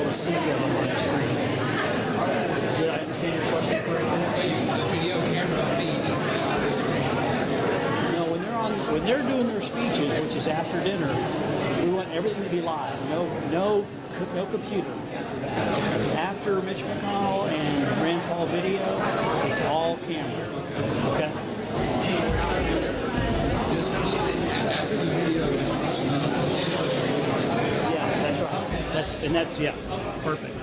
able to see them on the screen. Did I understand your question correctly? So the video camera feed is on the screen. No, when they're doing their speeches, which is after dinner, we want everything to be live. No computer. After Mitch McConnell and Rand Paul video, it's all camera. Okay. Just after the video, just Yeah, that's right. That's yeah, perfect.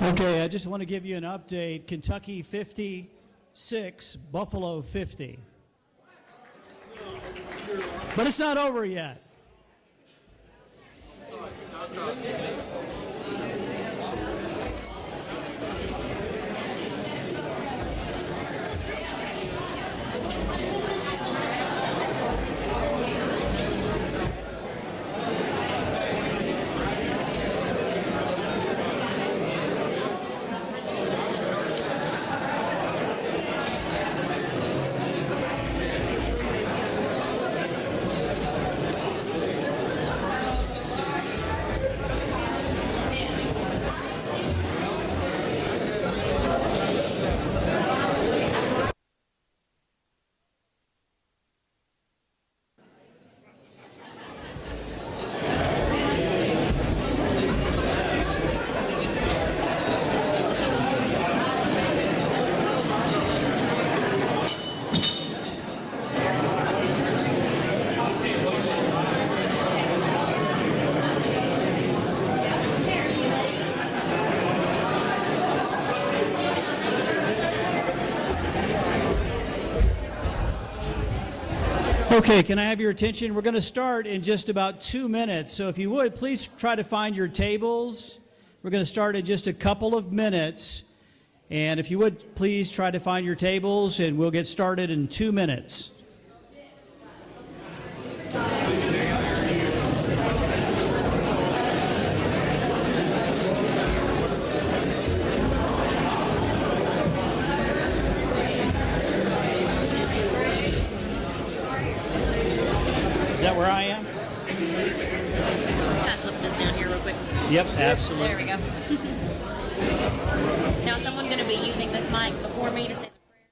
Okay, I just want to give you an update. Kentucky 56, Buffalo 50. But it's not over yet. Okay, can I have your attention? We're going to start in just about 2 minutes. So if you would, please try to find your tables. We're going to start in just a couple of minutes. And if you would, please try to find your tables, and we'll get started in 2 minutes. Is that where I am? Can I flip this down here real quick? Yep, absolutely. There we go. Now, is someone going to be using this mic before me to say the prayer?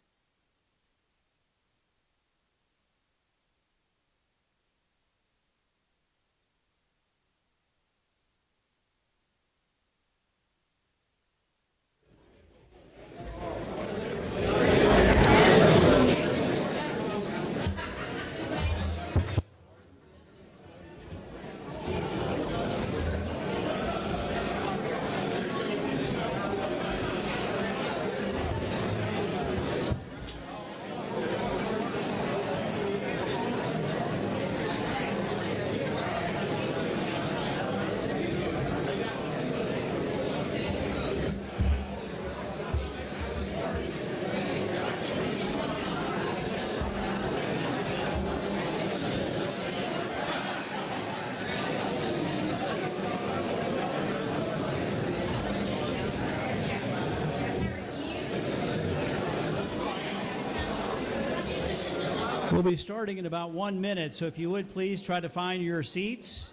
We'll be starting in about 1 minute, so if you would please try to find your seats.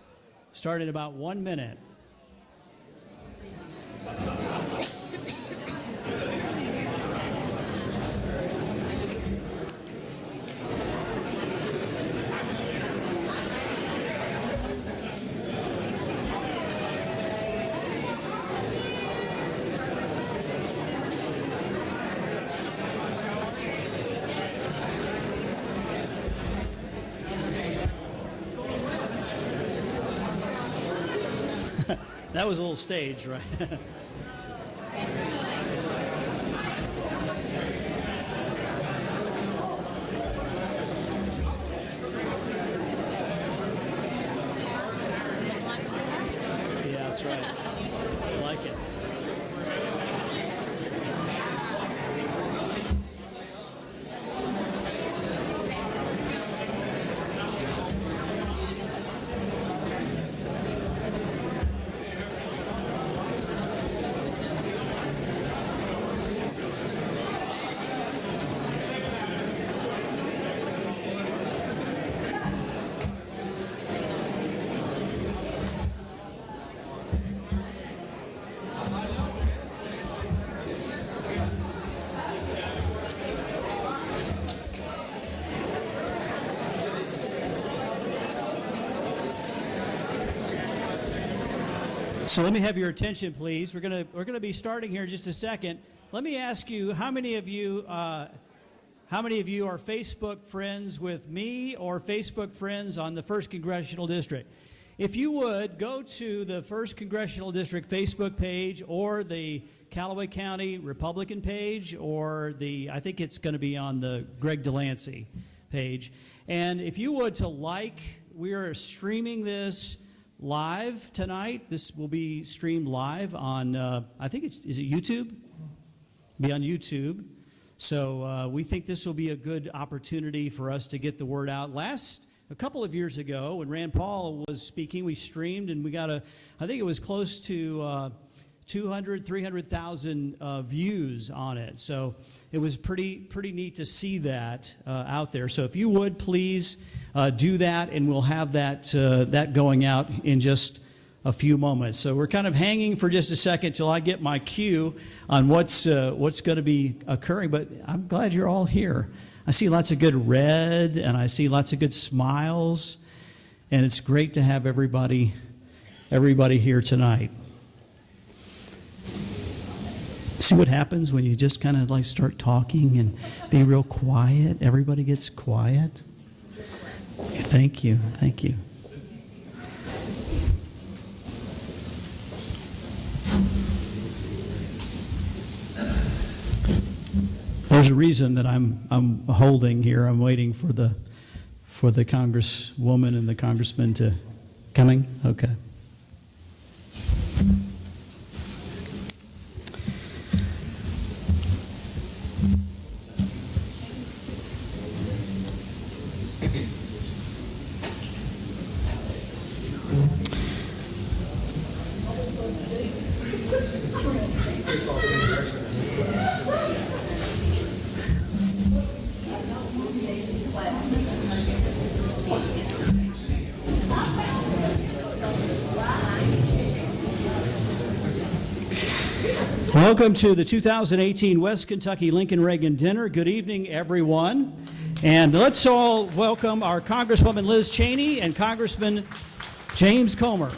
Start in about 1 minute. That was a little staged, right? Yeah, that's right. I like it. So let me have your attention, please. We're gonna be starting here in just a second. Let me ask you, how many of you are Facebook friends with me or Facebook friends on the First Congressional District? If you would, go to the First Congressional District Facebook page or the Calloway County Republican page or I think it's going to be on the Greg Delancey page. And if you would we are streaming this live tonight. This will be streamed live on, I think is it YouTube? Be on YouTube. So we think this will be a good opportunity for us to get the word out. A couple of years ago, when Rand Paul was speaking, we streamed and we got I think it was close to 200, 300,000 views on it. So it was pretty neat to see that out there. So if you would, please do that, and we'll have that going out in just a few moments. So we're kind of hanging for just a second till I get my cue on what's going to be occurring. But I'm glad you're all here. I see lots of good red, and I see lots of good smiles, and it's great to have everybody here tonight. See what happens when you just kind of start talking and be real quiet? Everybody gets quiet. Thank you. There's a reason that I'm holding here. I'm waiting for the Congresswoman and the Congressman to coming. Okay. Welcome to the 2018 West Kentucky Lincoln-Reagan Dinner. Good evening, everyone. And let's all welcome our Congresswoman Liz Cheney and Congressman James Comer.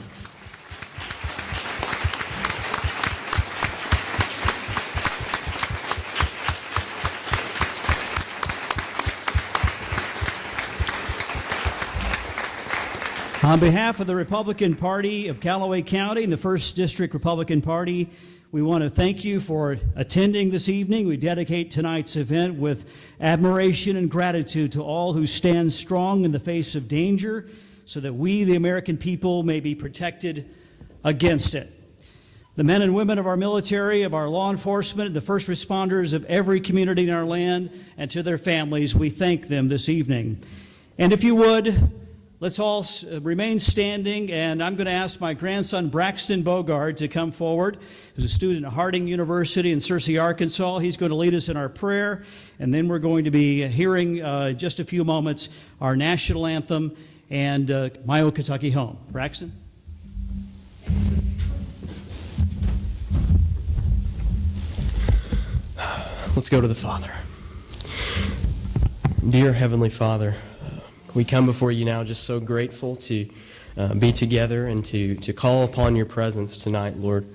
On behalf of the Republican Party of Calloway County and the 1st District Republican Party, we want to thank you for attending this evening. We dedicate tonight's event with admiration and gratitude to all who stand strong in the face of danger so that we, the American people, may be protected against it. The men and women of our military, of our law enforcement, the first responders of every community in our land, and to their families, we thank them this evening. And if you would, let's all remain standing, and I'm going to ask my grandson, Braxton Bogard, to come forward. He's a student at Harding University in Searcy, Arkansas. He's going to lead us in our prayer, and then we're going to be hearing, just a few moments, our national anthem and My Old Kentucky Home. Braxton? Let's go to the Father. Dear Heavenly Father, we come before you now just so grateful to be together and to call upon your presence tonight, Lord.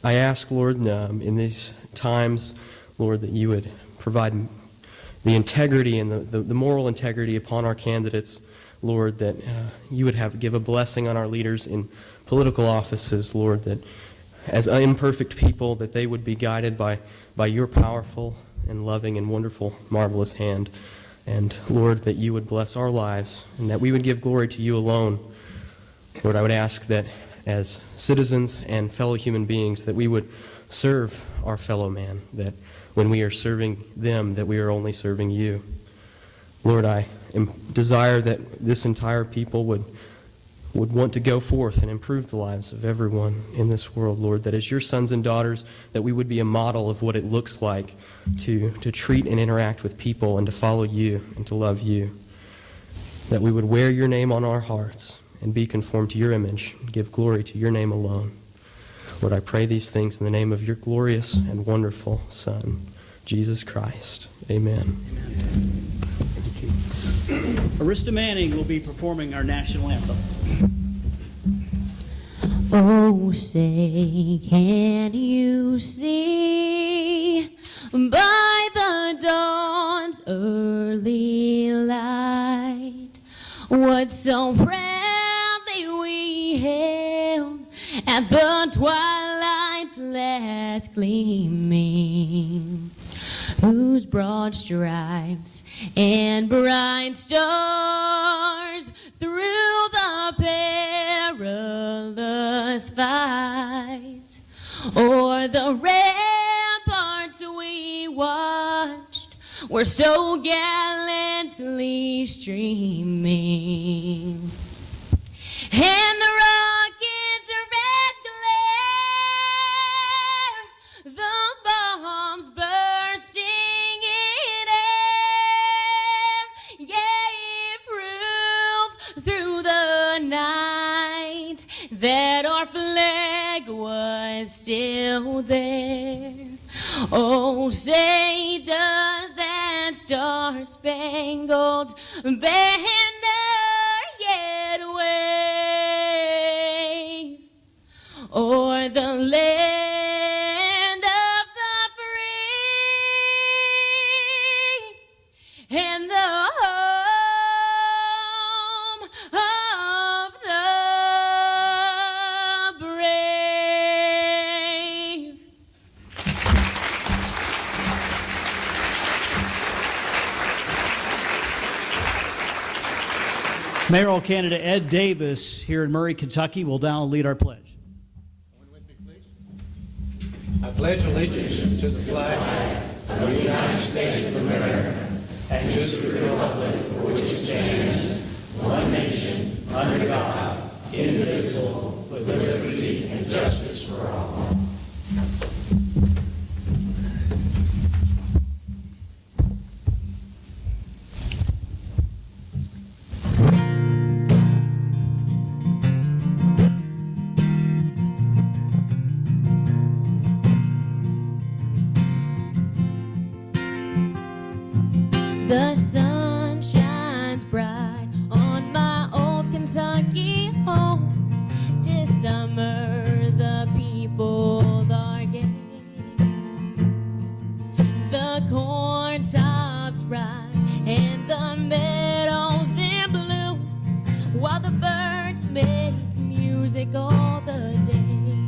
I ask, Lord, in these times, Lord, that you would provide the integrity and the moral integrity upon our candidates, Lord, that you would give a blessing on our leaders in political offices, Lord, that as imperfect people, that they would be guided by your powerful and loving and wonderful, marvelous hand. And, Lord, that you would bless our lives and that we would give glory to you alone. Lord, I would ask that as citizens and fellow human beings that we would serve our fellow man, that when we are serving them, that we are only serving you. Lord, I desire that this entire people would want to go forth and improve the lives of everyone in this world, Lord, that as your sons and daughters, that we would be a model of what it looks like to treat and interact with people and to follow you and to love you, that we would wear your name on our hearts and be conformed to your image and give glory to your name alone. Lord, I pray these things in the name of your glorious and wonderful Son, Jesus Christ. Amen. Arista Manning will be performing our national anthem. Oh, say, can you see by the dawn's early light what so proudly we hailed at the twilight's last gleaming, whose broad stripes and bright stars through the perilous fight o'er the ramparts we watched were so gallantly streaming, and the rockets' red glare, the bombs bursting in air, gave proof through the night that our flag was still there. Oh, say does that star-spangled banner yet wave o'er the land of the free and the home of the brave? Mayoral candidate Ed Davis here in Murray, Kentucky will now lead our pledge. I pledge allegiance to the flag of the United States of America and to the republic for which it stands, one nation, under God, indivisible, with liberty and justice for all. The sun shines bright on my old Kentucky home. 'Tis summer, the people are gay. The corn tops bright and the meadows in bloom, while the birds make music all the day.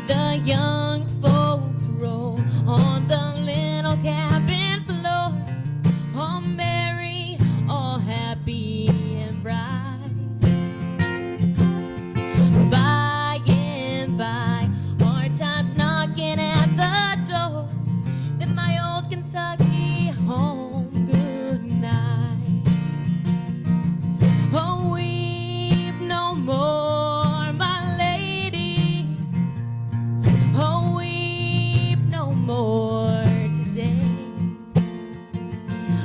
The young folks roll on the little cabin floor, all merry, all happy and bright. By and by, hard times knocking at the door, then my old Kentucky home, good night. Oh, weep no more, my lady. Oh, weep no more today.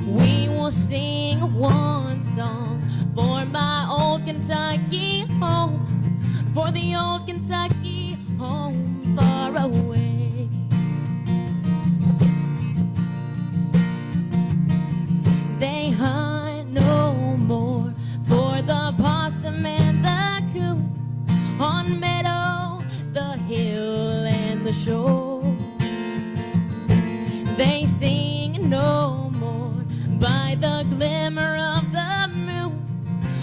We will sing one song for my old Kentucky home, for the old Kentucky home far away. They hunt no more for the possum and the coon, on meadow, the hill, and the shore. They sing no more by the glimmer of the moon,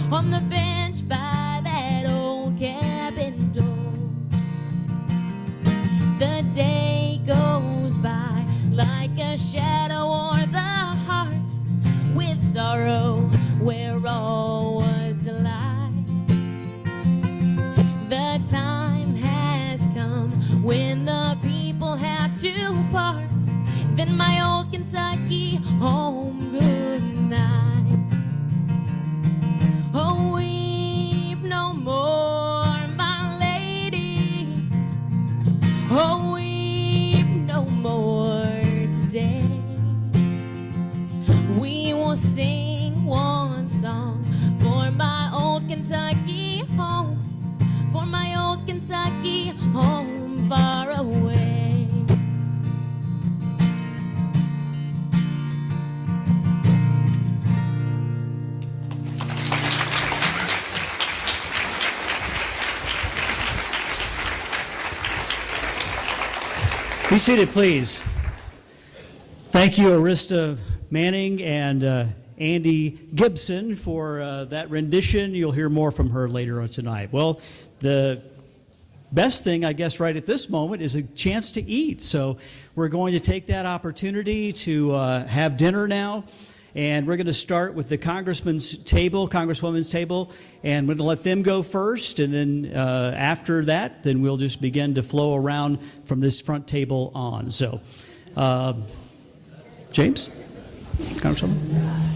on the bench by that old cabin door. The day goes by like a shadow o'er the heart, with sorrow where all was delight. The time has come when the people have to part, then my old Kentucky home, good night. Oh, weep no more, my lady. Oh, weep no more today. We will sing one song for my old Kentucky home, for my old Kentucky home far away. Be seated, please. Thank you, Arista Manning and Andy Gibson, for that rendition. You'll hear more from her later on tonight. Well, the best thing, I guess, right at this moment is a chance to eat. So we're going to take that opportunity to have dinner now. And we're going to start with the congressman's table, congresswoman's table, and we're going to let them go first. And then after that, then we'll just begin to flow around from this front table on. So, James, Congresswoman.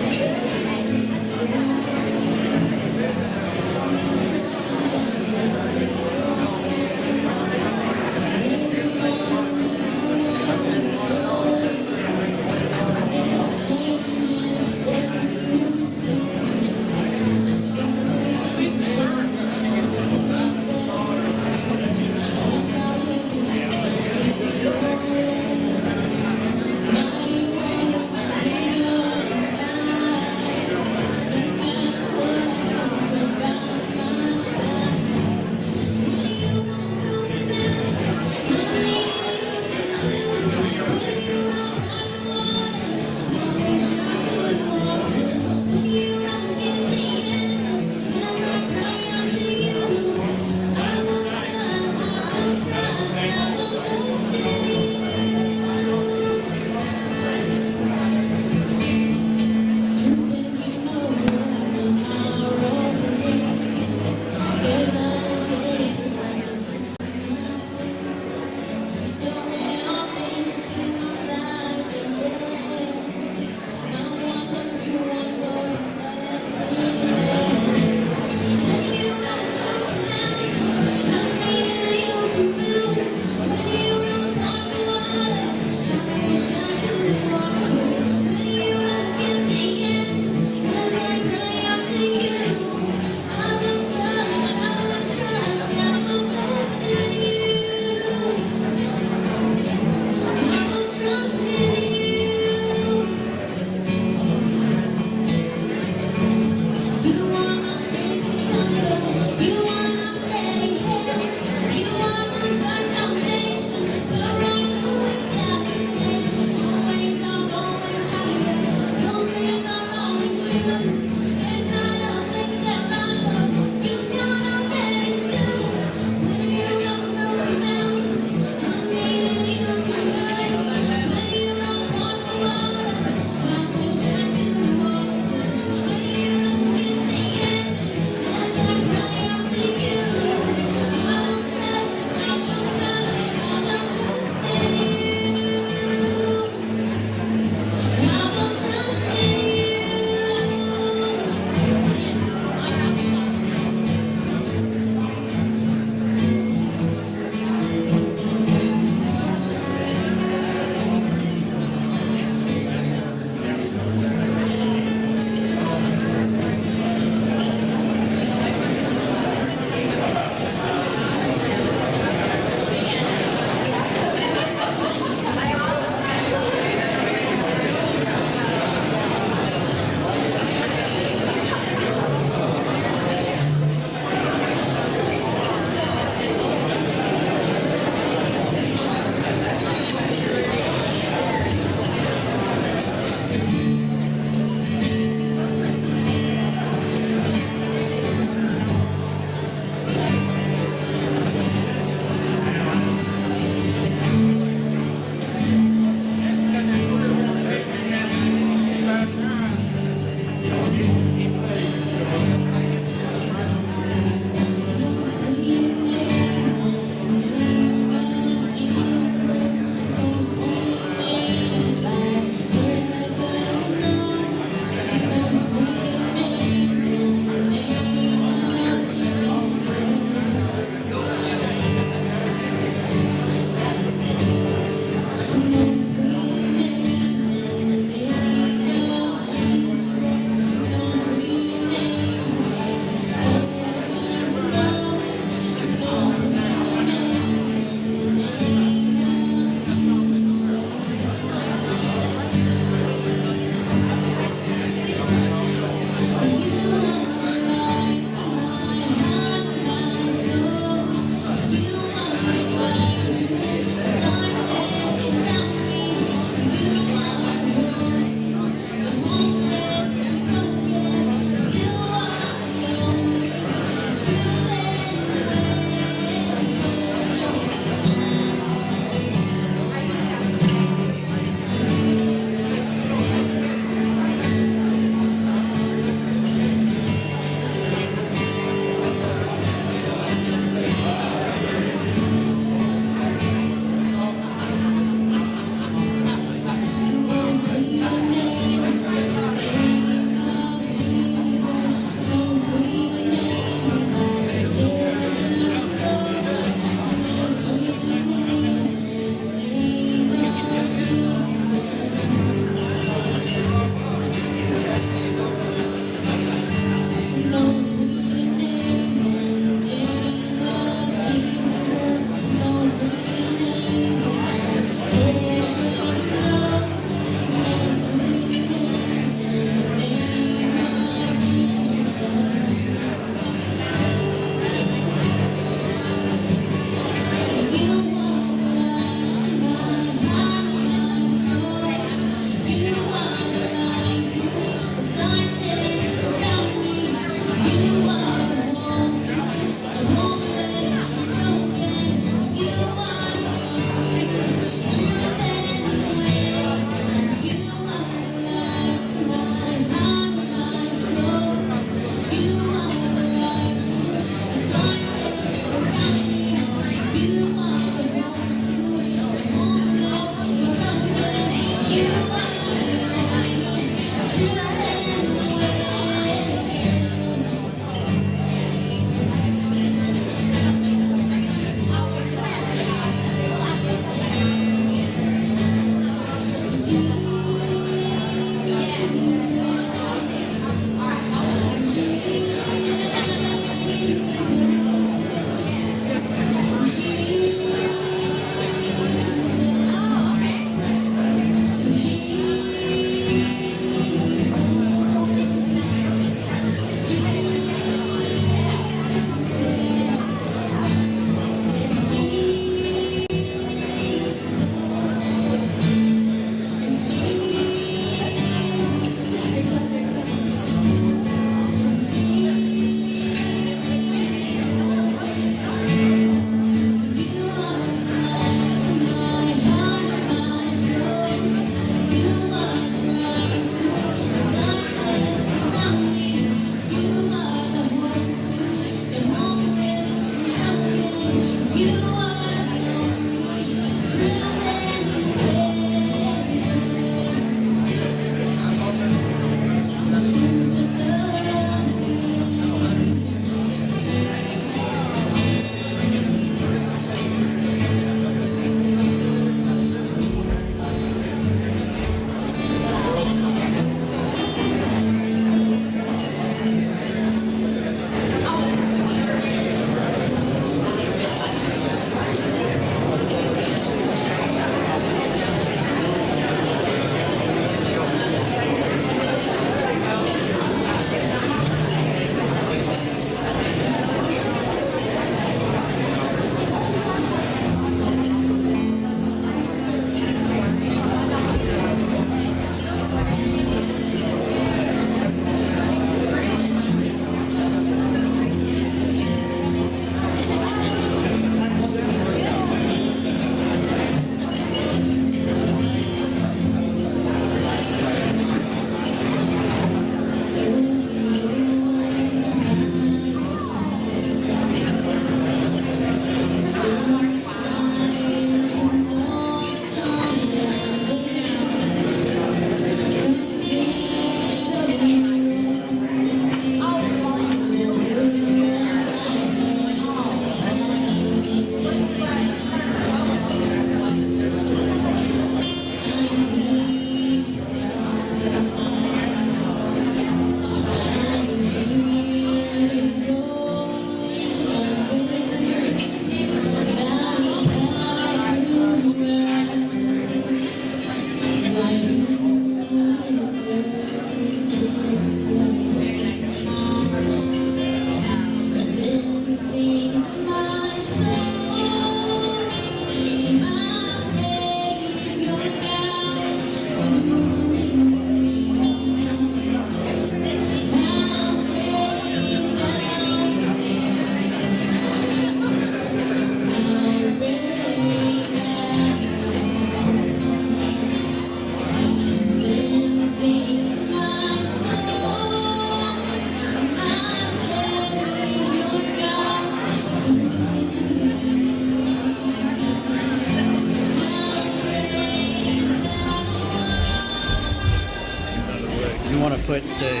put the,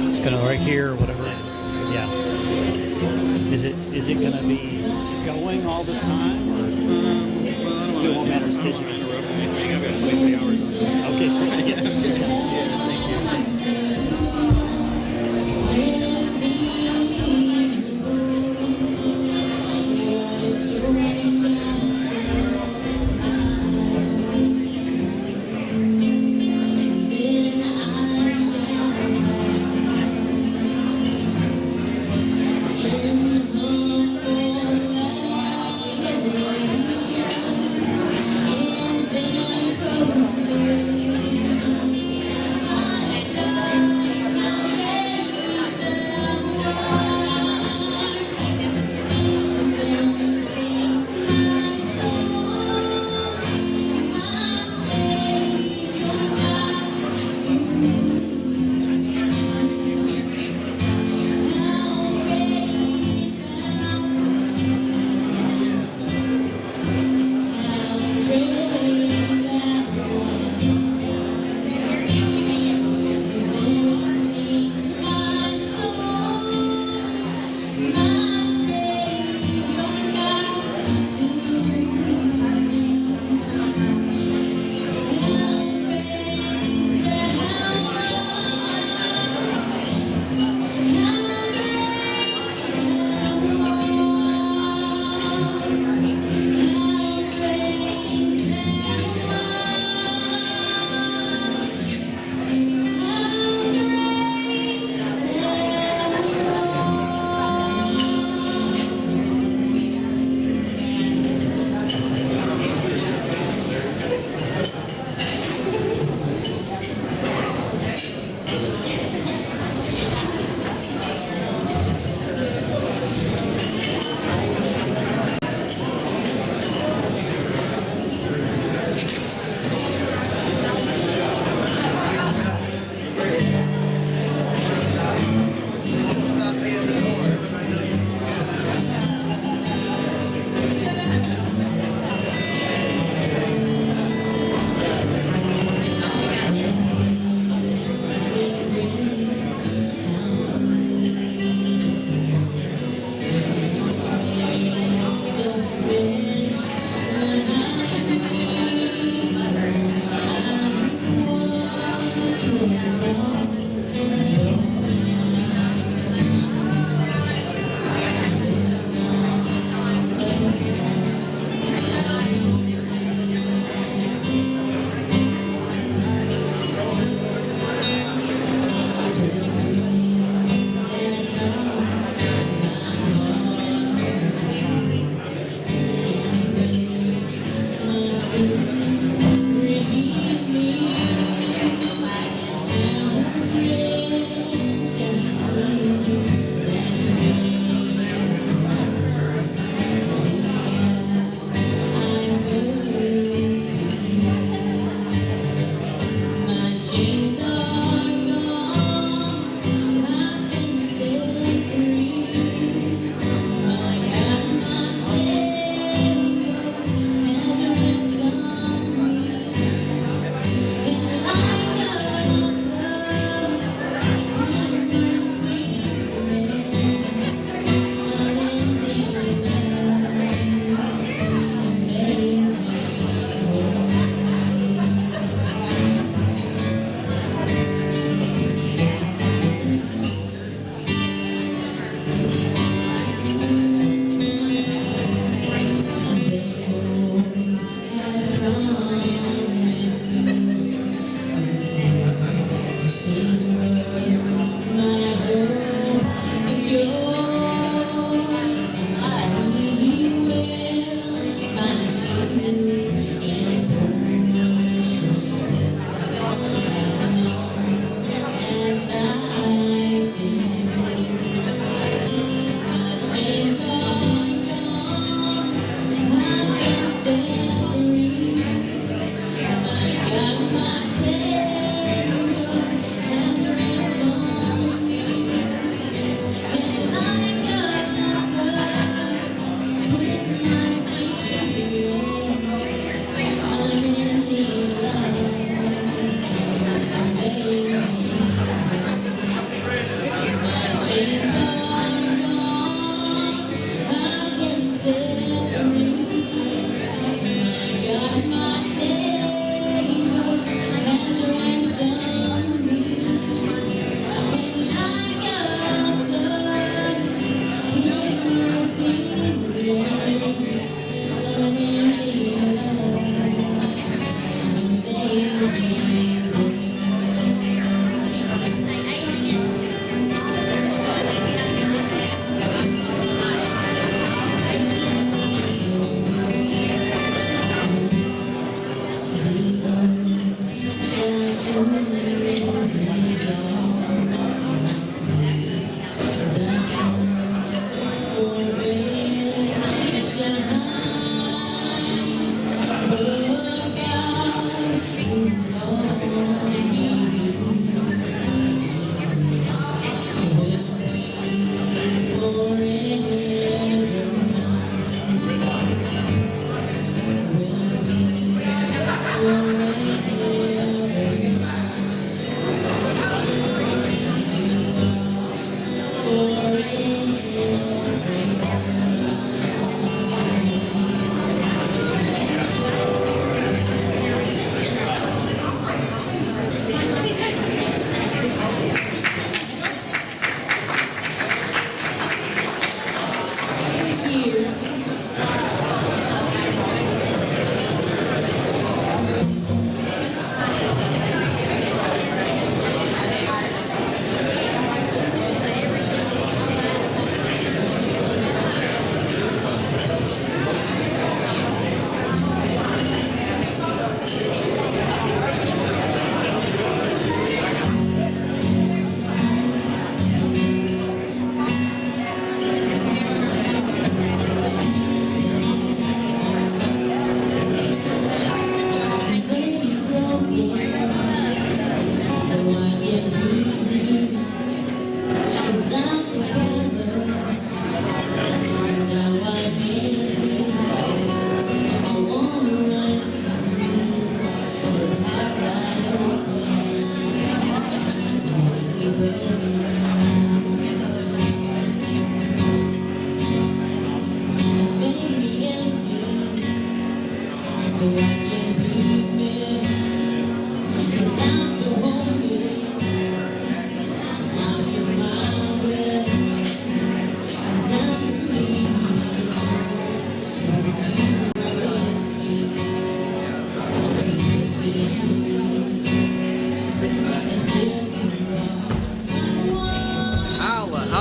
it's gonna right here or whatever. Yeah. Is it gonna be going all the time? Or it won't matter. It's digital. I've got 23 hours. Okay. Yeah, thank you.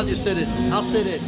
I'll just sit it. I'll sit it.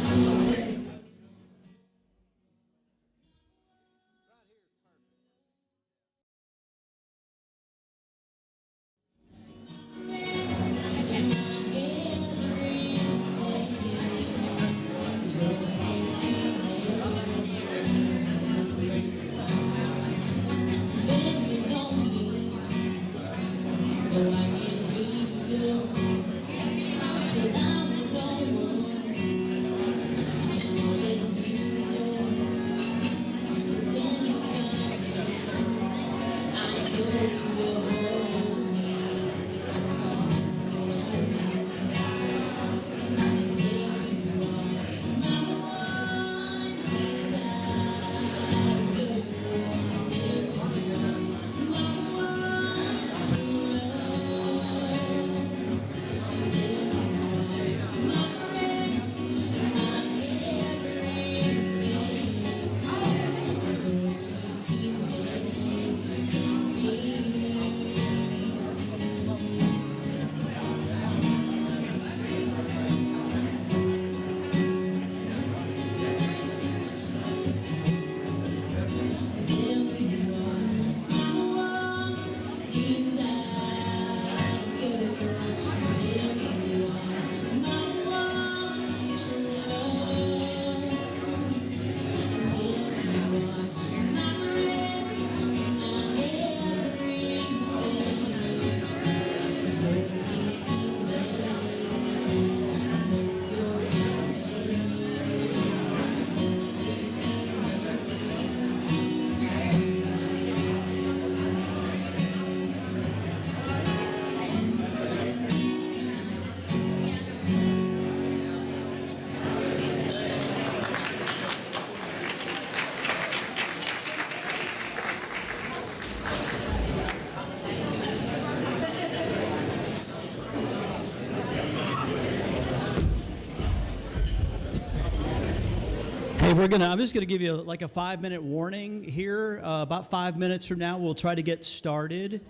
Hey, I'm just going to give you like a 5-minute warning here. About 5 minutes from now, we'll try to get started.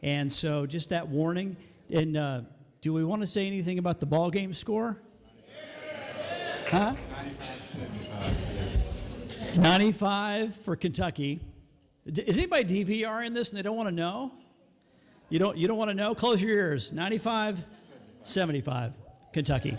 And so just that warning. And do we want to say anything about the ball game score? Huh? 95 for Kentucky. Is anybody DVR in this and they don't want to know? You don't want to know? Close your ears. 95-75, Kentucky.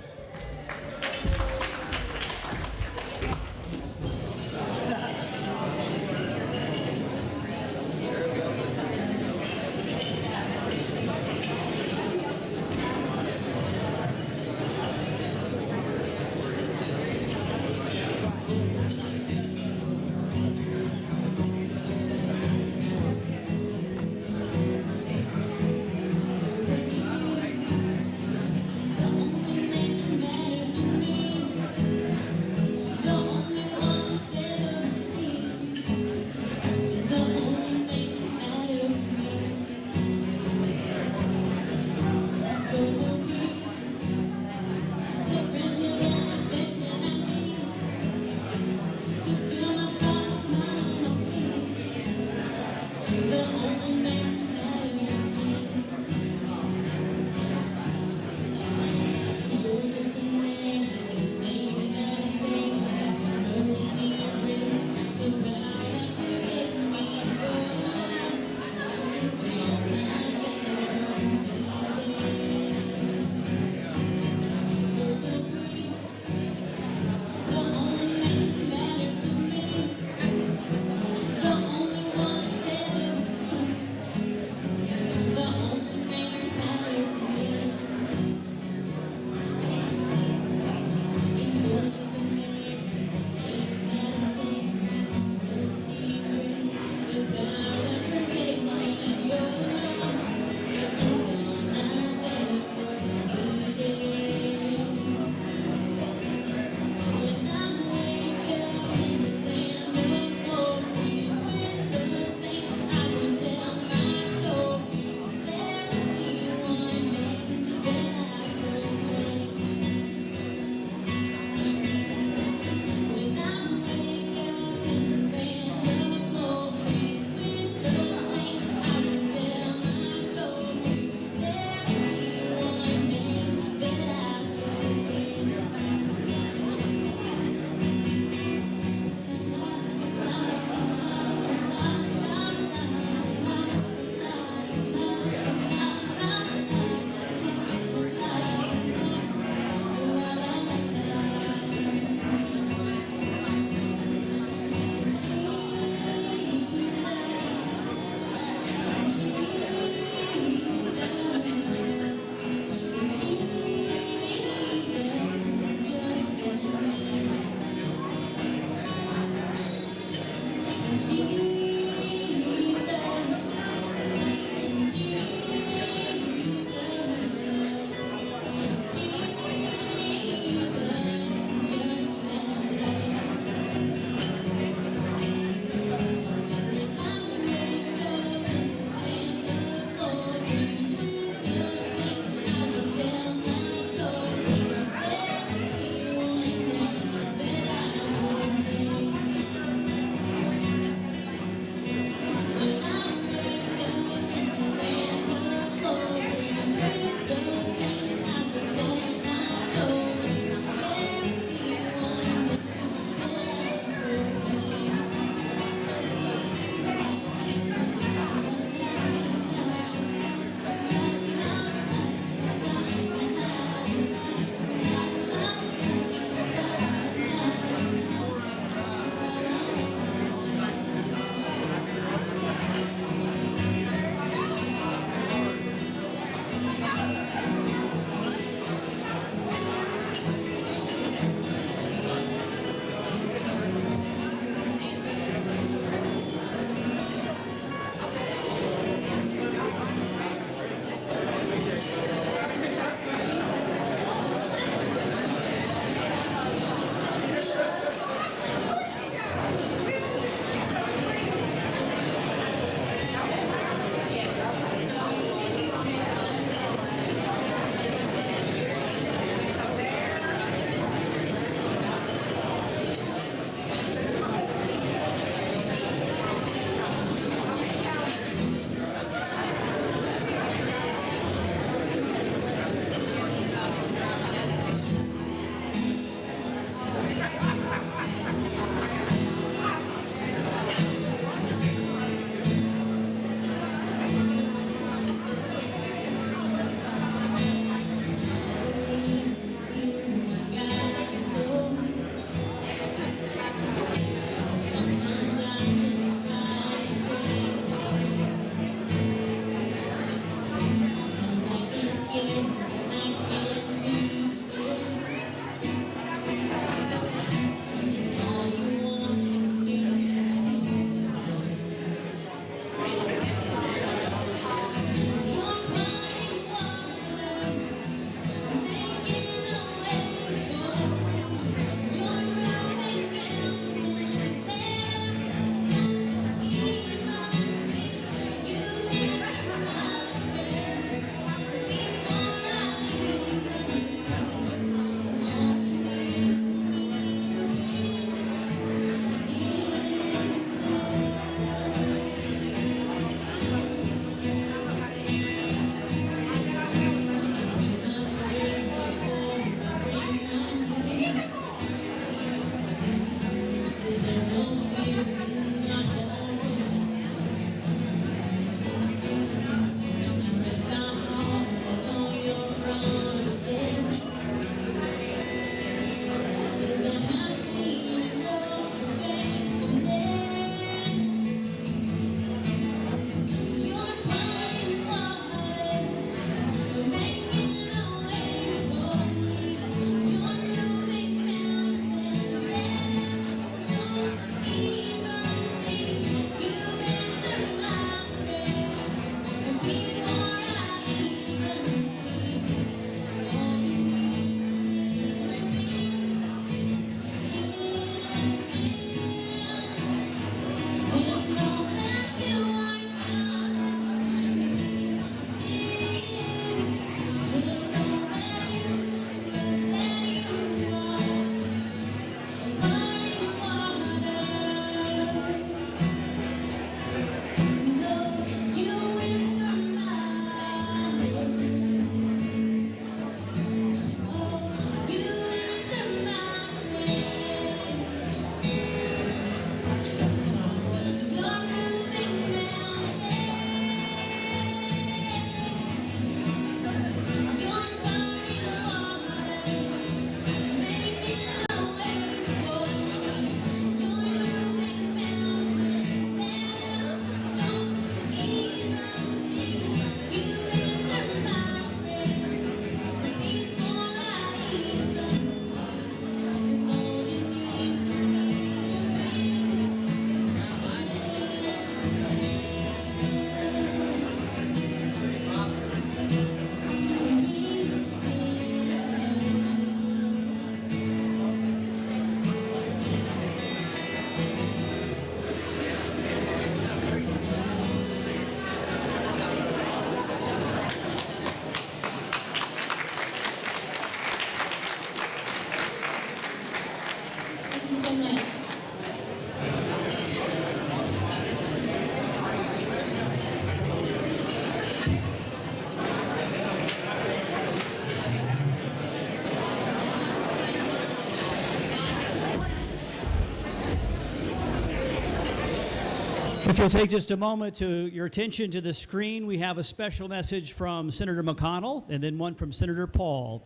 If you'll take just a moment to your attention to the screen, we have a special message from Senator McConnell and then one from Senator Paul.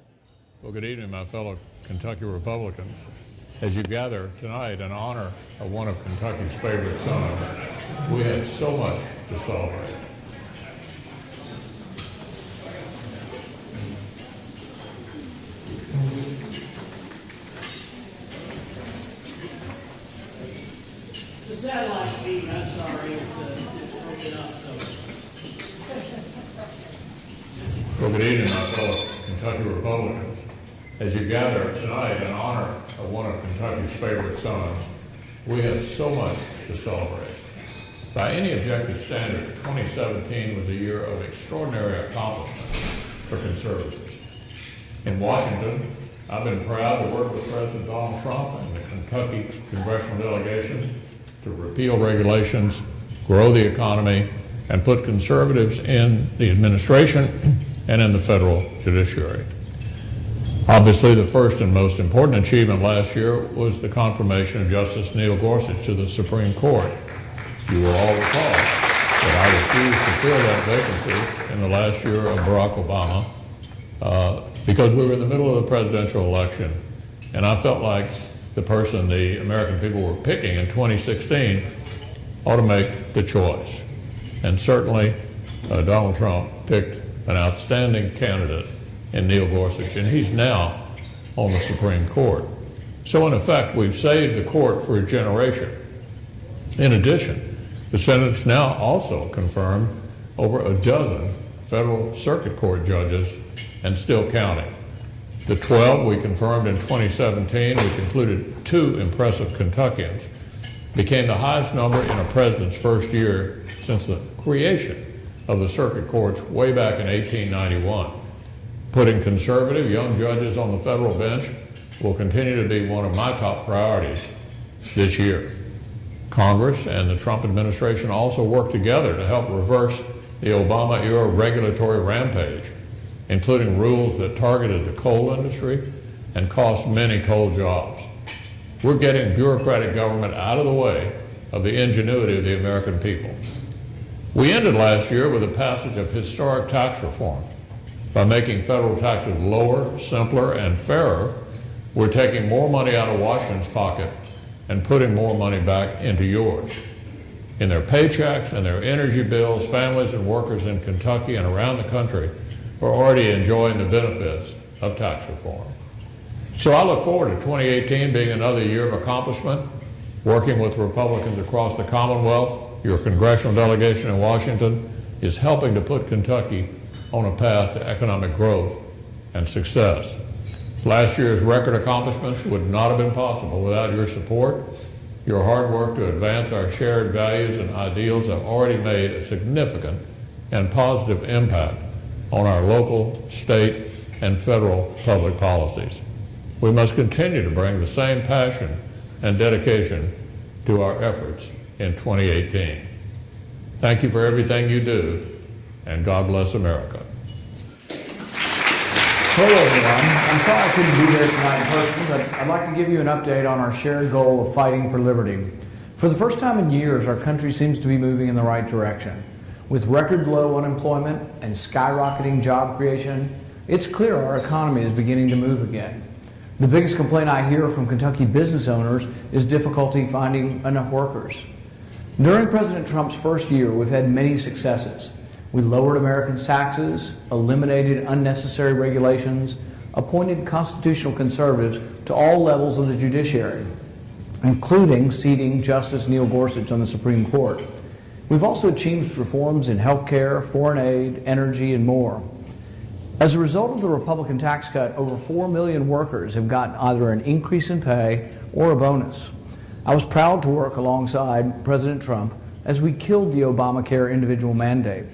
Well, good evening, my fellow Kentucky Republicans. As you gather tonight in honor of one of Kentucky's favorite sons, we have so much to celebrate. It's a satellite feed, I'm sorry, it's broken up, so. Well, good evening, my fellow Kentucky Republicans. As you gather tonight in honor of one of Kentucky's favorite sons, we have so much to celebrate. By any objective standard, 2017 was a year of extraordinary accomplishment for conservatives. In Washington, I've been proud to work with President Donald Trump and the Kentucky Congressional Delegation to repeal regulations, grow the economy, and put conservatives in the administration and in the federal judiciary. Obviously, the first and most important achievement last year was the confirmation of Justice Neil Gorsuch to the Supreme Court. You will all recall that I refused to fill that vacancy in the last year of Barack Obama because we were in the middle of the presidential election, and I felt like the person the American people were picking in 2016 ought to make the choice. And certainly, Donald Trump picked an outstanding candidate in Neil Gorsuch, and he's now on the Supreme Court. So in effect, we've saved the court for a generation. In addition, the Senate's now also confirmed over a dozen federal circuit court judges and still counting. The 12 we confirmed in 2017, which included 2 impressive Kentuckians, became the highest number in a president's first year since the creation of the circuit courts way back in 1891. Putting conservative young judges on the federal bench will continue to be one of my top priorities this year. Congress and the Trump administration also worked together to help reverse the Obama-era regulatory rampage, including rules that targeted the coal industry and cost many coal jobs. We're getting bureaucratic government out of the way of the ingenuity of the American people. We ended last year with the passage of historic tax reform. By making federal taxes lower, simpler, and fairer, we're taking more money out of Washington's pocket and putting more money back into yours. In their paychecks and their energy bills, families and workers in Kentucky and around the country are already enjoying the benefits of tax reform. So I look forward to 2018 being another year of accomplishment, working with Republicans across the Commonwealth. Your congressional delegation in Washington is helping to put Kentucky on a path to economic growth and success. Last year's record accomplishments would not have been possible without your support. Your hard work to advance our shared values and ideals have already made a significant and positive impact on our local, state, and federal public policies. We must continue to bring the same passion and dedication to our efforts in 2018. Thank you for everything you do, and God bless America. Hello, everyone. I'm sorry I couldn't be there tonight in person, but I'd like to give you an update on our shared goal of fighting for liberty. For the first time in years, our country seems to be moving in the right direction. With record low unemployment and skyrocketing job creation, it's clear our economy is beginning to move again. The biggest complaint I hear from Kentucky business owners is difficulty finding enough workers. During President Trump's first year, we've had many successes. We lowered Americans' taxes, eliminated unnecessary regulations, appointed constitutional conservatives to all levels of the judiciary, including seating Justice Neil Gorsuch on the Supreme Court. We've also achieved reforms in health care, foreign aid, energy, and more. As a result of the Republican tax cut, over 4 million workers have gotten either an increase in pay or a bonus. I was proud to work alongside President Trump as we killed the Obamacare individual mandate.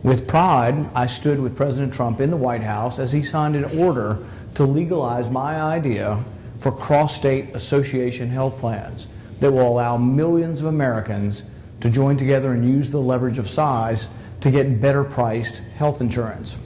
With pride, I stood with President Trump in the White House as he signed an order to legalize my idea for cross-state association health plans that will allow millions of Americans to join together and use the leverage of size to get better-priced health insurance.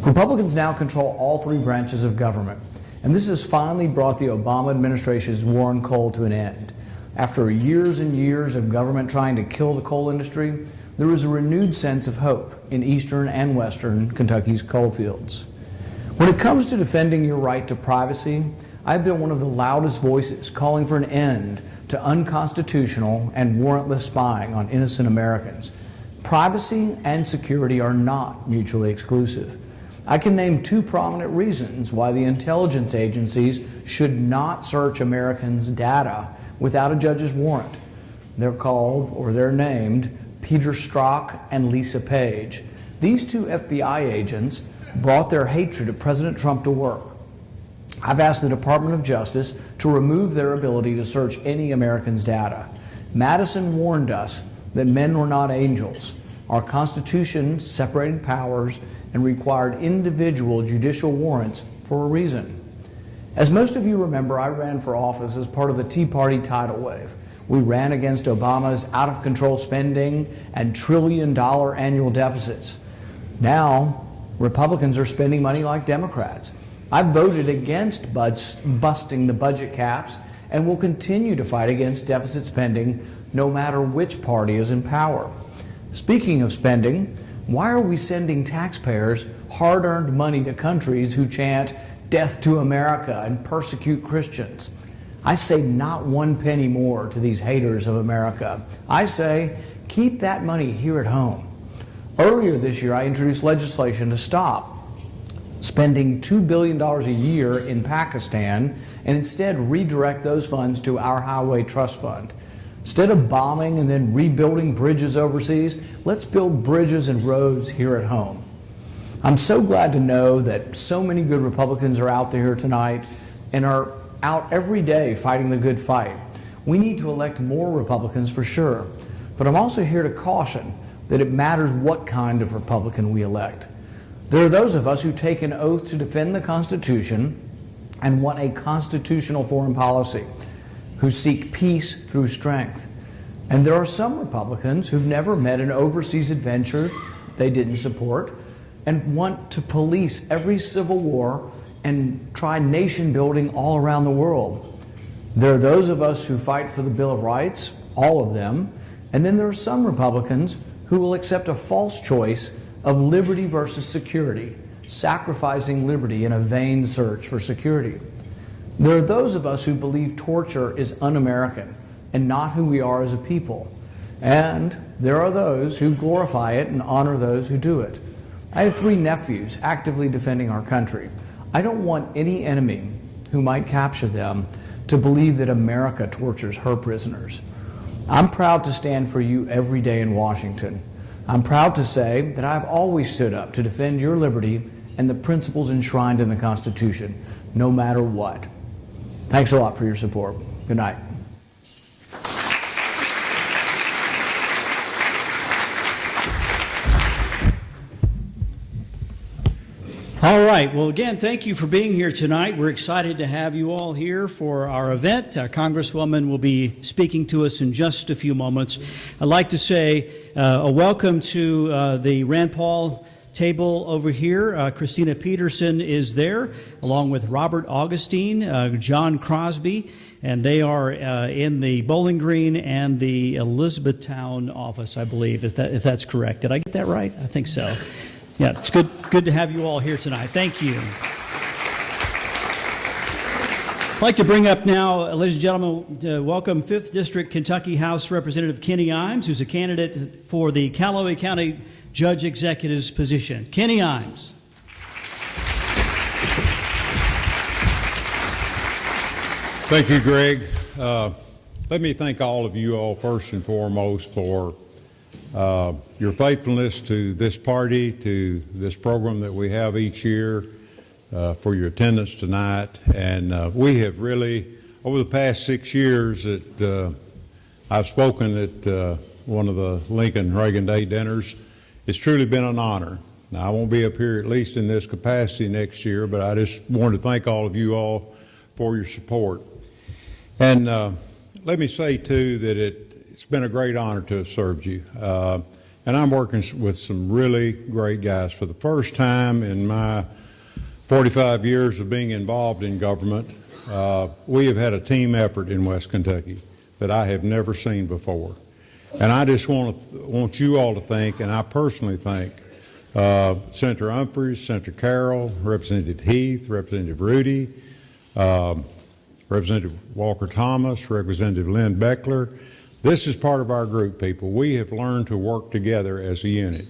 Republicans now control all 3 branches of government, and this has finally brought the Obama administration's war on coal to an end. After years and years of government trying to kill the coal industry, there is a renewed sense of hope in eastern and western Kentucky's coal fields. When it comes to defending your right to privacy, I've been one of the loudest voices calling for an end to unconstitutional and warrantless spying on innocent Americans. Privacy and security are not mutually exclusive. I can name two prominent reasons why the intelligence agencies should not search Americans' data without a judge's warrant. They're called, or they're named, Peter Strzok and Lisa Page. These two FBI agents brought their hatred of President Trump to work. I've asked the Department of Justice to remove their ability to search any American's data. Madison warned us that men were not angels. Our Constitution separated powers and required individual judicial warrants for a reason. As most of you remember, I ran for office as part of the Tea Party tidal wave. We ran against Obama's out-of-control spending and trillion-dollar annual deficits. Now, Republicans are spending money like Democrats. I voted against busting the budget caps and will continue to fight against deficit spending no matter which party is in power. Speaking of spending, why are we sending taxpayers hard-earned money to countries who chant "Death to America" and persecute Christians? I say not one penny more to these haters of America. I say keep that money here at home. Earlier this year, I introduced legislation to stop spending $2 billion a year in Pakistan and instead redirect those funds to our Highway Trust Fund. Instead of bombing and then rebuilding bridges overseas, let's build bridges and roads here at home. I'm so glad to know that so many good Republicans are out there tonight and are out every day fighting the good fight. We need to elect more Republicans for sure, but I'm also here to caution that it matters what kind of Republican we elect. There are those of us who take an oath to defend the Constitution and want a constitutional foreign policy, who seek peace through strength. And there are some Republicans who've never met an overseas adventure they didn't support and want to police every civil war and try nation building all around the world. There are those of us who fight for the Bill of Rights, all of them, and then there are some Republicans who will accept a false choice of liberty versus security, sacrificing liberty in a vain search for security. There are those of us who believe torture is un-American and not who we are as a people. And there are those who glorify it and honor those who do it. I have 3 nephews actively defending our country. I don't want any enemy who might capture them to believe that America tortures her prisoners. I'm proud to stand for you every day in Washington. I'm proud to say that I've always stood up to defend your liberty and the principles enshrined in the Constitution, no matter what. Thanks a lot for your support. Good night. All right. Well, again, thank you for being here tonight. We're excited to have you all here for our event. Our Congresswoman will be speaking to us in just a few moments. I'd like to say a welcome to the Rand Paul table over here. Christina Peterson is there, along with Robert Augustine, John Crosby, and they are in the Bowling Green and the Elizabethtown office, I believe, if that's correct. Did I get that right? I think so. Yeah, it's good to have you all here tonight. Thank you. I'd like to bring up now, ladies and gentlemen, welcome 5th District Kentucky House Representative Kenny Imes, who's a candidate for the Calloway County Judge Executive's position. Kenny Imes. Thank you, Greg. Let me thank all of you all first and foremost for your faithfulness to this party, to this program that we have each year, for your attendance tonight. And we have really, over the past 6 years, I've spoken at one of the Lincoln-Reagan Day dinners. It's truly been an honor. Now, I won't be up here at least in this capacity next year, but I just wanted to thank all of you all for your support. And let me say, too, that it's been a great honor to have served you. And I'm working with some really great guys. For the first time in my 45 years of being involved in government, we have had a team effort in West Kentucky that I have never seen before. And I just want you all to think, and I personally think, Senator Humphreys, Senator Carroll, Representative Heath, Representative Rudy, Representative Walker Thomas, Representative Lynn Beckler. This is part of our group, people. We have learned to work together as a unit.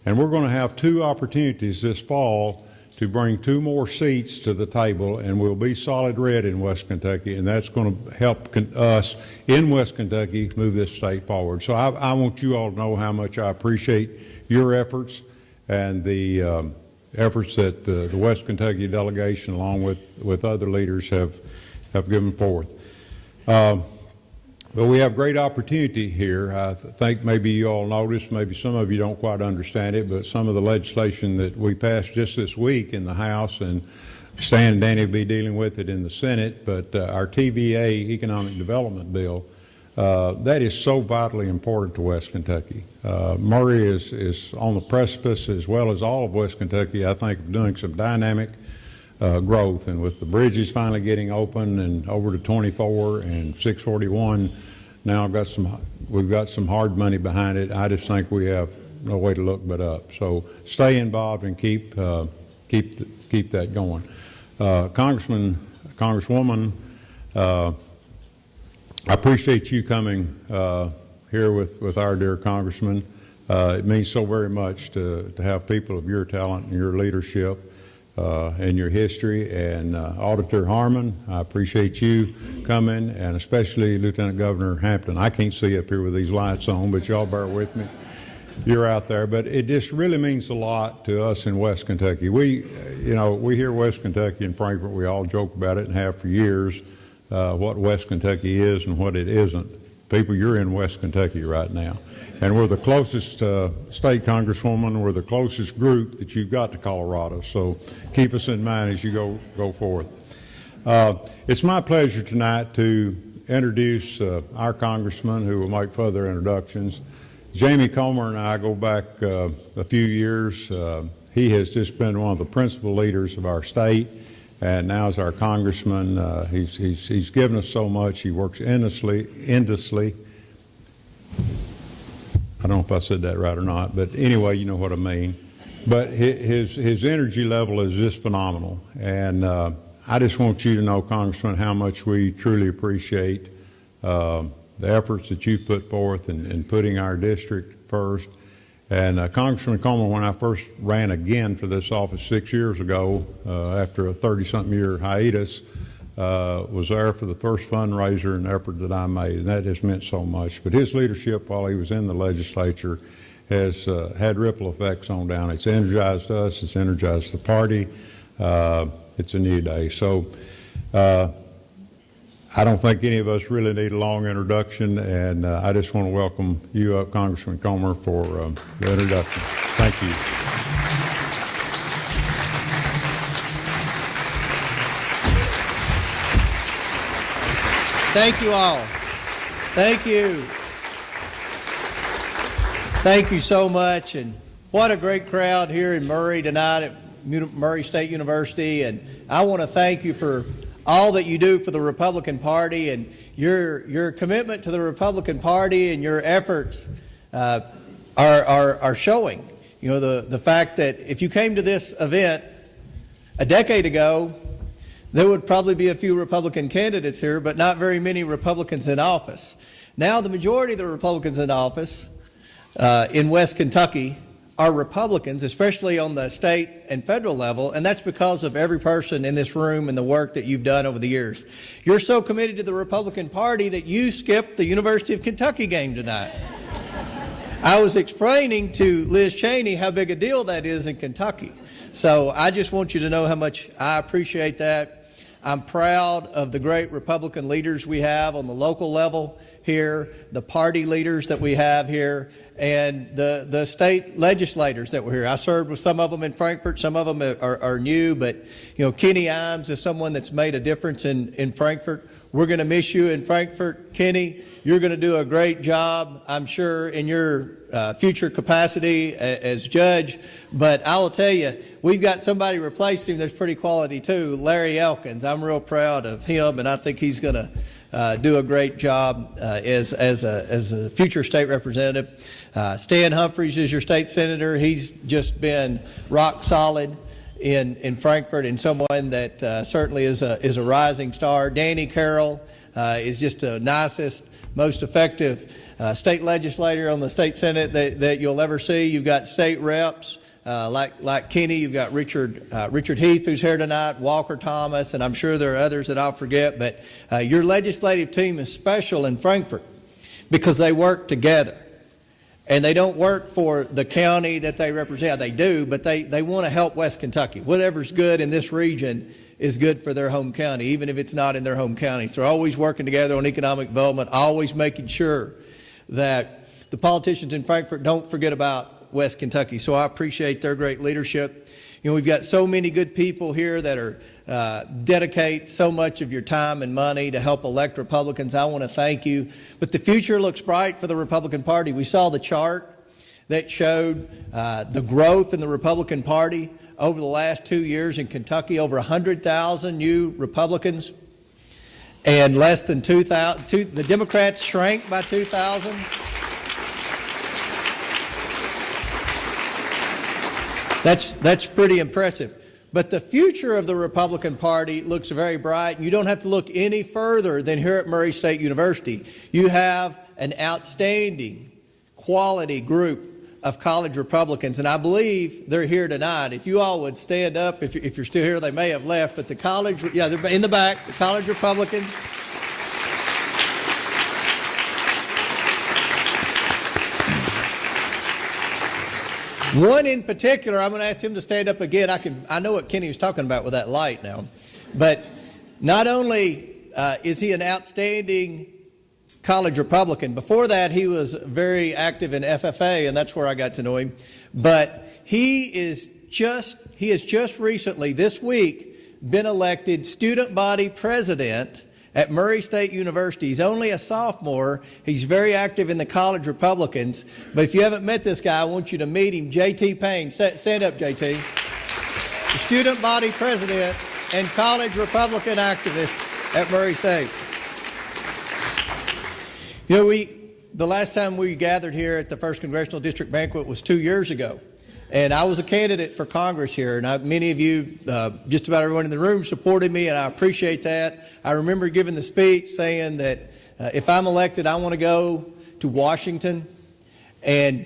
And we're going to have 2 opportunities this fall to bring 2 more seats to the table, and we'll be solid red in West Kentucky, and that's going to help us in West Kentucky move this state forward. So I want you all to know how much I appreciate your efforts and the efforts that the West Kentucky delegation, along with other leaders, have given forth. But we have great opportunity here. I think maybe you all noticed, maybe some of you don't quite understand it, but some of the legislation that we passed just this week in the House, and Stan and Danny will be dealing with it in the Senate, but our TVA Economic Development Bill, that is so vitally important to West Kentucky. Murray is on the precipice, as well as all of West Kentucky, I think, of doing some dynamic growth, and with the bridges finally getting open and over to 24 and 641, now we've got some hard money behind it. I just think we have no way to look but up. So stay involved and keep that going. Congresswoman, I appreciate you coming here with our dear congressman. It means so very much to have people of your talent and your leadership and your history. And Auditor Harmon, I appreciate you coming, and especially Lieutenant Governor Hampton. I can't see up here with these lights on, but y'all bear with me. You're out there, but it just really means a lot to us in West Kentucky. We hear West Kentucky and Frankfort. We all joke about it and have for years what West Kentucky is and what it isn't. People, you're in West Kentucky right now. And we're the closest state congresswoman. We're the closest group that you've got to Colorado. So keep us in mind as you go forth. It's my pleasure tonight to introduce our congressman, who will make further introductions. Jamie Comer and I go back a few years. He has just been one of the principal leaders of our state, and now as our congressman, he's given us so much. He works endlessly. I don't know if I said that right or not, but anyway, you know what I mean. But his energy level is just phenomenal, and I just want you to know, Congressman, how much we truly appreciate the efforts that you've put forth in putting our district first. And Congressman Comer, when I first ran again for this office 6 years ago, after a 30-something year hiatus, was there for the first fundraiser and effort that I made, and that has meant so much. But his leadership while he was in the legislature has had ripple effects on down. It's energized us, it's energized the party. It's a new day. So I don't think any of us really need a long introduction, and I just want to welcome you up, Congressman Comer, for the introduction. Thank you. Thank you all. Thank you. Thank you so much. And what a great crowd here in Murray tonight at Murray State University. And I want to thank you for all that you do for the Republican Party, and your commitment to the Republican Party and your efforts are showing. You know, the fact that if you came to this event a decade ago, there would probably be a few Republican candidates here, but not very many Republicans in office. Now the majority of the Republicans in office in West Kentucky are Republicans, especially on the state and federal level, and that's because of every person in this room and the work that you've done over the years. You're so committed to the Republican Party that you skipped the University of Kentucky game tonight. I was explaining to Liz Cheney how big a deal that is in Kentucky. So I just want you to know how much I appreciate that. I'm proud of the great Republican leaders we have on the local level here, the party leaders that we have here, and the state legislators that were here. I served with some of them in Frankfort. Some of them are new, but you know, Kenny Imes is someone that's made a difference in Frankfort. We're going to miss you in Frankfort, Kenny. You're going to do a great job, I'm sure, in your future capacity as judge. But I will tell you, we've got somebody replaced him that's pretty quality too, Larry Elkins. I'm real proud of him, and I think he's going to do a great job as a future state representative. Stan Humphreys is your state senator. He's just been rock solid in Frankfort, and someone that certainly is a rising star. Danny Carroll is just the nicest, most effective state legislator on the state senate that you'll ever see. You've got state reps like Kenny. You've got Richard Heath, who's here tonight, Walker Thomas, and I'm sure there are others that I'll forget. But your legislative team is special in Frankfort because they work together. And they don't work for the county that they represent. They do, but they want to help West Kentucky. Whatever's good in this region is good for their home county, even if it's not in their home county. So they're always working together on economic development, always making sure that the politicians in Frankfort don't forget about West Kentucky. So I appreciate their great leadership. You know, we've got so many good people here that are dedicate so much of your time and money to help elect Republicans. I want to thank you. But the future looks bright for the Republican Party. We saw the chart that showed the growth in the Republican Party over the last 2 years in Kentucky, over 100,000 new Republicans, and less than 2,000. The Democrats shrank by 2,000. That's pretty impressive. But the future of the Republican Party looks very bright. You don't have to look any further than here at Murray State University. You have an outstanding quality group of college Republicans, and I believe they're here tonight. If you all would stand up, if you're still here, they may have left, but the college, yeah, they're in the back, the college Republicans. One in particular, I'm going to ask him to stand up again. I know what Kenny was talking about with that light now. But not only is he an outstanding college Republican, before that he was very active in FFA, and that's where I got to know him. But he has just recently, this week, been elected student body president at Murray State University. He's only a sophomore. He's very active in the college Republicans. But if you haven't met this guy, I want you to meet him. J.T. Payne. Stand up, J.T. The student body president and college Republican activist at Murray State. You know, the last time we gathered here at the First Congressional District banquet was 2 years ago. And I was a candidate for Congress here, and many of you, just about everyone in the room, supported me, and I appreciate that. I remember giving the speech saying that if I'm elected, I want to go to Washington and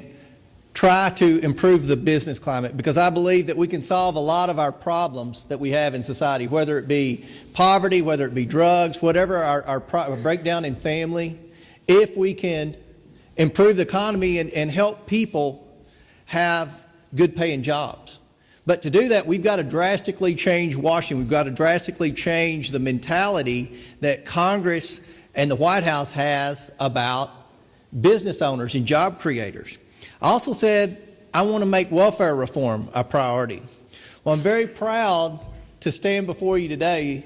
try to improve the business climate, because I believe that we can solve a lot of our problems that we have in society, whether it be poverty, whether it be drugs, whatever our breakdown in family, if we can improve the economy and help people have good paying jobs. But to do that, we've got to drastically change Washington. We've got to drastically change the mentality that Congress and the White House has about business owners and job creators. I also said I want to make welfare reform a priority. Well, I'm very proud to stand before you today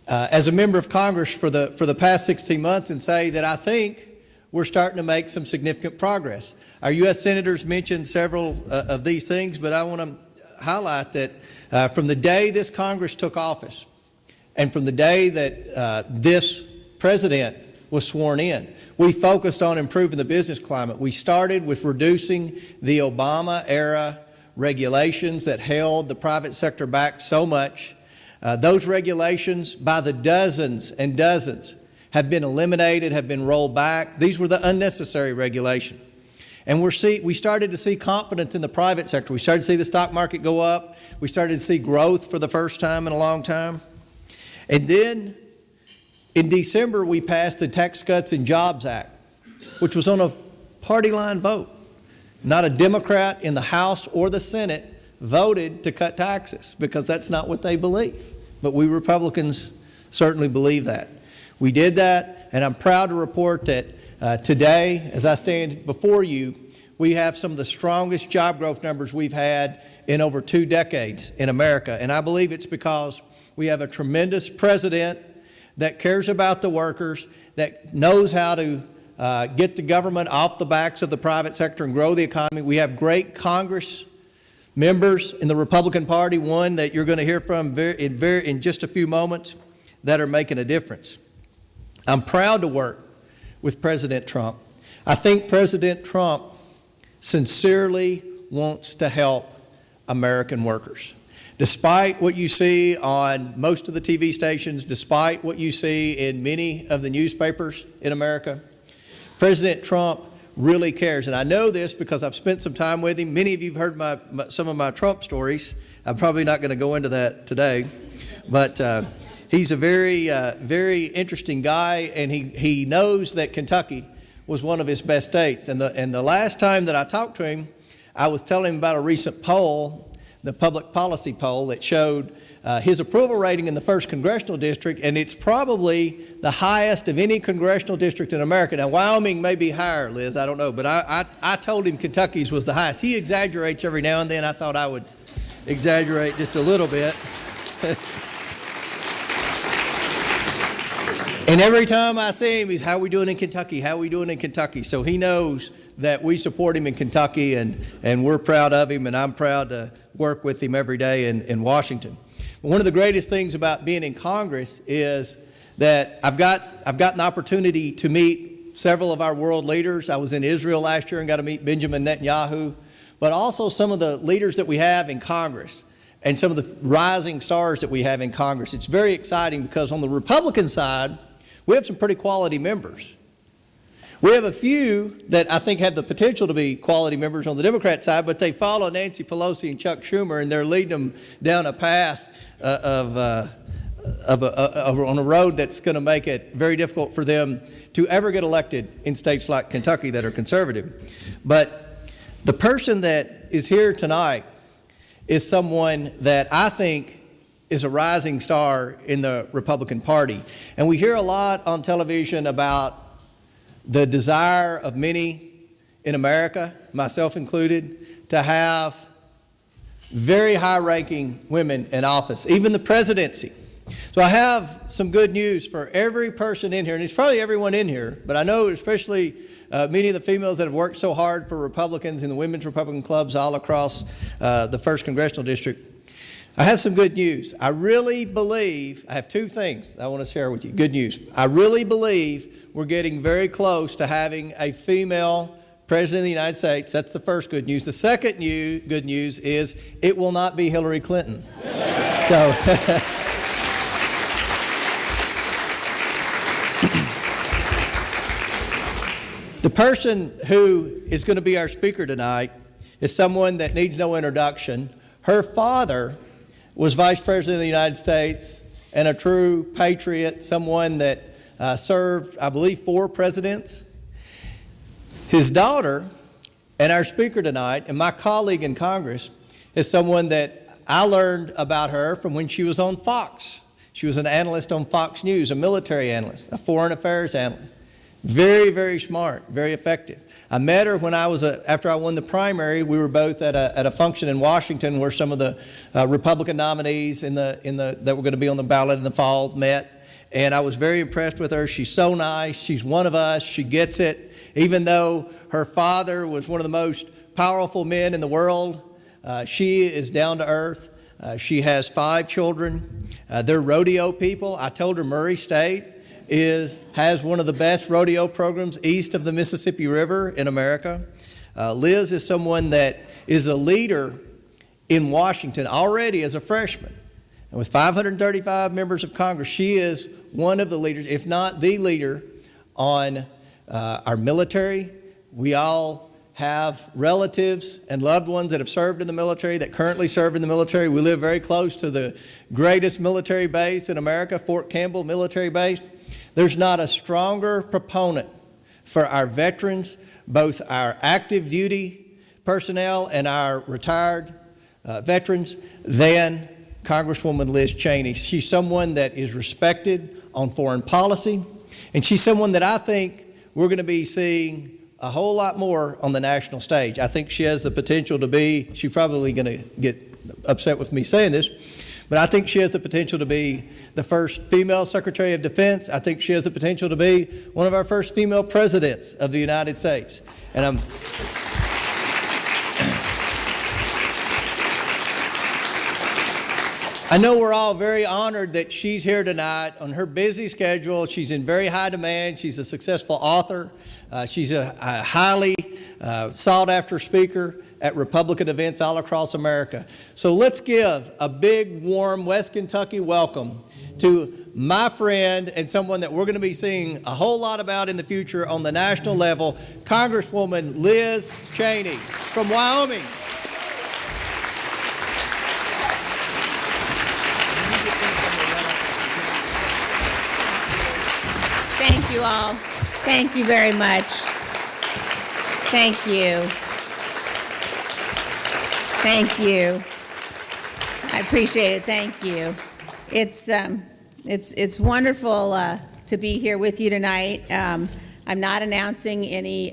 as a member of Congress for the past 16 months and say that I think we're starting to make some significant progress. Our U.S. senators mentioned several of these things, but I want to highlight that from the day this Congress took office and from the day that this president was sworn in, we focused on improving the business climate. We started with reducing the Obama-era regulations that held the private sector back so much. Those regulations, by the dozens and dozens, have been eliminated, have been rolled back. These were the unnecessary regulations. And we started to see confidence in the private sector. We started to see the stock market go up. We started to see growth for the first time in a long time. And then in December, we passed the Tax Cuts and Jobs Act, which was on a party line vote. Not a Democrat in the House or the Senate voted to cut taxes, because that's not what they believe. But we Republicans certainly believe that. We did that, and I'm proud to report that today, as I stand before you, we have some of the strongest job growth numbers we've had in over 2 decades in America. And I believe it's because we have a tremendous president that cares about the workers, that knows how to get the government off the backs of the private sector and grow the economy. We have great Congress members in the Republican Party, one that you're going to hear from in just a few moments, that are making a difference. I'm proud to work with President Trump. I think President Trump sincerely wants to help American workers. Despite what you see on most of the TV stations, despite what you see in many of the newspapers in America, President Trump really cares. And I know this because I've spent some time with him. Many of you have heard some of my Trump stories. I'm probably not going to go into that today. But he's a very interesting guy, and he knows that Kentucky was one of his best states. And the last time that I talked to him, I was telling him about a recent poll, the public policy poll, that showed his approval rating in the 1st Congressional District, and it's probably the highest of any congressional district in America. Now, Wyoming may be higher, Liz, I don't know, but I told him Kentucky's was the highest. He exaggerates every now and then. I thought I would exaggerate just a little bit. And every time I see him, he's, how are we doing in Kentucky? How are we doing in Kentucky? So he knows that we support him in Kentucky, and we're proud of him, and I'm proud to work with him every day in Washington. But one of the greatest things about being in Congress is that I've got an opportunity to meet several of our world leaders. I was in Israel last year and got to meet Benjamin Netanyahu, but also some of the leaders that we have in Congress and some of the rising stars that we have in Congress. It's very exciting because on the Republican side, we have some pretty quality members. We have a few that I think have the potential to be quality members on the Democrat side, but they follow Nancy Pelosi and Chuck Schumer, and they're leading them down a path on a road that's going to make it very difficult for them to ever get elected in states like Kentucky that are conservative. But the person that is here tonight is someone that I think is a rising star in the Republican Party. And we hear a lot on television about the desire of many in America, myself included, to have very high-ranking women in office, even the presidency. So I have some good news for every person in here, and it's probably everyone in here, but I know especially many of the females that have worked so hard for Republicans in the women's Republican clubs all across the 1st Congressional District. I have some good news. I really believe, I have two things I want to share with you. Good news. I really believe we're getting very close to having a female President of the United States. That's the first good news. The second good news is it will not be Hillary Clinton. So, the person who is going to be our speaker tonight is someone that needs no introduction. Her father was Vice President of the United States and a true patriot, someone that served, I believe, 4 presidents. His daughter, and our speaker tonight, and my colleague in Congress, is someone that I learned about her from when she was on Fox. She was an analyst on Fox News, a military analyst, a foreign affairs analyst. Very, very smart, very effective. I met her when I was after I won the primary. We were both at a function in Washington where some of the Republican nominees that were going to be on the ballot in the fall met, and I was very impressed with her. She's so nice. She's one of us. She gets it. Even though her father was one of the most powerful men in the world, she is down to earth. She has 5 children. They're rodeo people. I told her Murray State has one of the best rodeo programs east of the Mississippi River in America. Liz is someone that is a leader in Washington already as a freshman. And with 535 members of Congress, she is one of the leaders, if not the leader, on our military. We all have relatives and loved ones that have served in the military, that currently serve in the military. We live very close to the greatest military base in America, Fort Campbell Military Base. There's not a stronger proponent for our veterans, both our active duty personnel and our retired veterans, than Congresswoman Liz Cheney. She's someone that is respected on foreign policy, and she's someone that I think we're going to be seeing a whole lot more on the national stage. I think she has the potential to be, she's probably going to get upset with me saying this, but I think she has the potential to be the first female Secretary of Defense. I think she has the potential to be one of our first female presidents of the United States. And I know we're all very honored that she's here tonight on her busy schedule. She's in very high demand. She's a successful author. She's a highly sought-after speaker at Republican events all across America. So let's give a big, warm West Kentucky welcome to my friend and someone that we're going to be seeing a whole lot about in the future on the national level, Congresswoman Liz Cheney from Wyoming. Thank you all. Thank you very much. Thank you. Thank you. I appreciate it. Thank you. It's wonderful to be here with you tonight. I'm not announcing any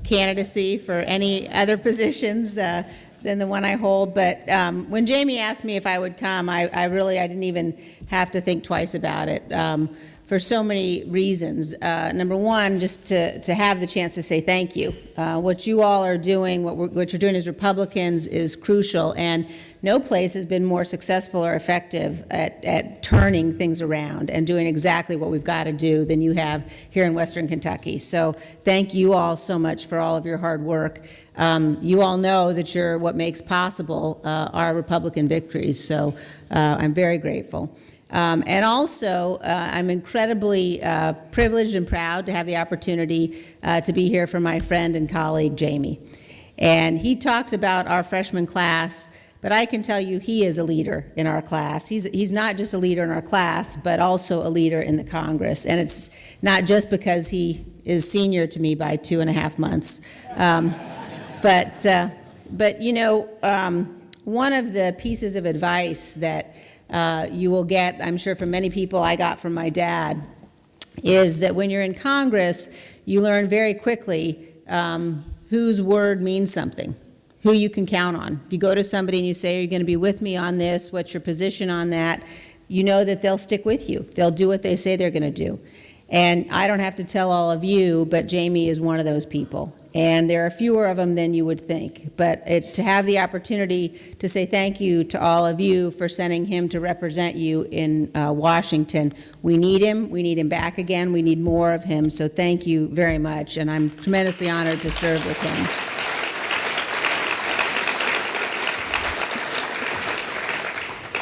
candidacy for any other positions than the one I hold, but when Jamie asked me if I would come, I didn't even have to think twice about it. For so many reasons. Number one, just to have the chance to say thank you. What you all are doing, what you're doing as Republicans is crucial, and no place has been more successful or effective at turning things around and doing exactly what we've got to do than you have here in Western Kentucky. So thank you all so much for all of your hard work. You all know that you're what makes possible our Republican victories, so I'm very grateful. And also, I'm incredibly privileged and proud to have the opportunity to be here for my friend and colleague, Jamie. And he talked about our freshman class, but I can tell you he is a leader in our class. He's not just a leader in our class, but also a leader in the Congress. And it's not just because he is senior to me by 2.5 months. But you know, one of the pieces of advice that you will get, I'm sure from many people I got from my dad, is that when you're in Congress, you learn very quickly whose word means something, who you can count on. If you go to somebody and you say, are you going to be with me on this? What's your position on that? You know that they'll stick with you. They'll do what they say they're going to do. And I don't have to tell all of you, but Jamie is one of those people. And there are fewer of them than you would think. But to have the opportunity to say thank you to all of you for sending him to represent you in Washington. We need him back again. We need more of him. So thank you very much. And I'm tremendously honored to serve with him.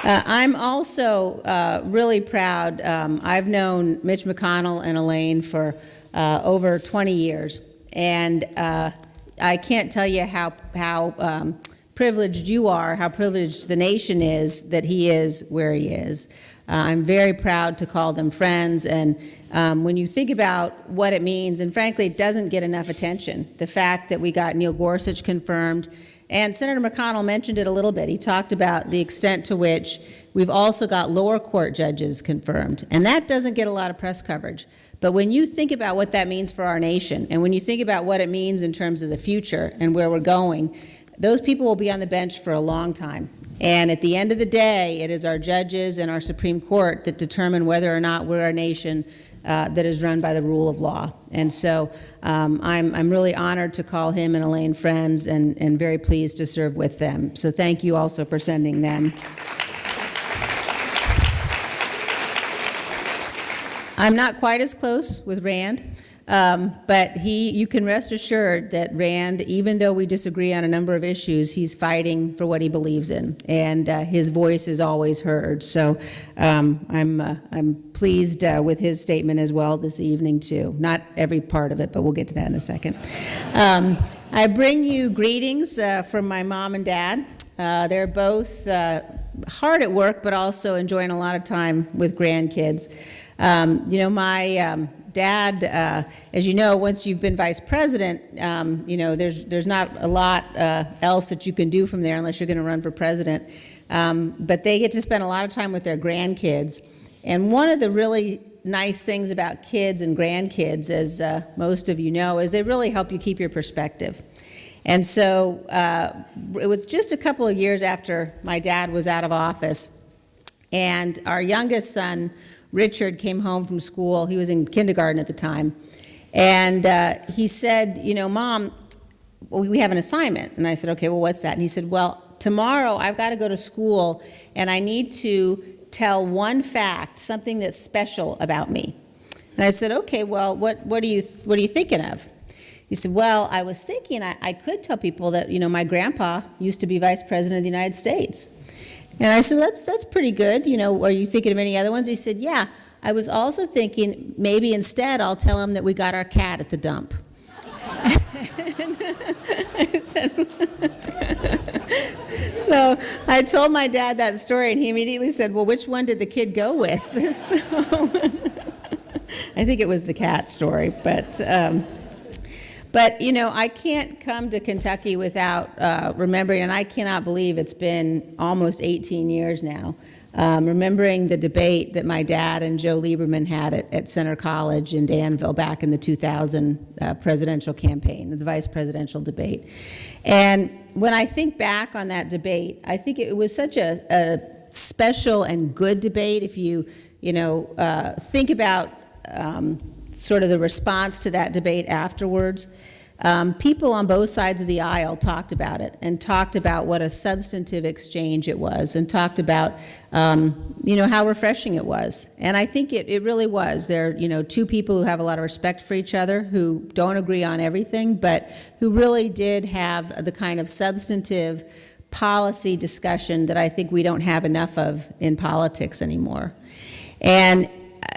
I'm also really proud. I've known Mitch McConnell and Elaine for over 20 years, and I can't tell you how privileged you are, how privileged the nation is that he is where he is. I'm very proud to call them friends, and when you think about what it means, and frankly, it doesn't get enough attention, the fact that we got Neil Gorsuch confirmed. And Senator McConnell mentioned it a little bit. He talked about the extent to which we've also got lower court judges confirmed. And that doesn't get a lot of press coverage. But when you think about what that means for our nation, and when you think about what it means in terms of the future and where we're going, those people will be on the bench for a long time. And at the end of the day, it is our judges and our Supreme Court that determine whether or not we're a nation that is run by the rule of law. And so I'm really honored to call him and Elaine friends, and very pleased to serve with them. So thank you also for sending them. I'm not quite as close with Rand, but you can rest assured that Rand, even though we disagree on a number of issues, he's fighting for what he believes in, and his voice is always heard. So I'm pleased with his statement as well this evening too. Not every part of it, but we'll get to that in a second. I bring you greetings from my mom and dad. They're both hard at work, but also enjoying a lot of time with grandkids. You know, my dad, as you know, once you've been vice president, you know, there's not a lot else that you can do from there unless you're going to run for president. But they get to spend a lot of time with their grandkids. And one of the really nice things about kids and grandkids, as most of you know, is they really help you keep your perspective. And so it was just a couple of years after my dad was out of office, and our youngest son, Richard, came home from school. He was in kindergarten at the time. And he said, you know, Mom, we have an assignment. And I said, okay, well, what's that? And he said, well, tomorrow I've got to go to school and I need to tell one fact, something that's special about me. And I said, okay, well, what are you thinking of? He said, well, I was thinking I could tell people that, my grandpa used to be Vice President of the United States. And I said, well, that's pretty good. Are you thinking of any other ones? He said, yeah. I was also thinking maybe instead I'll tell him that we got our cat at the dump. I said, so I told my dad that story, and he immediately said, well, which one did the kid go with? So, I think it was the cat story, but I can't come to Kentucky without remembering, and I cannot believe it's been almost 18 years now, remembering the debate that my dad and Joe Lieberman had at Center College in Danville back in the 2000 presidential campaign, the vice presidential debate. And when I think back on that debate, I think it was such a special and good debate. If you think about sort of the response to that debate afterwards, people on both sides of the aisle talked about it and talked about what a substantive exchange it was and talked about, how refreshing it was. And I think it really was. There are, two people who have a lot of respect for each other, who don't agree on everything, but who really did have the kind of substantive policy discussion that I think we don't have enough of in politics anymore. And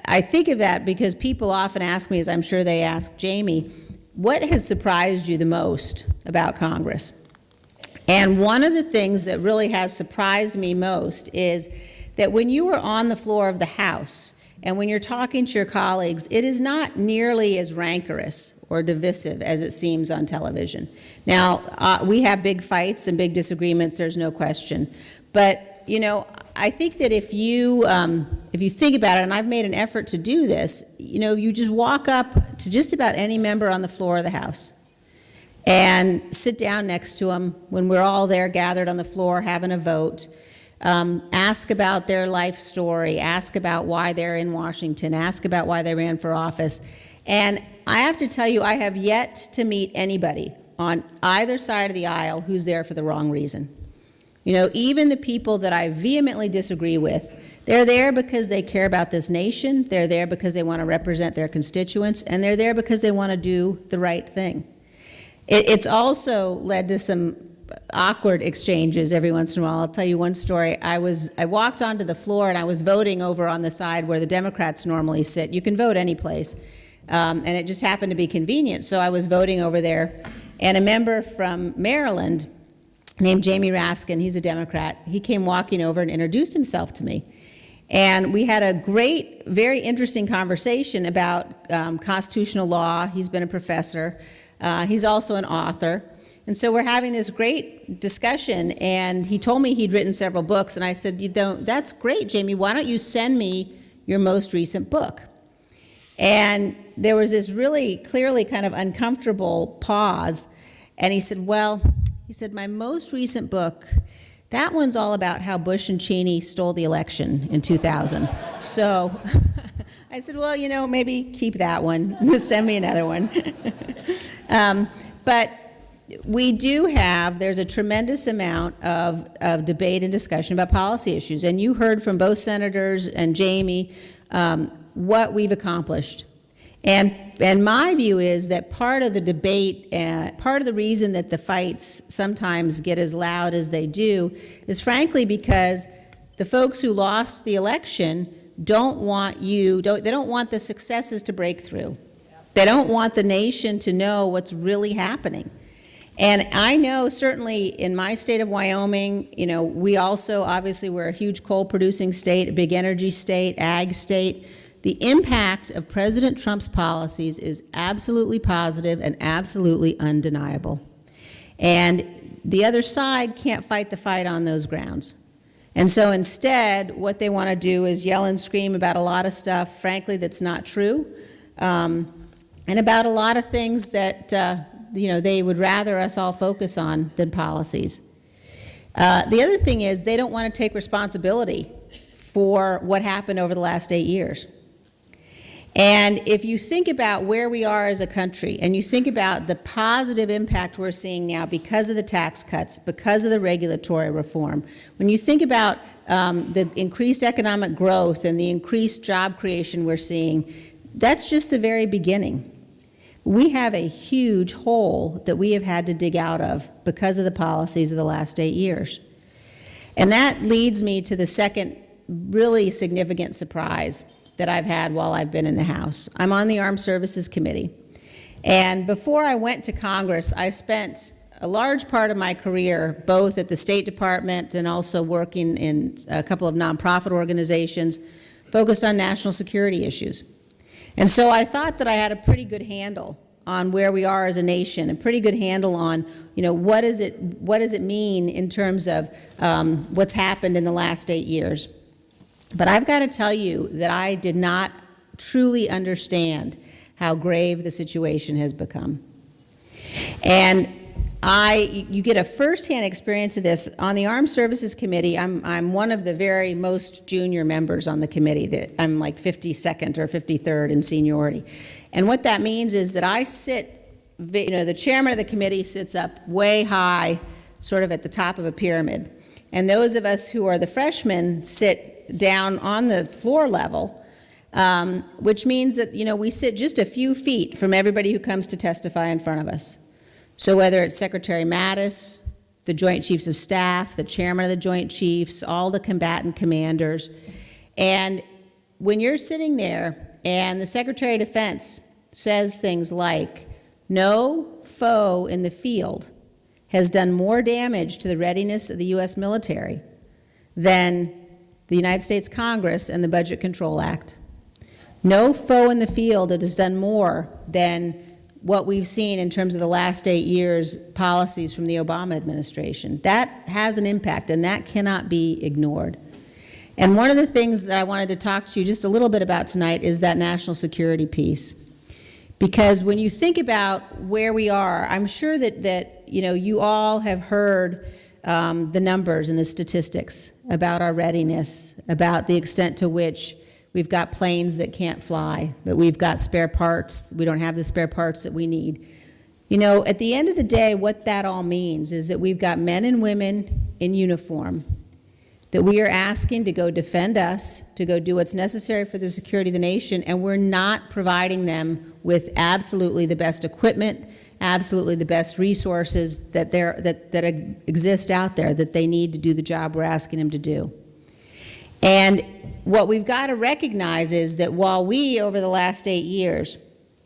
I think of that because people often ask me, as I'm sure they ask Jamie, what has surprised you the most about Congress? And one of the things that really has surprised me most is that when you are on the floor of the House and when you're talking to your colleagues, it is not nearly as rancorous or divisive as it seems on television. Now, we have big fights and big disagreements, there's no question. But I think that if you think about it, and I've made an effort to do this, you just walk up to just about any member on the floor of the House and sit down next to them when we're all there gathered on the floor having a vote, ask about their life story, ask about why they're in Washington, ask about why they ran for office. And I have to tell you, I have yet to meet anybody on either side of the aisle who's there for the wrong reason. Even the people that I vehemently disagree with, they're there because they care about this nation, they're there because they want to represent their constituents, and they're there because they want to do the right thing. It's also led to some awkward exchanges every once in a while. I'll tell you one story. I walked onto the floor and I was voting over on the side where the Democrats normally sit. You can vote any place, and it just happened to be convenient, so I was voting over there. And a member from Maryland named Jamie Raskin, he's a Democrat, he came walking over and introduced himself to me. And we had a great, very interesting conversation about constitutional law. He's been a professor. He's also an author. And so we're having this great discussion, and he told me he'd written several books, and I said, that's great, Jamie, why don't you send me your most recent book? And there was this really clearly kind of uncomfortable pause, and he said, my most recent book, that one's all about how Bush and Cheney stole the election in 2000. So I said, maybe keep that one. Just send me another one. But we do there's a tremendous amount of debate and discussion about policy issues. And you heard from both senators and Jamie what we've accomplished. And my view is that part of the debate, part of the reason that the fights sometimes get as loud as they do is frankly because the folks who lost the election don't want the successes to break through. They don't want the nation to know what's really happening. And I know certainly in my state of Wyoming, we also, obviously we're a huge coal producing state, a big energy state, ag state. The impact of President Trump's policies is absolutely positive and absolutely undeniable. And the other side can't fight the fight on those grounds. And so instead, what they want to do is yell and scream about a lot of stuff, frankly, that's not true, and about a lot of things that they would rather us all focus on than policies. The other thing is they don't want to take responsibility for what happened over the last 8 years. And if you think about where we are as a country, and you think about the positive impact we're seeing now because of the tax cuts, because of the regulatory reform, when you think about the increased economic growth and the increased job creation we're seeing, that's just the very beginning. We have a huge hole that we have had to dig out of because of the policies of the last 8 years. And that leads me to the second really significant surprise that I've had while I've been in the House. I'm on the Armed Services Committee. And before I went to Congress, I spent a large part of my career both at the State Department and also working in a couple of nonprofit organizations focused on national security issues. And so I thought that I had a pretty good handle on where we are as a nation, a pretty good handle on, what does it mean in terms of what's happened in the last 8 years. But I've got to tell you that I did not truly understand how grave the situation has become. And you get a firsthand experience of this. On the Armed Services Committee, I'm one of the very most junior members on the committee. That I'm like 52nd or 53rd in seniority. And what that means is that I sit, the chairman of the committee sits up way high, sort of at the top of a pyramid. And those of us who are the freshmen sit down on the floor level, which means that, we sit just a few feet from everybody who comes to testify in front of us. So whether it's Secretary Mattis, the Joint Chiefs of Staff, the Chairman of the Joint Chiefs, all the combatant commanders, and when you're sitting there and the Secretary of Defense says things like, no foe in the field has done more damage to the readiness of the U.S. military than the United States Congress and the Budget Control Act. No foe in the field that has done more than what we've seen in terms of the last 8 years' policies from the Obama administration. That has an impact, and that cannot be ignored. And one of the things that I wanted to talk to you just a little bit about tonight is that national security piece. Because when you think about where we are, I'm sure that you all have heard the numbers and the statistics about our readiness, about the extent to which we've got planes that can't fly, that we've got spare parts, we don't have the spare parts that we need. At the end of the day, what that all means is that we've got men and women in uniform that we are asking to go defend us, to go do what's necessary for the security of the nation, and we're not providing them with absolutely the best equipment, absolutely the best resources that exist out there that they need to do the job we're asking them to do. And what we've got to recognize is that while we, over the last 8 years,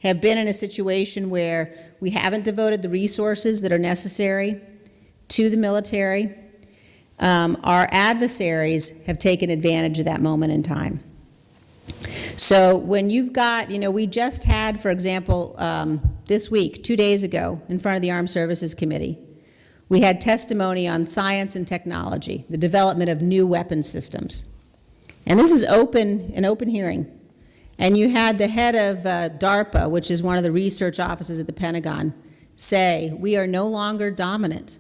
have been in a situation where we haven't devoted the resources that are necessary to the military, our adversaries have taken advantage of that moment in time. So when you've got, we just had, for example, this week, 2 days ago, in front of the Armed Services Committee, we had testimony on science and technology, the development of new weapon systems. And this is an open hearing. And you had the head of DARPA, which is one of the research offices at the Pentagon, say, we are no longer dominant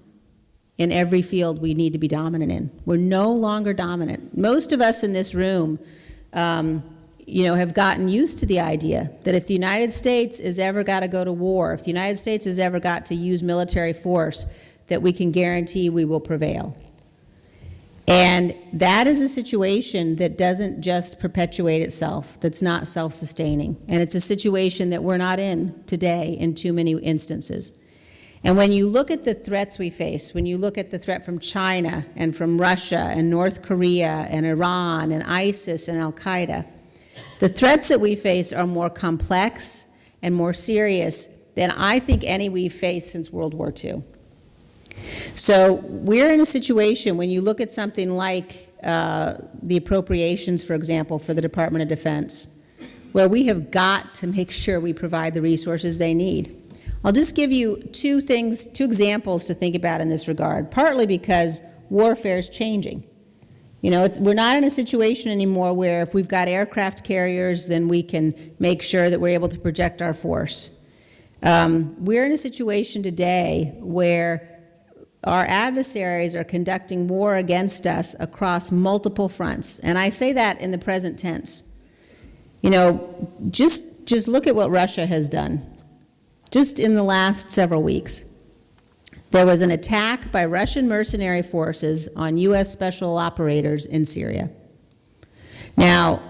in every field we need to be dominant in. We're no longer dominant. Most of us in this room, have gotten used to the idea that if the United States has ever got to go to war, if the United States has ever got to use military force, that we can guarantee we will prevail. And that is a situation that doesn't just perpetuate itself, that's not self-sustaining. And it's a situation that we're not in today in too many instances. And when you look at the threats we face, when you look at the threat from China and from Russia and North Korea and Iran and ISIS and Al-Qaeda, the threats that we face are more complex and more serious than I think any we've faced since World War II. So we're in a situation, when you look at something like the appropriations, for example, for the Department of Defense, where we have got to make sure we provide the resources they need. I'll just give you two examples to think about in this regard, partly because warfare is changing. We're not in a situation anymore where if we've got aircraft carriers, then we can make sure that we're able to project our force. We're in a situation today where our adversaries are conducting war against us across multiple fronts. And I say that in the present tense. You know, just look at what Russia has done. Just in the last several weeks, there was an attack by Russian mercenary forces on U.S. special operators in Syria. Now,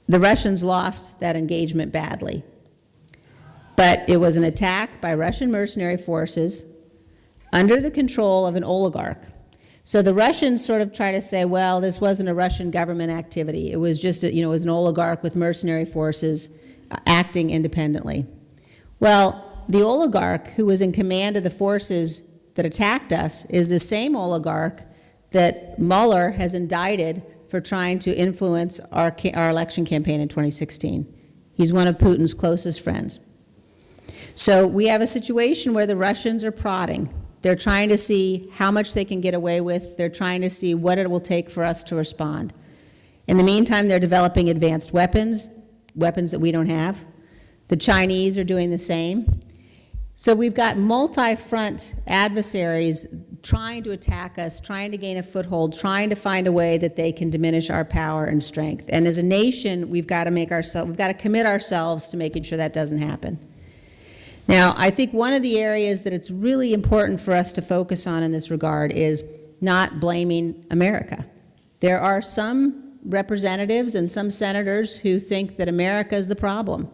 the Russians lost that engagement badly, but it was an attack by Russian mercenary forces under the control of an oligarch. So the Russians sort of try to say, well, this wasn't a Russian government activity. It was just, it was an oligarch with mercenary forces acting independently. Well, the oligarch who was in command of the forces that attacked us is the same oligarch that Mueller has indicted for trying to influence our election campaign in 2016. He's one of Putin's closest friends. So we have a situation where the Russians are prodding. They're trying to see how much they can get away with. They're trying to see what it will take for us to respond. In the meantime, they're developing advanced weapons that we don't have. The Chinese are doing the same. So we've got multi-front adversaries trying to attack us, trying to gain a foothold, trying to find a way that they can diminish our power and strength. And as a nation, we've got to commit ourselves to making sure that doesn't happen. Now, I think one of the areas that it's really important for us to focus on in this regard is not blaming America. There are some representatives and some senators who think that America is the problem,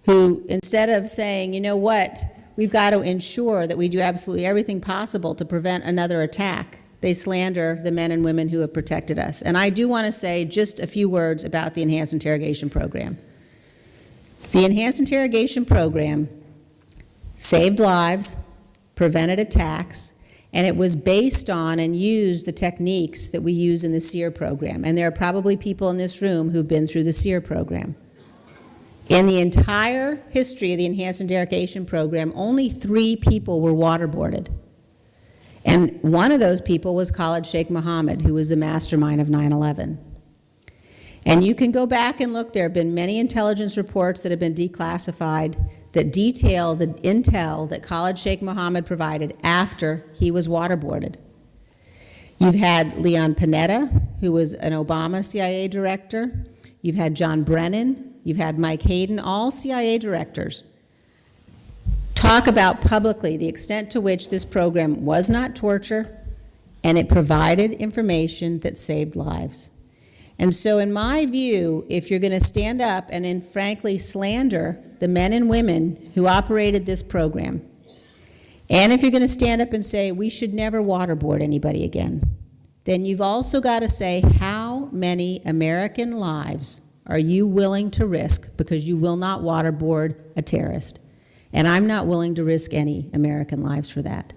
who instead of saying, you know what, we've got to ensure that we do absolutely everything possible to prevent another attack, they slander the men and women who have protected us. And I do want to say just a few words about the Enhanced Interrogation Program. The Enhanced Interrogation Program saved lives, prevented attacks, and it was based on and used the techniques that we use in the SEER program. And there are probably people in this room who've been through the SEER program. In the entire history of the Enhanced Interrogation Program, only 3 people were waterboarded. And one of those people was Khalid Sheikh Mohammed, who was the mastermind of 9/11. And you can go back and look. There have been many intelligence reports that have been declassified that detail the intel that Khalid Sheikh Mohammed provided after he was waterboarded. You've had Leon Panetta, who was an Obama CIA director. You've had John Brennan. You've had Mike Hayden, all CIA directors, talk about publicly the extent to which this program was not torture, and it provided information that saved lives. And so in my view, if you're going to stand up and then frankly slander the men and women who operated this program, and if you're going to stand up and say we should never waterboard anybody again, then you've also got to say how many American lives are you willing to risk because you will not waterboard a terrorist. And I'm not willing to risk any American lives for that.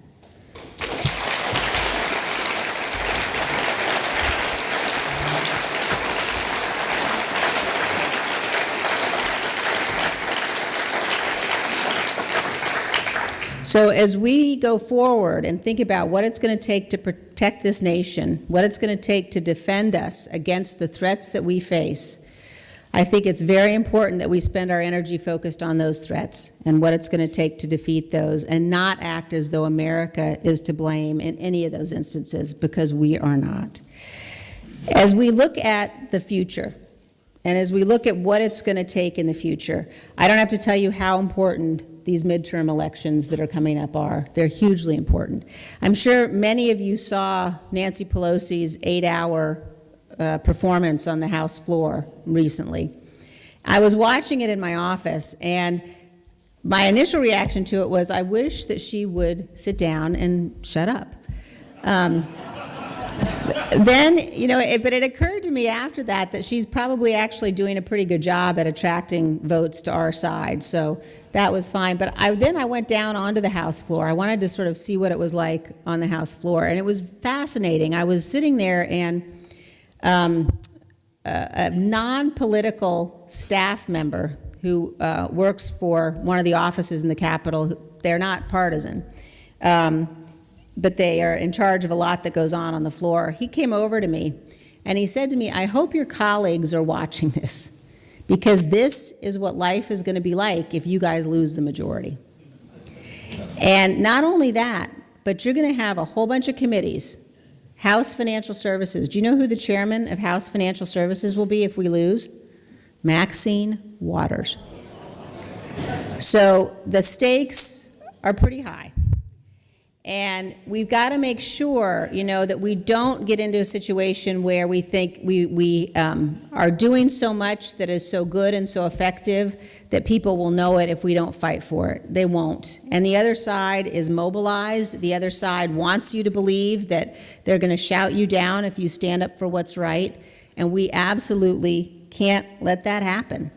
So as we go forward and think about what it's going to take to protect this nation, what it's going to take to defend us against the threats that we face, I think it's very important that we spend our energy focused on those threats and what it's going to take to defeat those and not act as though America is to blame in any of those instances, because we are not. As we look at the future, and as we look at what it's going to take in the future, I don't have to tell you how important these midterm elections that are coming up are. They're hugely important. I'm sure many of you saw Nancy Pelosi's 8-hour performance on the House floor recently. I was watching it in my office, and my initial reaction to it was, I wish that she would sit down and shut up. Then, but it occurred to me after that she's probably actually doing a pretty good job at attracting votes to our side, so that was fine. But then I went down onto the House floor. I wanted to sort of see what it was like on the House floor, and it was fascinating. I was sitting there, and a non-political staff member who works for one of the offices in the Capitol, they're not partisan, but they are in charge of a lot that goes on the floor. He came over to me and he said to me, I hope your colleagues are watching this, because this is what life is going to be like if you guys lose the majority. And not only that, but you're going to have a whole bunch of committees. House Financial Services. Do you know who the chairman of House Financial Services will be if we lose? Maxine Waters. So the stakes are pretty high. And we've got to make sure, that we don't get into a situation where we think we are doing so much that is so good and so effective that people will know it if we don't fight for it. They won't. And the other side is mobilized. The other side wants you to believe that they're going to shout you down if you stand up for what's right. And we absolutely can't let that happen.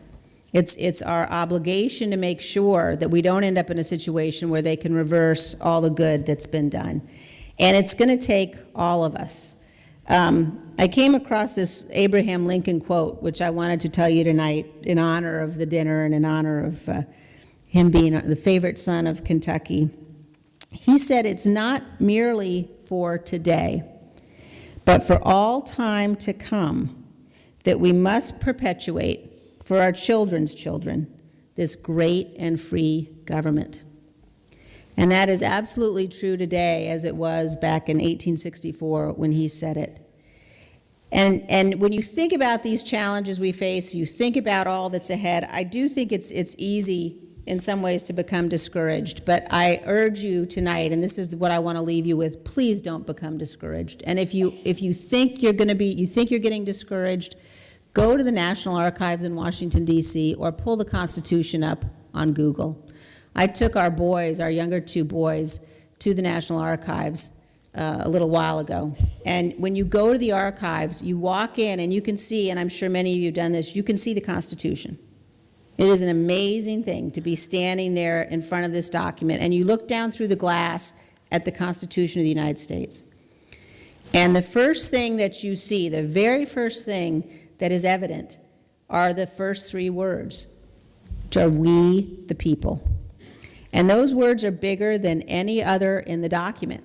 It's our obligation to make sure that we don't end up in a situation where they can reverse all the good that's been done. And it's going to take all of us. I came across this Abraham Lincoln quote, which I wanted to tell you tonight in honor of the dinner and in honor of him being the favorite son of Kentucky. He said, "It's not merely for today, but for all time to come, that we must perpetuate for our children's children this great and free government." And that is absolutely true today as it was back in 1864 when he said it. And when you think about these challenges we face, you think about all that's ahead, I do think it's easy in some ways to become discouraged. But I urge you tonight, and this is what I want to leave you with, please don't become discouraged. And if you think you're getting discouraged, go to the National Archives in Washington, D.C., or pull the Constitution up on Google. I took our younger two boys, to the National Archives a little while ago. And when you go to the archives, you walk in and you can see, and I'm sure many of you have done this, you can see the Constitution. It is an amazing thing to be standing there in front of this document, and you look down through the glass at the Constitution of the United States. And the first thing that you see, the very first thing that is evident, are the first three words, which are "we the people." And those words are bigger than any other in the document.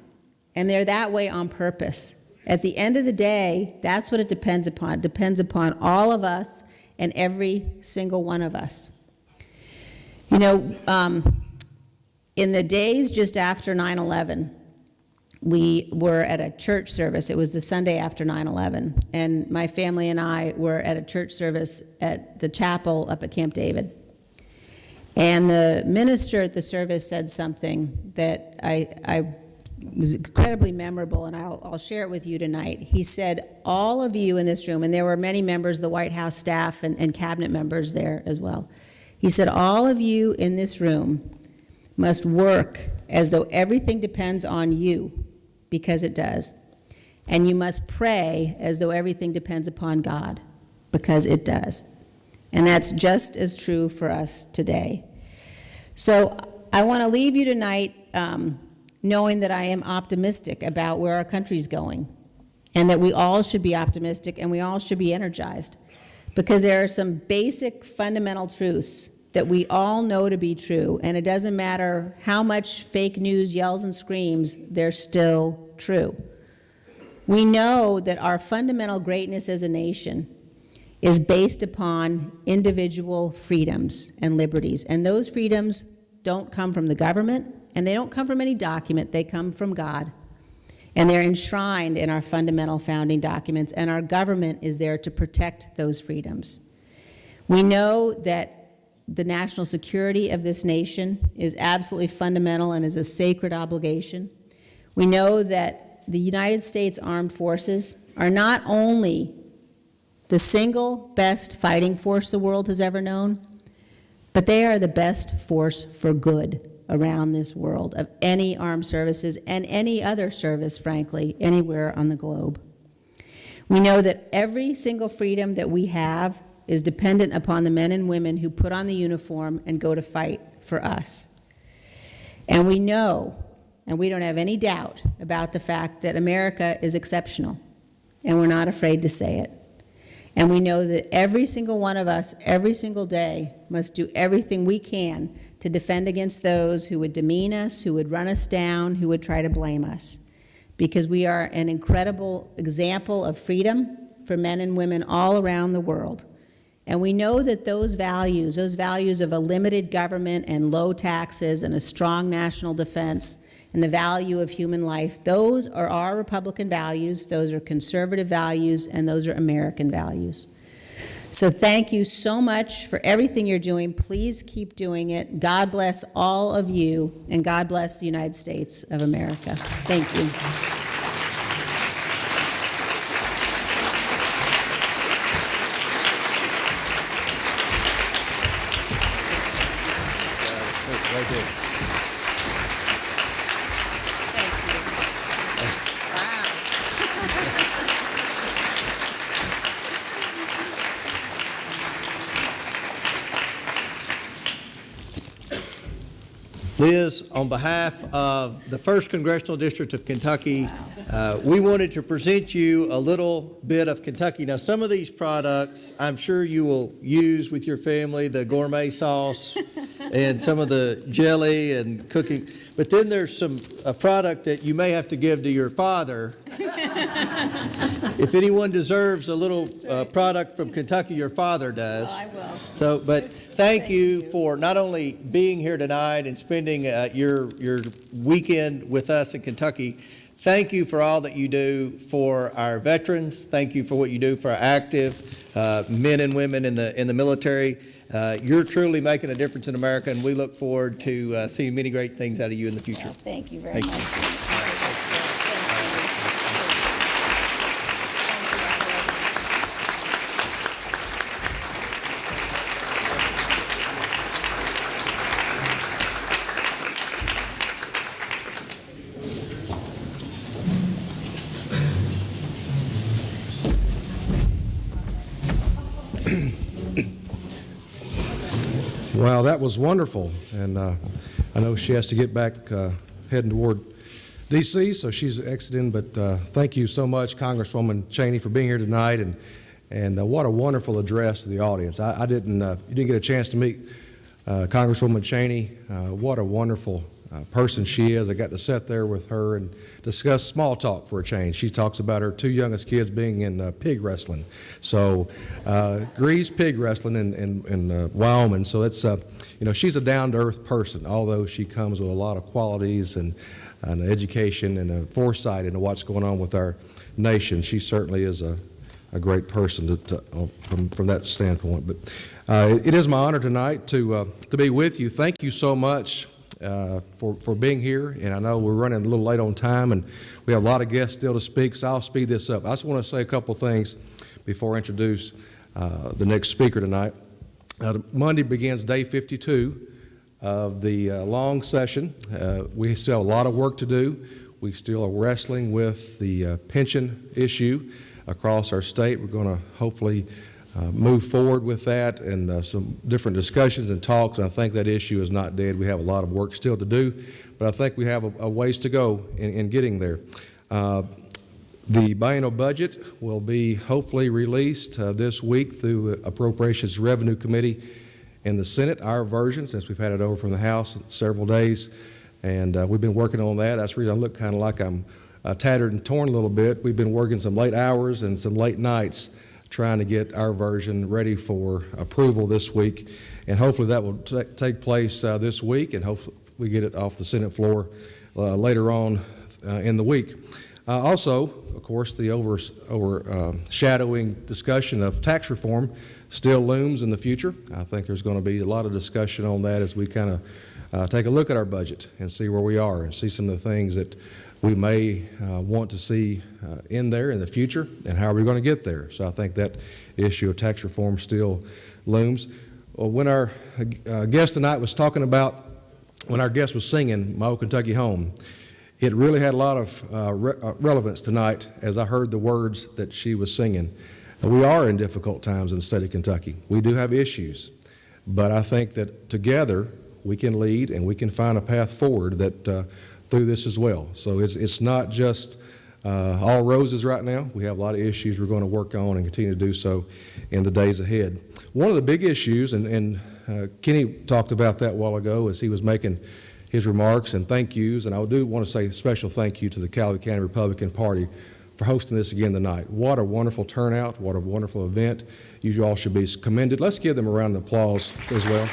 And they're that way on purpose. At the end of the day, that's what it depends upon. It depends upon all of us and every single one of us. In the days just after 9/11, we were at a church service. It was the Sunday after 9/11, and my family and I were at a church service at the chapel up at Camp David. And the minister at the service said something that I was incredibly memorable, and I'll share it with you tonight. He said, all of you in this room, and there were many members of the White House staff and cabinet members there as well. He said, all of you in this room must work as though everything depends on you, because it does. And you must pray as though everything depends upon God, because it does. And that's just as true for us today. So I want to leave you tonight knowing that I am optimistic about where our country's going, and that we all should be optimistic and we all should be energized, because there are some basic fundamental truths that we all know to be true, and it doesn't matter how much fake news yells and screams, they're still true. We know that our fundamental greatness as a nation is based upon individual freedoms and liberties, and those freedoms don't come from the government, and they don't come from any document, they come from God. And they're enshrined in our fundamental founding documents, and our government is there to protect those freedoms. We know that the national security of this nation is absolutely fundamental and is a sacred obligation. We know that the United States Armed Forces are not only the single best fighting force the world has ever known, but they are the best force for good around this world of any armed services and any other service, frankly, anywhere on the globe. We know that every single freedom that we have is dependent upon the men and women who put on the uniform and go to fight for us. And we know, and we don't have any doubt about the fact that America is exceptional, and we're not afraid to say it. And we know that every single one of us, every single day, must do everything we can to defend against those who would demean us, who would run us down, who would try to blame us. Because we are an incredible example of freedom for men and women all around the world. And we know that those values of a limited government and low taxes and a strong national defense and the value of human life, those are our Republican values, those are conservative values, and those are American values. So thank you so much for everything you're doing. Please keep doing it. God bless all of you, and God bless the United States of America. Thank you. Liz, on behalf of the 1st Congressional District of Kentucky, we wanted to present you a little bit of Kentucky. Now, some of these products I'm sure you will use with your family, the gourmet sauce and some of the jelly and cooking. But then there's a product that you may have to give to your father. If anyone deserves a little product from Kentucky, your father does. Oh, I will. So, but thank you for not only being here tonight and spending your weekend with us in Kentucky. Thank you for all that you do for our veterans. Thank you for what you do for our active men and women in the military. You're truly making a difference in America, and we look forward to seeing many great things out of you in the future. Thank you very much. Wow, that was wonderful, and I know she has to get back heading toward D.C., so she's exiting, but thank you so much, Congresswoman Cheney, for being here tonight, and what a wonderful address to the audience. You didn't get a chance to meet Congresswoman Cheney. What a wonderful person she is. I got to sit there with her and discuss small talk for a change. She talks about her 2 youngest kids being in pig wrestling. So Grease pig wrestling in Wyoming. So it's she's a down-to-earth person, although she comes with a lot of qualities and education and a foresight into what's going on with our nation. She certainly is a great person from that standpoint. But it is my honor tonight to be with you. Thank you so much for being here, and I know we're running a little late on time, and we have a lot of guests still to speak, so I'll speed this up. I just want to say a couple things before I introduce the next speaker tonight. Monday begins day 52 of the long session. We still have a lot of work to do. We still are wrestling with the pension issue across our state. We're going to hopefully move forward with that and some different discussions and talks. And I think that issue is not dead. We have a lot of work still to do, but I think we have a ways to go in getting there. The biennial budget will be hopefully released this week through Appropriations Revenue Committee in the Senate, our version, since we've had it over from the House several days. And we've been working on that. That's the reason I look kind of like I'm tattered and torn a little bit. We've been working some late hours and some late nights trying to get our version ready for approval this week. And hopefully that will take place this week, and hopefully we get it off the Senate floor later on in the week. Also, of course, the overshadowing discussion of tax reform still looms in the future. I think there's going to be a lot of discussion on that as we kind of take a look at our budget and see where we are and see some of the things that we may want to see in there in the future, and how are we going to get there. So I think that issue of tax reform still looms. Well, when our guest tonight was talking about, when our guest was singing My Old Kentucky Home, it really had a lot of relevance tonight as I heard the words that she was singing. We are in difficult times in the state of Kentucky. We do have issues, but I think that together we can lead and we can find a path forward that through this as well. So it's not just all roses right now. We have a lot of issues we're going to work on and continue to do so in the days ahead. One of the big issues, and Kenny talked about that a while ago as he was making his remarks and thank yous, and I do want to say a special thank you to the Calloway County Republican Party for hosting this again tonight. What a wonderful turnout, what a wonderful event. You all should be commended. Let's give them a round of applause as well.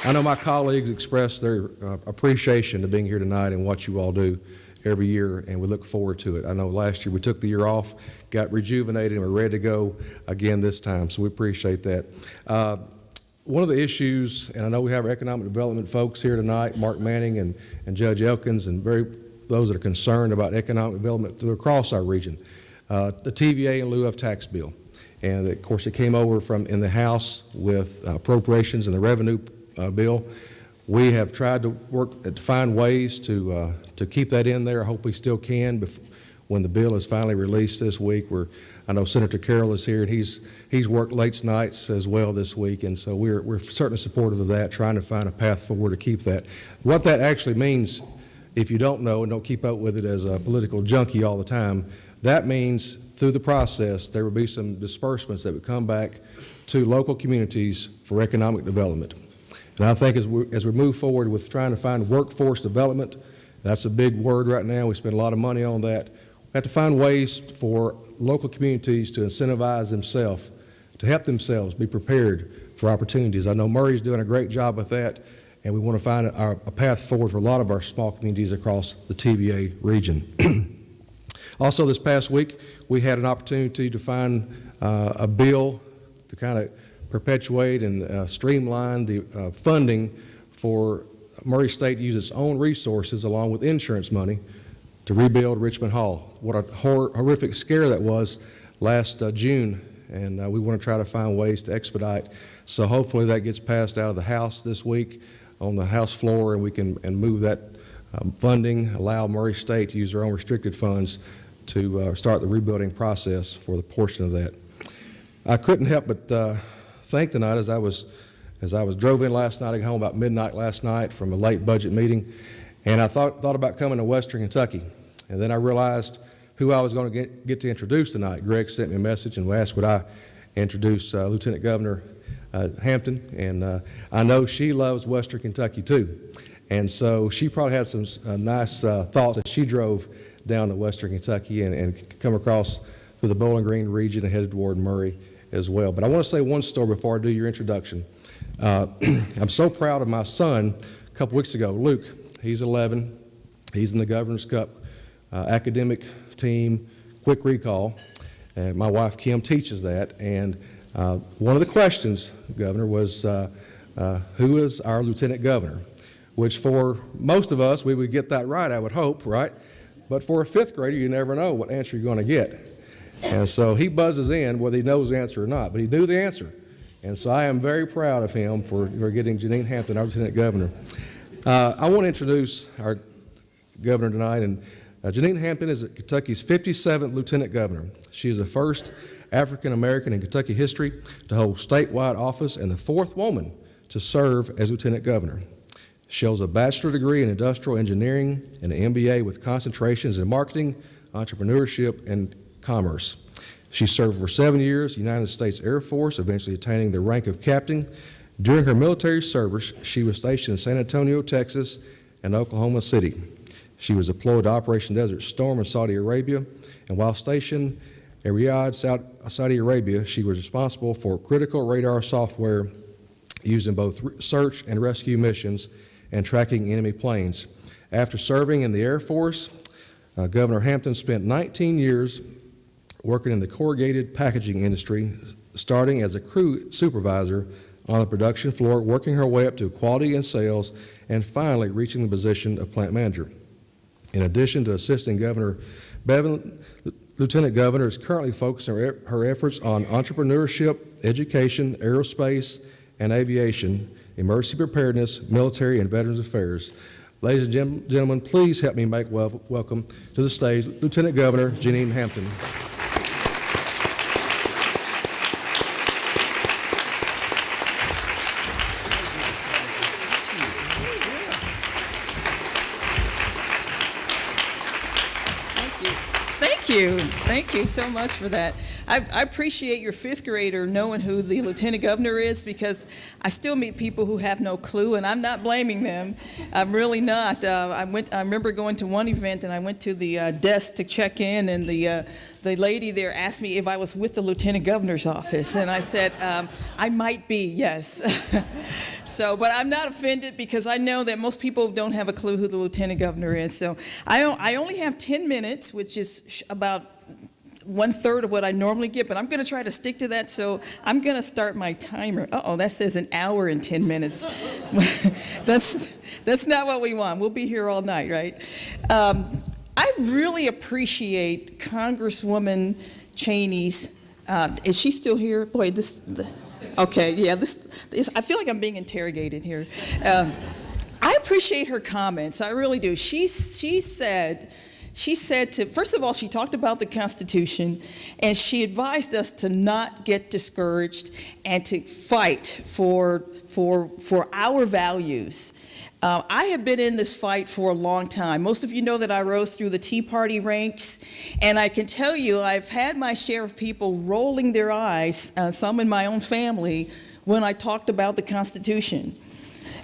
I know my colleagues expressed their appreciation to being here tonight and what you all do every year, and we look forward to it. I know last year we took the year off, got rejuvenated, and we're ready to go again this time, so we appreciate that. One of the issues, and I know we have our economic development folks here tonight, Mark Manning and Judge Elkins, and those that are concerned about economic development across our region, the TVA in lieu of tax bill. And of course it came over from in the House with appropriations and the revenue bill. We have tried to work to find ways to keep that in there. I hope we still can when the bill is finally released this week. I know Senator Carroll is here, and he's worked late nights as well this week, and so we're certainly supportive of that, trying to find a path forward to keep that. What that actually means, if you don't know and don't keep up with it as a political junkie all the time, that means through the process there will be some disbursements that would come back to local communities for economic development. And I think as we move forward with trying to find workforce development, that's a big word right now. We spend a lot of money on that. We have to find ways for local communities to incentivize themselves, to help themselves be prepared for opportunities. I know Murray's doing a great job with that, and we want to find a path forward for a lot of our small communities across the TVA region. Also this past week, we had an opportunity to find a bill to kind of perpetuate and streamline the funding for Murray State to use its own resources along with insurance money to rebuild Richmond Hall. What a horrific scare that was last June, and we want to try to find ways to expedite. So hopefully that gets passed out of the House this week on the House floor, and we can move that funding, allow Murray State to use their own restricted funds to start the rebuilding process for the portion of that. I couldn't help but think tonight as I was drove in last night, I got home about midnight last night from a late budget meeting, and I thought about coming to Western Kentucky, and then I realized who I was going to get to introduce tonight. Greg sent me a message and asked would I introduce Lieutenant Governor Hampton, and I know she loves Western Kentucky too, and so she probably had some nice thoughts as she drove down to Western Kentucky and come across through the Bowling Green region and headed toward Murray as well. But I want to say one story before I do your introduction. I'm so proud of my son. A couple weeks ago, Luke, he's 11. He's in the Governor's Cup academic team, quick recall, and my wife Kim teaches that. And one of the questions, Governor, was who is our Lieutenant Governor? Which for most of us, we would get that right, I would hope, right? But for a fifth grader, you never know what answer you're going to get. And so he buzzes in whether he knows the answer or not, but he knew the answer. And so I am very proud of him for getting Janine Hampton, our Lieutenant Governor. I want to introduce our Governor tonight, and Janine Hampton is Kentucky's 57th Lieutenant Governor. She is the first African American in Kentucky history to hold statewide office and the fourth woman to serve as Lieutenant Governor. She holds a bachelor's degree in industrial engineering and an MBA with concentrations in marketing, entrepreneurship, and commerce. She served for 7 years in the United States Air Force, eventually attaining the rank of captain. During her military service, she was stationed in San Antonio, Texas, and Oklahoma City. She was deployed to Operation Desert Storm in Saudi Arabia, and while stationed in Riyadh, Saudi Arabia, she was responsible for critical radar software used in both search and rescue missions and tracking enemy planes. After serving in the Air Force, Governor Hampton spent 19 years working in the corrugated packaging industry, starting as a crew supervisor on the production floor, working her way up to quality and sales, and finally reaching the position of plant manager. In addition to assisting Governor Bevin, Lieutenant Governor is currently focusing her efforts on entrepreneurship, education, aerospace, and aviation, emergency preparedness, military, and veterans affairs. Ladies and gentlemen, please help me make welcome to the stage Lieutenant Governor Janine Hampton. Thank you so much for that. I appreciate your fifth grader knowing who the Lieutenant Governor is, because I still meet people who have no clue, and I'm not blaming them. I'm really not. I remember going to one event, and I went to the desk to check in, and the lady there asked me if I was with the Lieutenant Governor's office, and I said, I might be, yes. So, but I'm not offended because I know that most people don't have a clue who the lieutenant governor is. So I only have 10 minutes, which is about 1/3 of what I normally get, but I'm going to try to stick to that. So I'm going to start my timer. Uh-oh, that says 1 hour and 10 minutes. That's not what we want. We'll be here all night, right? I really appreciate Congresswoman Cheney's. Is she still here? Boy, okay, yeah, I feel like I'm being interrogated here. I appreciate her comments. I really do. She said first of all, she talked about the Constitution, and she advised us to not get discouraged and to fight for our values. I have been in this fight for a long time. Most of you know that I rose through the Tea Party ranks, and I can tell you I've had my share of people rolling their eyes, some in my own family, when I talked about the Constitution.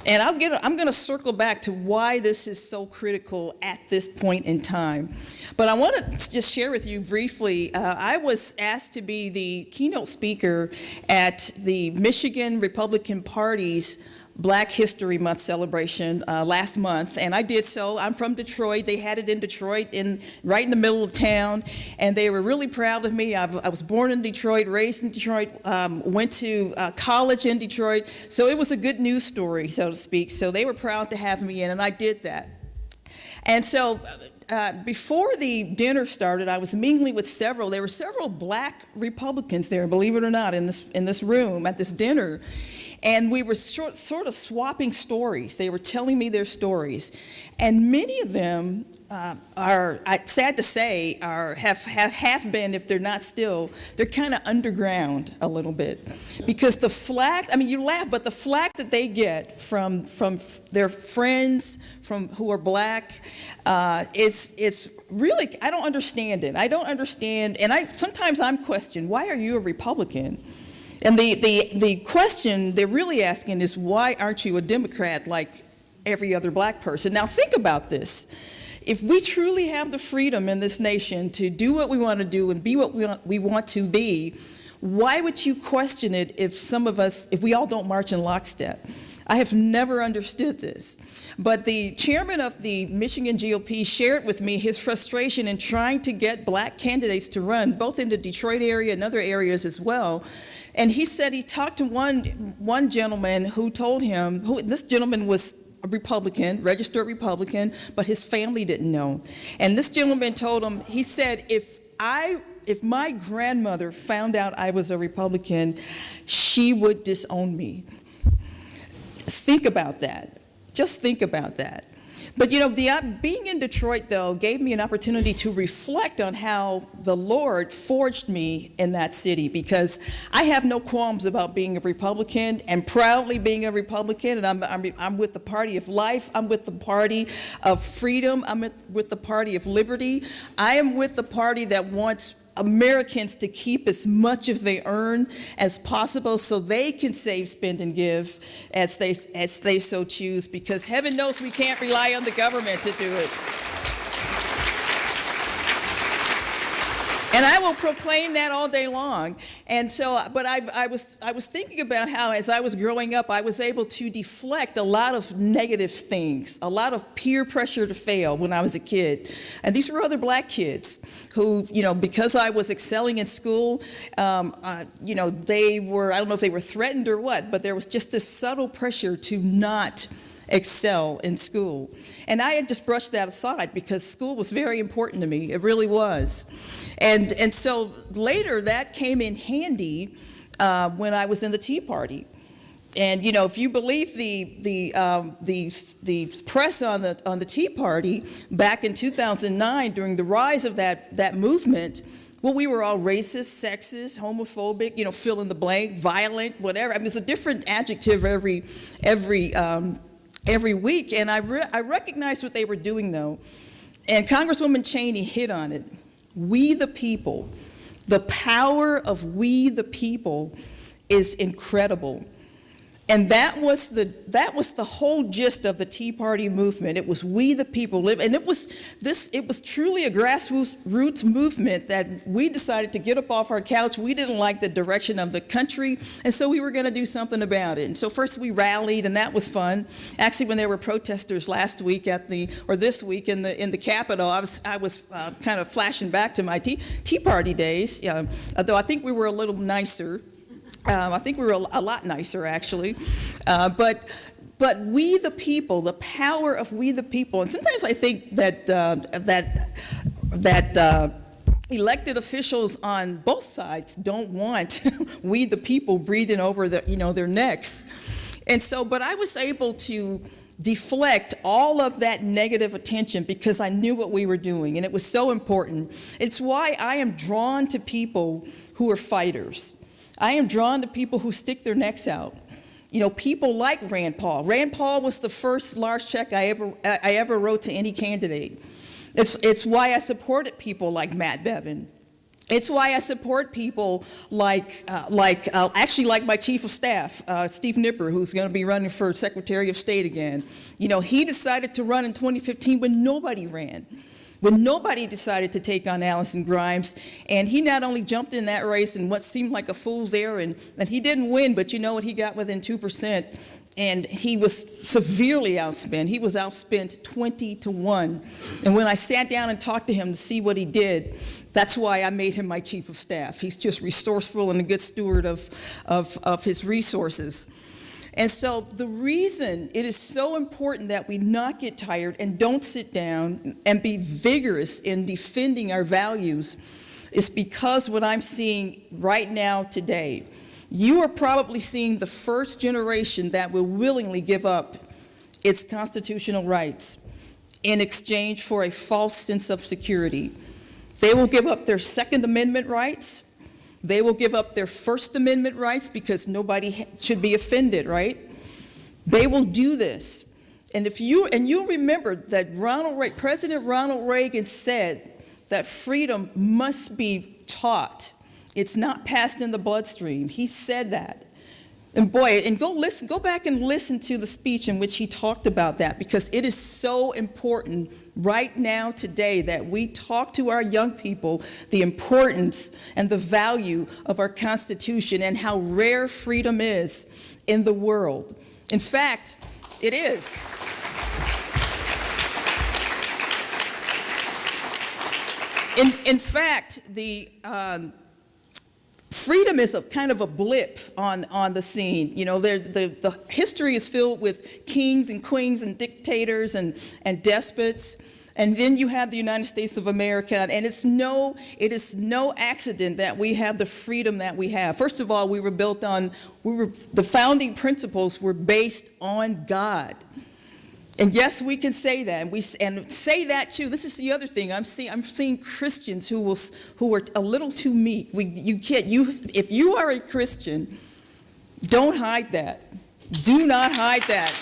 And I'm going to circle back to why this is so critical at this point in time. But I want to just share with you briefly, I was asked to be the keynote speaker at the Michigan Republican Party's Black History Month celebration last month, and I did so. I'm from Detroit. They had it in Detroit, right in the middle of town, and they were really proud of me. I was born in Detroit, raised in Detroit, went to college in Detroit, so it was a good news story, so to speak. So they were proud to have me in, and I did that. And so before the dinner started, I was mingling with there were several Black Republicans there, believe it or not, in this room at this dinner. And we were sort of swapping stories. They were telling me their stories. And many of them are, sad to say, have been, if they're not still, they're kind of underground a little bit. Because the flack, I mean, you laugh, but the flack that they get from their friends who are Black is really, I don't understand it. I don't understand, and sometimes I'm questioned, why are you a Republican? And the question they're really asking is, why aren't you a Democrat like every other Black person? Now think about this. If we truly have the freedom in this nation to do what we want to do and be what we want to be, why would you question it if we all don't march in lockstep? I have never understood this. But the chairman of the Michigan GOP shared with me his frustration in trying to get Black candidates to run, both in the Detroit area and other areas as well. And he said he talked to one gentleman who told him, this gentleman was a Republican, registered Republican, but his family didn't know. And this gentleman told him, he said, if my grandmother found out I was a Republican, she would disown me. Think about that. Just think about that. But you know, being in Detroit, though, gave me an opportunity to reflect on how the Lord forged me in that city, because I have no qualms about being a Republican and proudly being a Republican, and I'm with the party of life. I'm with the party of freedom. I'm with the party of liberty. I am with the party that wants Americans to keep as much of they earn as possible so they can save, spend, and give as they so choose, because heaven knows we can't rely on the government to do it. And I will proclaim that all day long. And so, but I was thinking about how, as I was growing up, I was able to deflect a lot of negative things, a lot of peer pressure to fail when I was a kid. And these were other Black kids who, you know, because I was excelling in school, you know, they were, I don't know if they were threatened or what, but there was just this subtle pressure to not excel in school. And I had just brushed that aside because school was very important to me. It really was. And so later that came in handy when I was in the Tea Party. And you know, if you believe the press on the Tea Party back in 2009 during the rise of that movement, well, we were all racist, sexist, homophobic, you know, fill in the blank, violent, whatever. I mean, it's a different adjective every week, and I recognized what they were doing, though. And Congresswoman Cheney hit on it. We the people, the power of we the people is incredible. And that was the whole gist of the Tea Party movement. It was we the people live, and it was truly a grassroots movement that we decided to get up off our couch. We didn't like the direction of the country, and so we were going to do something about it. And so first we rallied, and that was fun. Actually, when there were protesters last week this week in the Capitol, I was kind of flashing back to my Tea Party days. Although I think we were a little nicer. I think we were a lot nicer, actually. But we the people, the power of we the people, and sometimes I think that elected officials on both sides don't want we the people breathing over their necks. And so, but I was able to deflect all of that negative attention because I knew what we were doing, and it was so important. It's why I am drawn to people who are fighters. I am drawn to people who stick their necks out. People like Rand Paul. Rand Paul was the first large check I ever wrote to any candidate. It's why I supported people like Matt Bevin. It's why I support people like my chief of staff, Steve Nipper, who's going to be running for Secretary of State again. He decided to run in 2015 when nobody ran. When nobody decided to take on Allison Grimes, and he not only jumped in that race in what seemed like a fool's errand, and he didn't win, but you know what, he got within 2%, and he was severely outspent. He was outspent 20-1. And when I sat down and talked to him to see what he did, that's why I made him my chief of staff. He's just resourceful and a good steward of his resources. And so the reason it is so important that we not get tired and don't sit down and be vigorous in defending our values is because what I'm seeing right now today, you are probably seeing the first generation that will willingly give up its constitutional rights in exchange for a false sense of security. They will give up their Second Amendment rights. They will give up their First Amendment rights because nobody should be offended, right? They will do this. And you remember that President Ronald Reagan said that freedom must be taught. It's not passed in the bloodstream. He said that. And boy, and go back and listen to the speech in which he talked about that, because it is so important right now today that we talk to our young people the importance and the value of our Constitution and how rare freedom is in the world. In fact, it is. In fact, freedom is a kind of a blip on the scene. The history is filled with kings and queens and dictators and despots. And then you have the United States of America, and it is no accident that we have the freedom that we have. First of all, the founding principles were based on God. And yes, we can say that, and say that too. This is the other thing. I'm seeing Christians who are a little too meek. If you are a Christian, don't hide that. Do not hide that.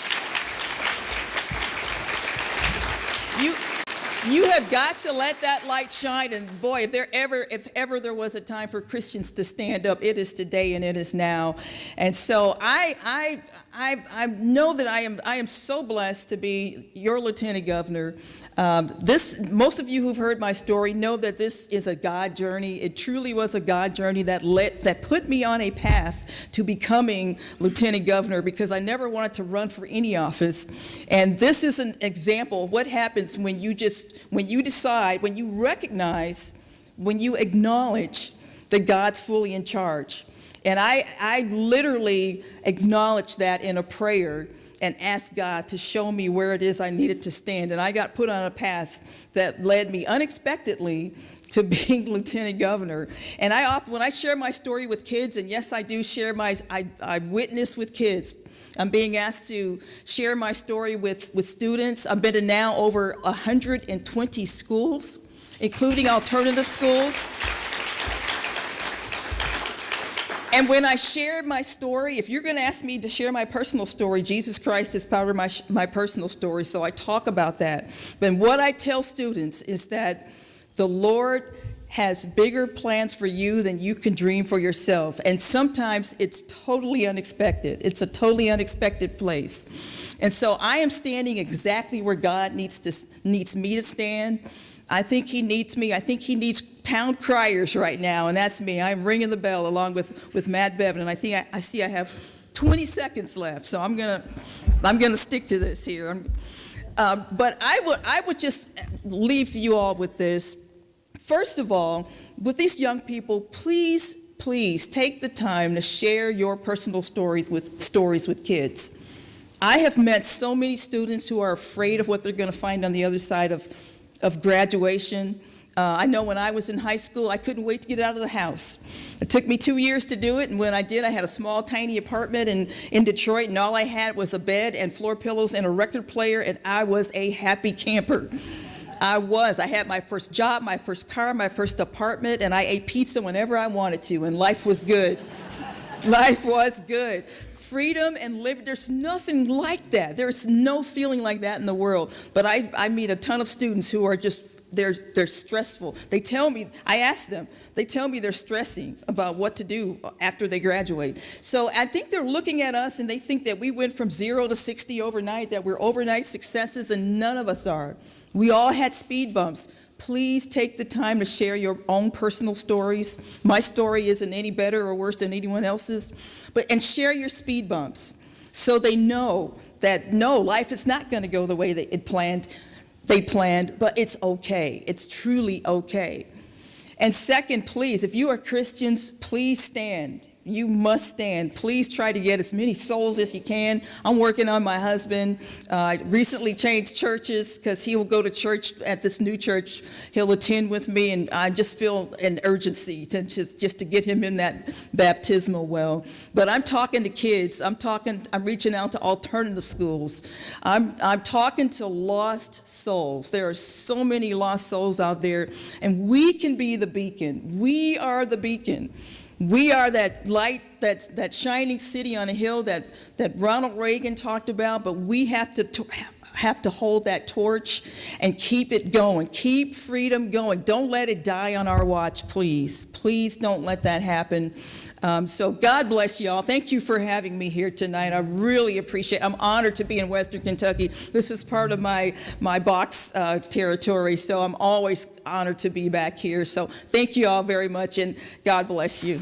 You have got to let that light shine. And boy, if ever there was a time for Christians to stand up, it is today and it is now. And so I know that I am so blessed to be your lieutenant governor. Most of you who've heard my story know that this is a God journey. It truly was a God journey that put me on a path to becoming lieutenant governor, because I never wanted to run for any office. And this is an example of what happens when you decide, when you recognize, when you acknowledge that God's fully in charge. And I literally acknowledged that in a prayer and asked God to show me where it is I needed to stand. And I got put on a path that led me unexpectedly to being lieutenant governor. And when I share my story with kids, and yes, I do share I witness with kids. I'm being asked to share my story with students. I've been to now over 120 schools, including alternative schools. And when I share my story, if you're going to ask me to share my personal story, Jesus Christ is part of my personal story, so I talk about that. But what I tell students is that the Lord has bigger plans for you than you can dream for yourself. And sometimes it's totally unexpected. It's a totally unexpected place. And so I am standing exactly where God needs me to stand. I think he needs me. I think he needs town criers right now, and that's me. I'm ringing the bell along with Matt Bevan, and I see I have 20 seconds left, so I'm gonna stick to this here. But I would just leave you all with this. First of all, with these young people, please take the time to share your personal stories with kids. I have met so many students who are afraid of what they're going to find on the other side of graduation. I know when I was in high school, I couldn't wait to get out of the house. It took me 2 years to do it, and when I did, I had a small, tiny apartment in Detroit, and all I had was a bed and floor pillows and a record player, and I was a happy camper. I had my first job, my first car, my first apartment, and I ate pizza whenever I wanted to, and life was good. Life was good. Freedom and liberty, there's nothing like that. There's no feeling like that in the world. But I meet a ton of students who are just, they're stressful. They tell me, I ask them, they tell me they're stressing about what to do after they graduate. So I think they're looking at us and they think that we went from 0 to 60 overnight, that we're overnight successes, and none of us are. We all had speed bumps. Please take the time to share your own personal stories. My story isn't any better or worse than anyone else's, and share your speed bumps so they know that no, life is not going to go the way they planned, but it's okay. It's truly okay. And second, please, if you are Christians, please stand. You must stand. Please try to get as many souls as you can. I'm working on my husband. I recently changed churches because he will go to church at this new church. He'll attend with me, and I just feel an urgency to just to get him in that baptismal well. But I'm talking to kids. I'm reaching out to alternative schools. I'm talking to lost souls. There are so many lost souls out there, and we can be the beacon. We are the beacon. We are that light, that shining city on a hill that Ronald Reagan talked about, but we have to hold that torch and keep it going. Keep freedom going. Don't let it die on our watch, please. Please don't let that happen. So God bless you all. Thank you for having me here tonight. I really appreciate it. I'm honored to be in Western Kentucky. This is part of my box territory, so I'm always honored to be back here. So thank you all very much, and God bless you.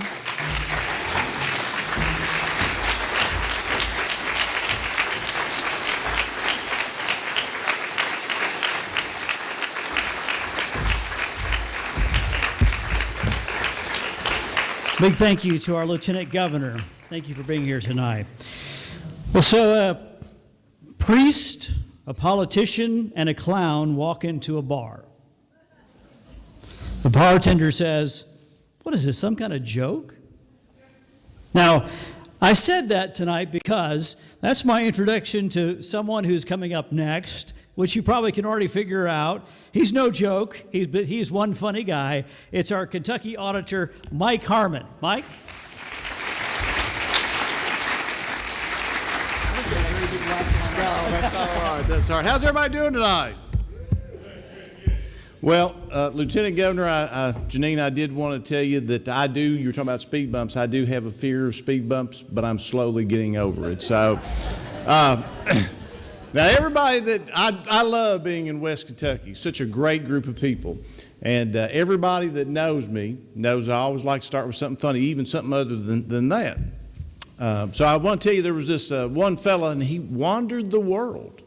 Big thank you to our Lieutenant Governor. Thank you for being here tonight. Well, so a priest, a politician, and a clown walk into a bar. The bartender says, "What is this, some kind of joke?" Now, I said that tonight because that's my introduction to someone who's coming up next, which you probably can already figure out. He's no joke. He's one funny guy. It's our Kentucky auditor, Mike Harmon. Mike? That's all right. That's all right. How's everybody doing tonight? Well, Lieutenant Governor, Janine, I did want to tell you that you were talking about speed bumps. I do have a fear of speed bumps, but I'm slowly getting over it. So, now, everybody that I love being in West Kentucky, such a great group of people. And everybody that knows me knows I always like to start with something funny, even something other than that. So I want to tell you there was this one fella, and he wandered the world.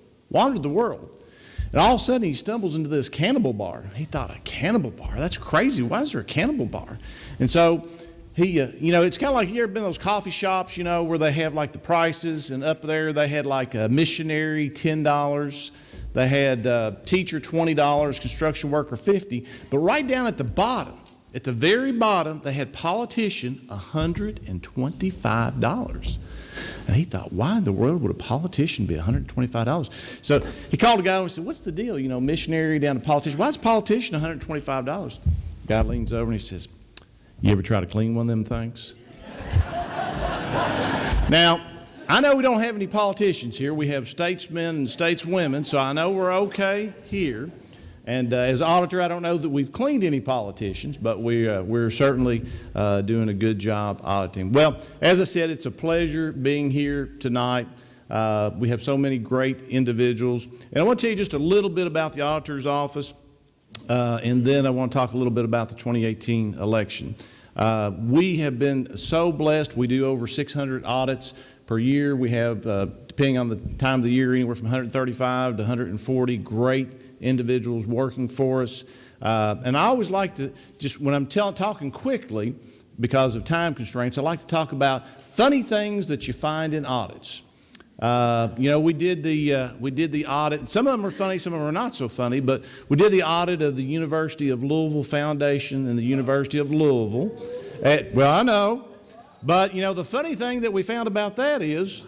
And all of a sudden, he stumbles into this cannibal bar. He thought, a cannibal bar? That's crazy. Why is there a cannibal bar? And so he, it's kind of like, you ever been to those coffee shops, where they have like the prices, and up there they had like a missionary, $10. They had teacher, $20, construction worker, $50. But right down at the bottom, at the very bottom, they had politician, $125. And he thought, why in the world would a politician be $125? So he called a guy and said, what's the deal? Missionary down to politician. Why is a politician $125? The guy leans over and he says, you ever try to clean one of them things? Now, I know we don't have any politicians here. We have statesmen and stateswomen, so I know we're okay here. And as auditor, I don't know that we've cleaned any politicians, but we're certainly doing a good job auditing. Well, as I said, it's a pleasure being here tonight. We have so many great individuals. And I want to tell you just a little bit about the auditor's office, and then I want to talk a little bit about the 2018 election. We have been so blessed. We do over 600 audits per year. We have, depending on the time of the year, anywhere from 135 to 140 great individuals working for us. And I always like to, just when I'm talking quickly, because of time constraints, I like to talk about funny things that you find in audits. You know, we did the audit. Some of them are funny, some of them are not so funny, but we did the audit of the University of Louisville Foundation and the University of Louisville. Well, I know, but you know, the funny thing that we found about that is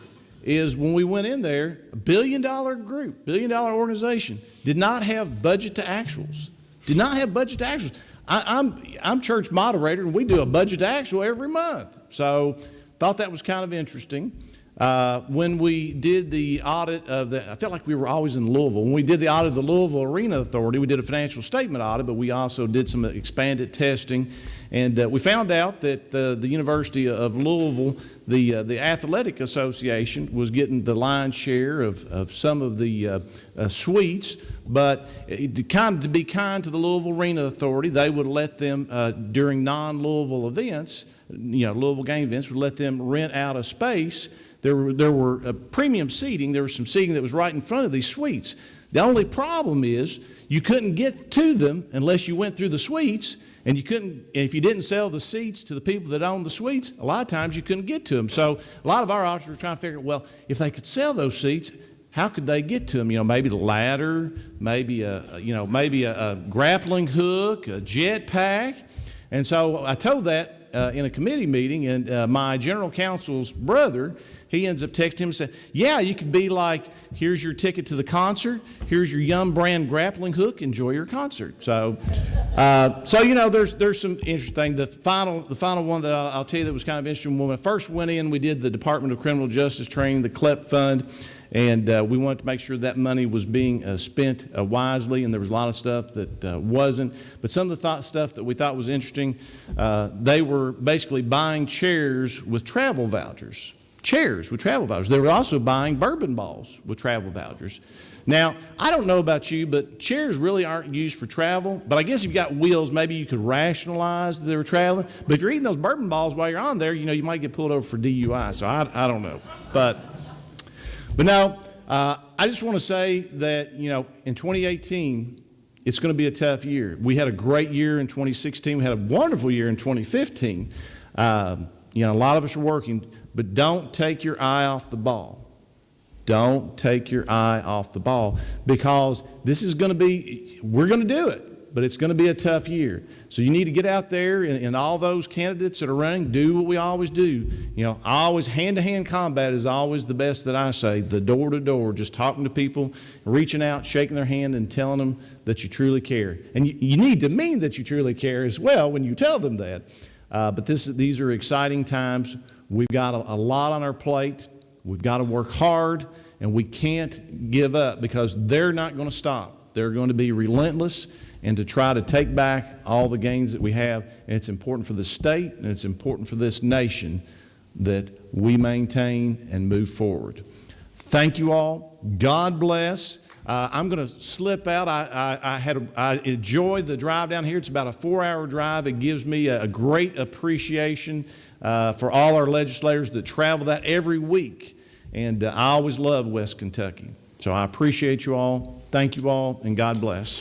when we went in there, a $1 billion group, $1 billion organization, did not have budget to actuals. Did not have budget to actuals. I'm church moderator, and we do a budget to actual every month. So thought that was kind of interesting. When we did the audit of I felt like we were always in Louisville. When we did the audit of the Louisville Arena Authority, we did a financial statement audit, but we also did some expanded testing. And we found out that the University of Louisville, the Athletic Association, was getting the lion's share of some of the suites. But to be kind to the Louisville Arena Authority, they would let them, during non-Louisville events, you know, Louisville game events, would let them rent out a space. There were premium seating. There was some seating that was right in front of these suites. The only problem is you couldn't get to them unless you went through the suites, and you couldn't. If you didn't sell the seats to the people that owned the suites, a lot of times you couldn't get to them. So a lot of our auditors were trying to figure out, well, if they could sell those seats, how could they get to them? You know, maybe the ladder, maybe a grappling hook, a jet pack. And so I told that in a committee meeting, and my general counsel's brother, he ends up texting him and said, yeah, you could be like, here's your ticket to the concert, here's your Yum brand grappling hook, enjoy your concert. So you know, there's some interesting. The final one that I'll tell you that was kind of interesting, when I first went in, we did the Department of Criminal Justice training, the CLEP fund, and we wanted to make sure that money was being spent wisely, and there was a lot of stuff that wasn't. But some of the stuff that we thought was interesting, they were basically buying chairs with travel vouchers. Chairs with travel vouchers. They were also buying bourbon balls with travel vouchers. Now, I don't know about you, but chairs really aren't used for travel. But I guess if you've got wheels, maybe you could rationalize that they were traveling. But if you're eating those bourbon balls while you're on there, you know, you might get pulled over for DUI. So I don't know. But no, I just want to say that, you know, in 2018, it's going to be a tough year. We had a great year in 2016. We had a wonderful year in 2015. You know, a lot of us are working. But don't take your eye off the ball. Don't take your eye off the ball, because this is going to be, we're going to do it, but it's going to be a tough year. So you need to get out there, and all those candidates that are running, do what we always do. You know, always hand-to-hand combat is always the best that I say, the door-to-door, just talking to people, reaching out, shaking their hand, and telling them that you truly care. And you need to mean that you truly care as well when you tell them that. But these are exciting times. We've got a lot on our plate. We've got to work hard, and we can't give up, because they're not going to stop. They're going to be relentless and to try to take back all the gains that we have. And it's important for the state, and it's important for this nation that we maintain and move forward. Thank you all. God bless. I'm going to slip out. I enjoyed the drive down here. It's about a 4-hour drive. It gives me a great appreciation for all our legislators that travel that every week. And I always love West Kentucky. So I appreciate you all. Thank you all, and God bless.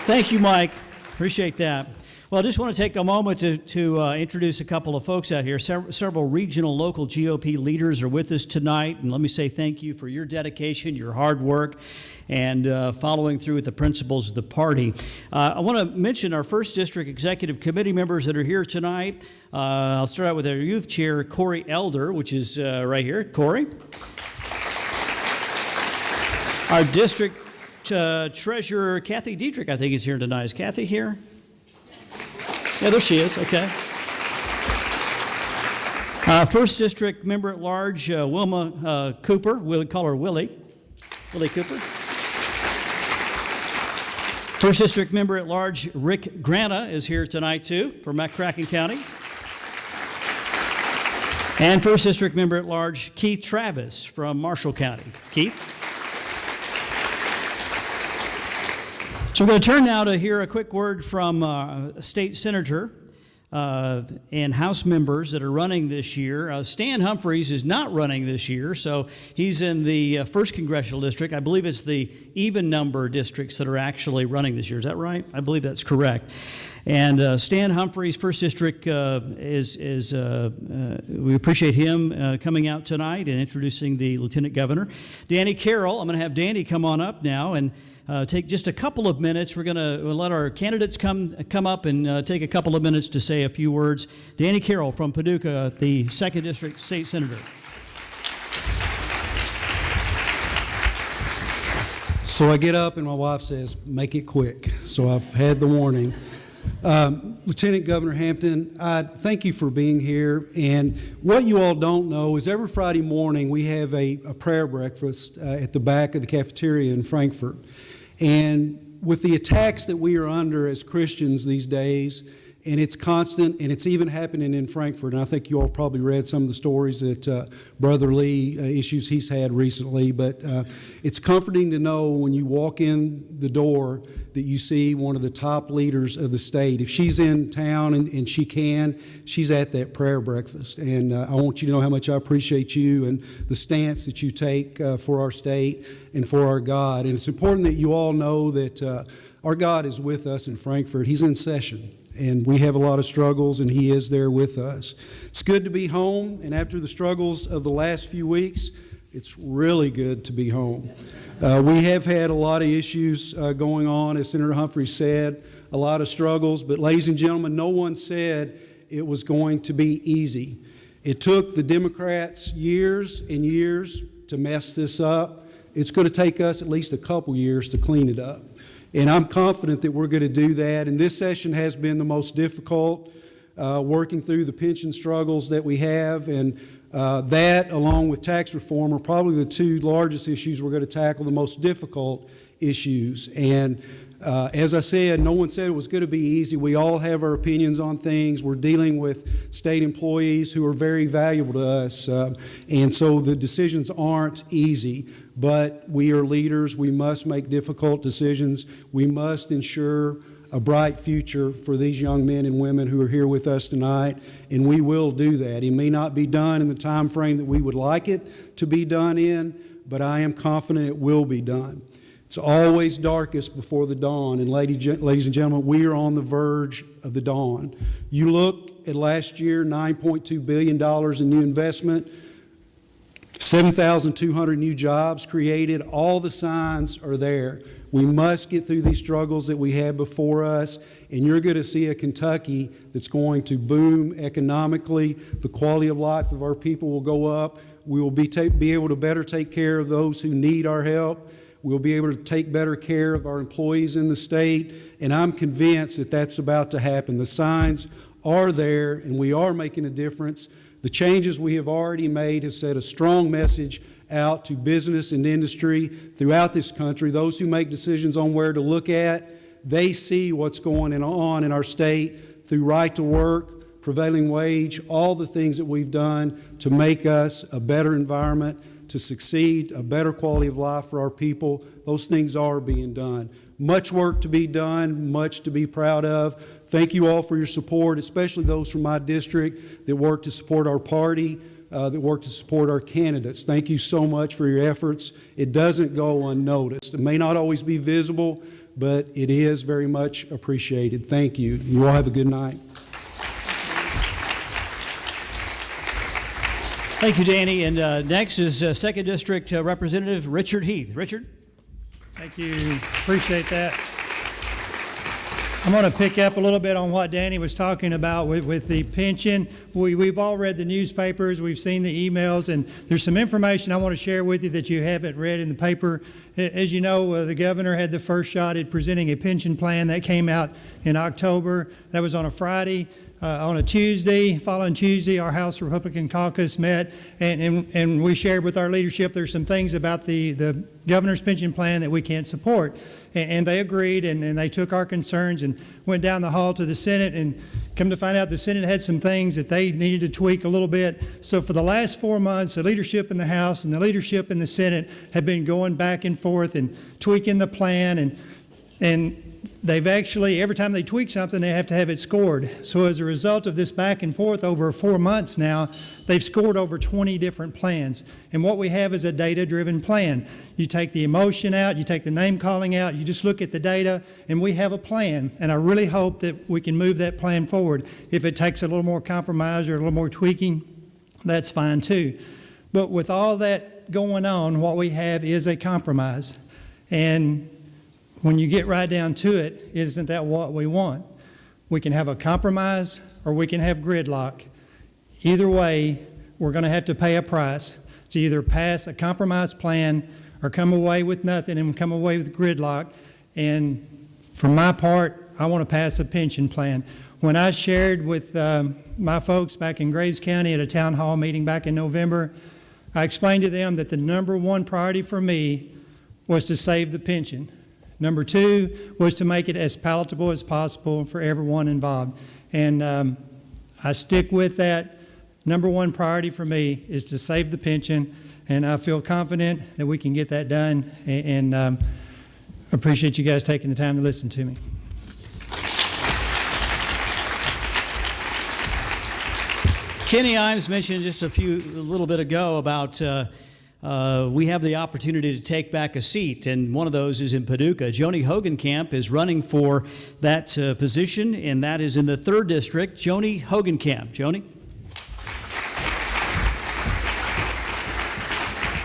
Thank you, Mike. Appreciate that. Well, I just want to take a moment to introduce a couple of folks out here. Several regional, local GOP leaders are with us tonight, and let me say thank you for your dedication, your hard work, and following through with the principles of the party. I want to mention our 1st District Executive Committee members that are here tonight. I'll start out with our youth chair, Corey Elder, which is right here. Corey. Our district treasurer, Kathy Dietrich, I think is here tonight. Is Kathy here? Yeah, there she is. Okay. First District Member at Large, Wilma Cooper. We'll call her Willie. Willie Cooper. First District Member at Large, Rick Grana, is here tonight, too, from McCracken County. And First District Member at Large, Keith Travis from Marshall County. Keith? So we're going to turn now to hear a quick word from a state senator and House members that are running this year. Stan Humphreys is not running this year, so he's in the 1st Congressional District. I believe it's the even number districts that are actually running this year. Is that right? I believe that's correct. And Stan Humphreys, 1st District, we appreciate him coming out tonight and introducing the Lieutenant Governor. Danny Carroll, I'm going to have Danny come on up now and take just a couple of minutes. We're going to let our candidates come up and take a couple of minutes to say a few words. Danny Carroll from Paducah, the 2nd District State Senator. So I get up and my wife says, make it quick. So I've had the warning. Lieutenant Governor Hampton, I thank you for being here. And what you all don't know is every Friday morning we have a prayer breakfast at the back of the cafeteria in Frankfort. And with the attacks that we are under as Christians these days, and it's constant, and it's even happening in Frankfort, and I think you all probably read some of the stories that Brother Lee, issues he's had recently, but it's comforting to know when you walk in the door that you see one of the top leaders of the state. If she's in town and she can, she's at that prayer breakfast. And I want you to know how much I appreciate you and the stance that you take for our state and for our God. And it's important that you all know that our God is with us in Frankfort. He's in session. And we have a lot of struggles, and He is there with us. It's good to be home, and after the struggles of the last few weeks, it's really good to be home. We have had a lot of issues going on, as Senator Humphrey said, a lot of struggles. But ladies and gentlemen, no one said it was going to be easy. It took the Democrats years and years to mess this up. It's going to take us at least a couple years to clean it up. And I'm confident that we're going to do that. And this session has been the most difficult, working through the pension struggles that we have. And that, along with tax reform, are probably the two largest issues we're going to tackle, the most difficult issues. And as I said, no one said it was going to be easy. We all have our opinions on things. We're dealing with state employees who are very valuable to us. And so the decisions aren't easy. But we are leaders. We must make difficult decisions. We must ensure a bright future for these young men and women who are here with us tonight, and we will do that. It may not be done in the time frame that we would like it to be done in, but I am confident it will be done. It's always darkest before the dawn, and ladies and gentlemen, we are on the verge of the dawn. You look at last year, $9.2 billion in new investment, 7,200 new jobs created. All the signs are there. We must get through these struggles that we have before us, and you're going to see a Kentucky that's going to boom economically. The quality of life of our people will go up. We will be able to better take care of those who need our help. We'll be able to take better care of our employees in the state, and I'm convinced that that's about to happen. The signs are there, and we are making a difference. The changes we have already made have sent a strong message out to business and industry throughout this country. Those who make decisions on where to look at, they see what's going on in our state through right to work, prevailing wage, all the things that we've done to make us a better environment, to succeed, a better quality of life for our people. Those things are being done. Much work to be done, much to be proud of. Thank you all for your support, especially those from my district that work to support our party, that work to support our candidates. Thank you so much for your efforts. It doesn't go unnoticed. It may not always be visible, but it is very much appreciated. Thank you. You all have a good night. Thank you, Danny. And next is 2nd District Representative Richard Heath. Richard? Thank you. Appreciate that. I'm going to pick up a little bit on what Danny was talking about with the pension. We've all read the newspapers, we've seen the emails, and there's some information I want to share with you that you haven't read in the paper. As you know, the governor had the first shot at presenting a pension plan that came out in October. That was on a Friday. on a Tuesday. Following Tuesday, our House Republican Caucus met, and we shared with our leadership there's some things about the governor's pension plan that we can't support. And they agreed, and they took our concerns and went down the hall to the Senate, and come to find out the Senate had some things that they needed to tweak a little bit. So for the last 4 months, the leadership in the House and the leadership in the Senate have been going back and forth and tweaking the plan, and they've actually, every time they tweak something, they have to have it scored. So as a result of this back and forth over 4 months now, they've scored over 20 different plans. And what we have is a data-driven plan. You take the emotion out, you take the name calling out, you just look at the data, and we have a plan. And I really hope that we can move that plan forward. If it takes a little more compromise or a little more tweaking, that's fine too. But with all that going on, what we have is a compromise. And when you get right down to it, isn't that what we want? We can have a compromise or we can have gridlock. Either way, we're going to have to pay a price to either pass a compromise plan or come away with nothing and come away with gridlock. And for my part, I want to pass a pension plan. When I shared with my folks back in Graves County at a town hall meeting back in November, I explained to them that the number one priority for me was to save the pension. Number two was to make it as palatable as possible for everyone involved. And I stick with that. Number one priority for me is to save the pension, and I feel confident that we can get that done, and appreciate you guys taking the time to listen to me. Kenny Imes mentioned just a little bit ago about we have the opportunity to take back a seat, and one of those is in Paducah. Joni Hogenkamp is running for that position, and that is in the 3rd District. Joni Hogenkamp. Joni?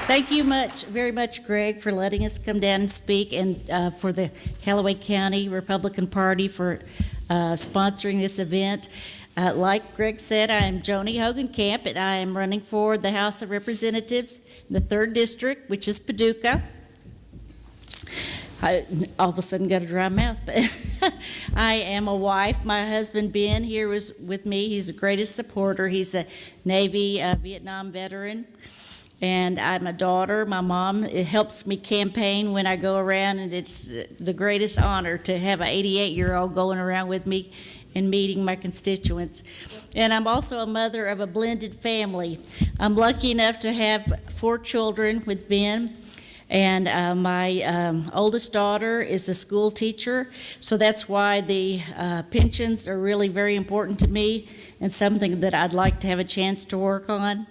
Thank you very much, Greg, for letting us come down and speak, and for the Calloway County Republican Party for sponsoring this event. Like Greg said, I am Joni Hogenkamp, and I am running for the House of Representatives in the 3rd District, which is Paducah. I all of a sudden got a dry mouth, but I am a wife. My husband, Ben, here was with me. He's the greatest supporter. He's a Navy Vietnam veteran. And I'm a daughter. My mom, it helps me campaign when I go around, and it's the greatest honor to have an 88-year-old going around with me and meeting my constituents. And I'm also a mother of a blended family. I'm lucky enough to have 4 children with Ben, and my oldest daughter is a school teacher, so that's why the pensions are really very important to me and something that I'd like to have a chance to work on.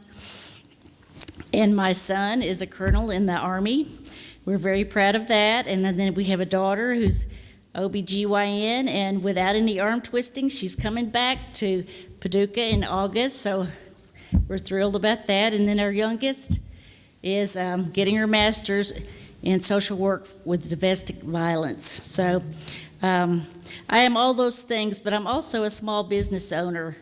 And my son is a colonel in the Army. We're very proud of that. And then we have a daughter who's OBGYN, and without any arm twisting, she's coming back to Paducah in August, so we're thrilled about that. And then our youngest is getting her master's in social work with domestic violence. So I am all those things, but I'm also a small business owner.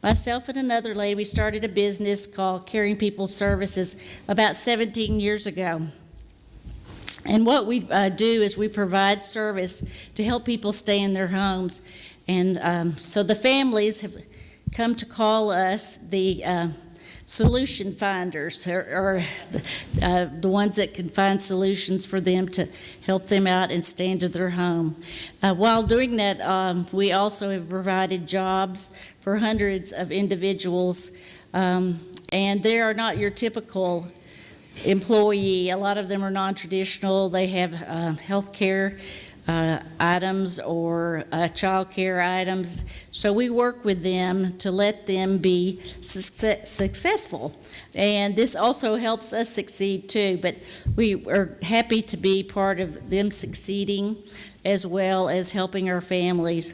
Myself and another lady, we started a business called Caring People Services about 17 years ago. And what we do is we provide service to help people stay in their homes. And so the families have come to call us the solution finders, or the ones that can find solutions for them to help them out and stay into their home. While doing that, we also have provided jobs for hundreds of individuals, and they are not your typical employee. A lot of them are non-traditional. They have health care items or child care items. So we work with them to let them be successful. And this also helps us succeed too. But we are happy to be part of them succeeding as well as helping our families.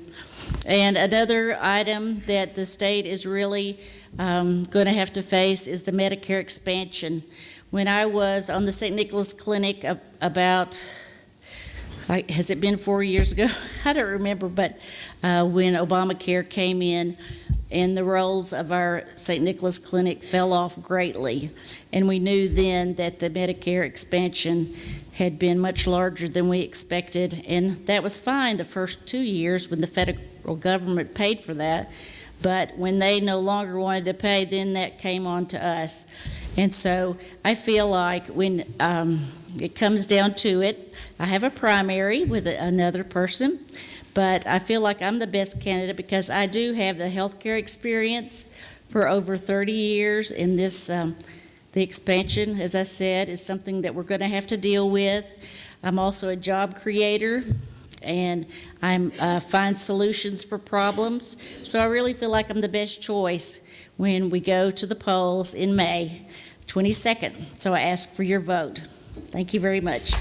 And another item that the state is really going to have to face is the Medicare expansion. When I was on the St. Nicholas Clinic about, has it been 4 years ago? I don't remember, but when Obamacare came in, and the rolls of our St. Nicholas Clinic fell off greatly. And we knew then that the Medicare expansion had been much larger than we expected, and that was fine the first 2 years when the federal government paid for that. But when they no longer wanted to pay, then that came on to us. And so I feel like when it comes down to it, I have a primary with another person, but I feel like I'm the best candidate because I do have the healthcare experience for over 30 years in this. The expansion, as I said, is something that we're going to have to deal with. I'm also a job creator, and I find solutions for problems. So I really feel like I'm the best choice when we go to the polls in May 22nd. So I ask for your vote. Thank you very much.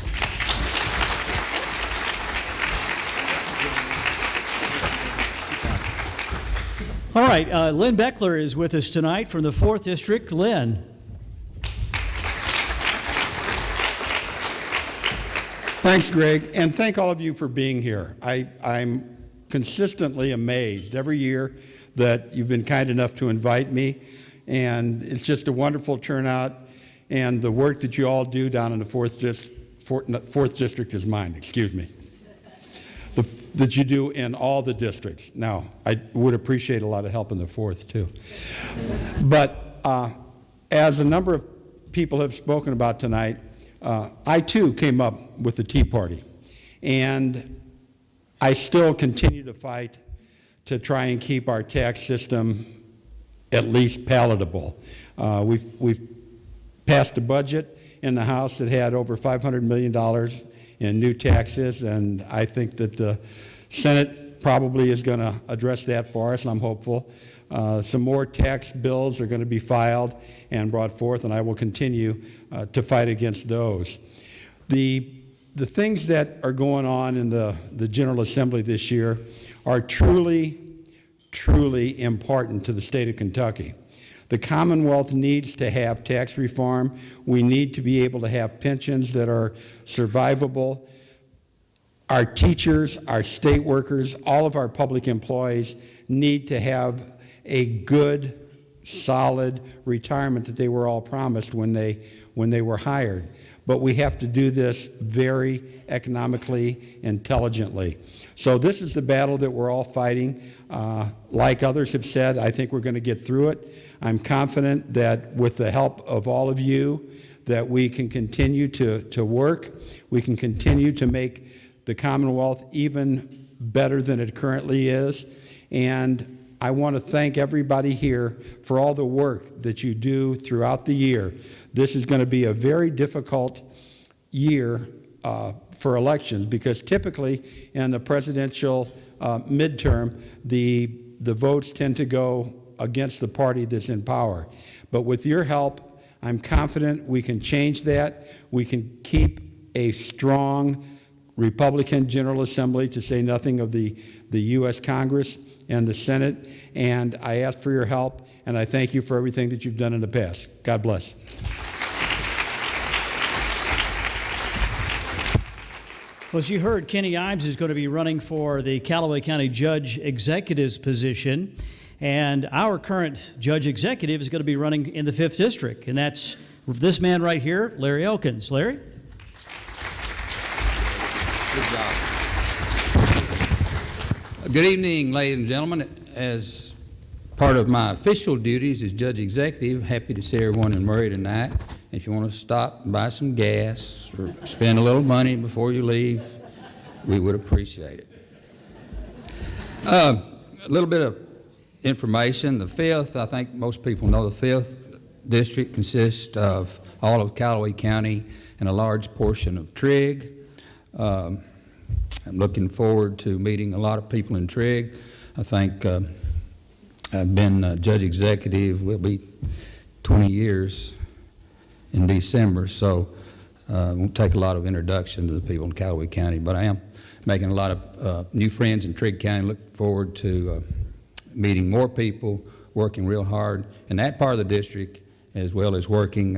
All right, Lynn Beckler is with us tonight from the 4th District. Lynn. Thanks, Greg, and thank all of you for being here. I'm consistently amazed every year that you've been kind enough to invite me, and it's just a wonderful turnout, and the work that you all do down in the 4th District is mine, excuse me, that you do in all the districts. Now, I would appreciate a lot of help in the 4th, too. But as a number of people have spoken about tonight, I, too, came up with the Tea Party, and I still continue to fight to try and keep our tax system at least palatable. We've passed a budget in the House that had over $500 million in new taxes, and I think that the Senate probably is going to address that for us, and I'm hopeful. Some more tax bills are going to be filed and brought forth, and I will continue to fight against those. The things that are going on in the General Assembly this year are truly, truly important to the state of Kentucky. The Commonwealth needs to have tax reform. We need to be able to have pensions that are survivable. Our teachers, our state workers, all of our public employees need to have a good, solid retirement that they were all promised when they were hired. But we have to do this very economically, intelligently. So this is the battle that we're all fighting. Like others have said, I think we're going to get through it. I'm confident that with the help of all of you, that we can continue to work. We can continue to make the Commonwealth even better than it currently is. And I want to thank everybody here for all the work that you do throughout the year. This is going to be a very difficult year for elections because typically in the presidential midterm, the votes tend to go against the party that's in power. But with your help, I'm confident we can change that. We can keep a strong Republican General Assembly, to say nothing of the U.S. Congress and the Senate, and I ask for your help, and I thank you for everything that you've done in the past. God bless. Well, as you heard, Kenny Ives is going to be running for the Calloway County Judge Executive's position, and our current Judge Executive is going to be running in the 5th District, and that's this man right here, Larry Elkins. Larry? Good job. Good evening, ladies and gentlemen. As part of my official duties as Judge Executive, happy to see everyone in Murray tonight. If you want to stop and buy some gas or spend a little money before you leave, we would appreciate it. A little bit of information. The 5th, I think most people know the 5th District consists of all of Calloway County and a large portion of Trigg. I'm looking forward to meeting a lot of people in Trigg. I think I've been Judge Executive, will be 20 years in December, so it won't take a lot of introduction to the people in Calloway County, but I am making a lot of new friends in Trigg County. Look forward to meeting more people, working real hard in that part of the district, as well as working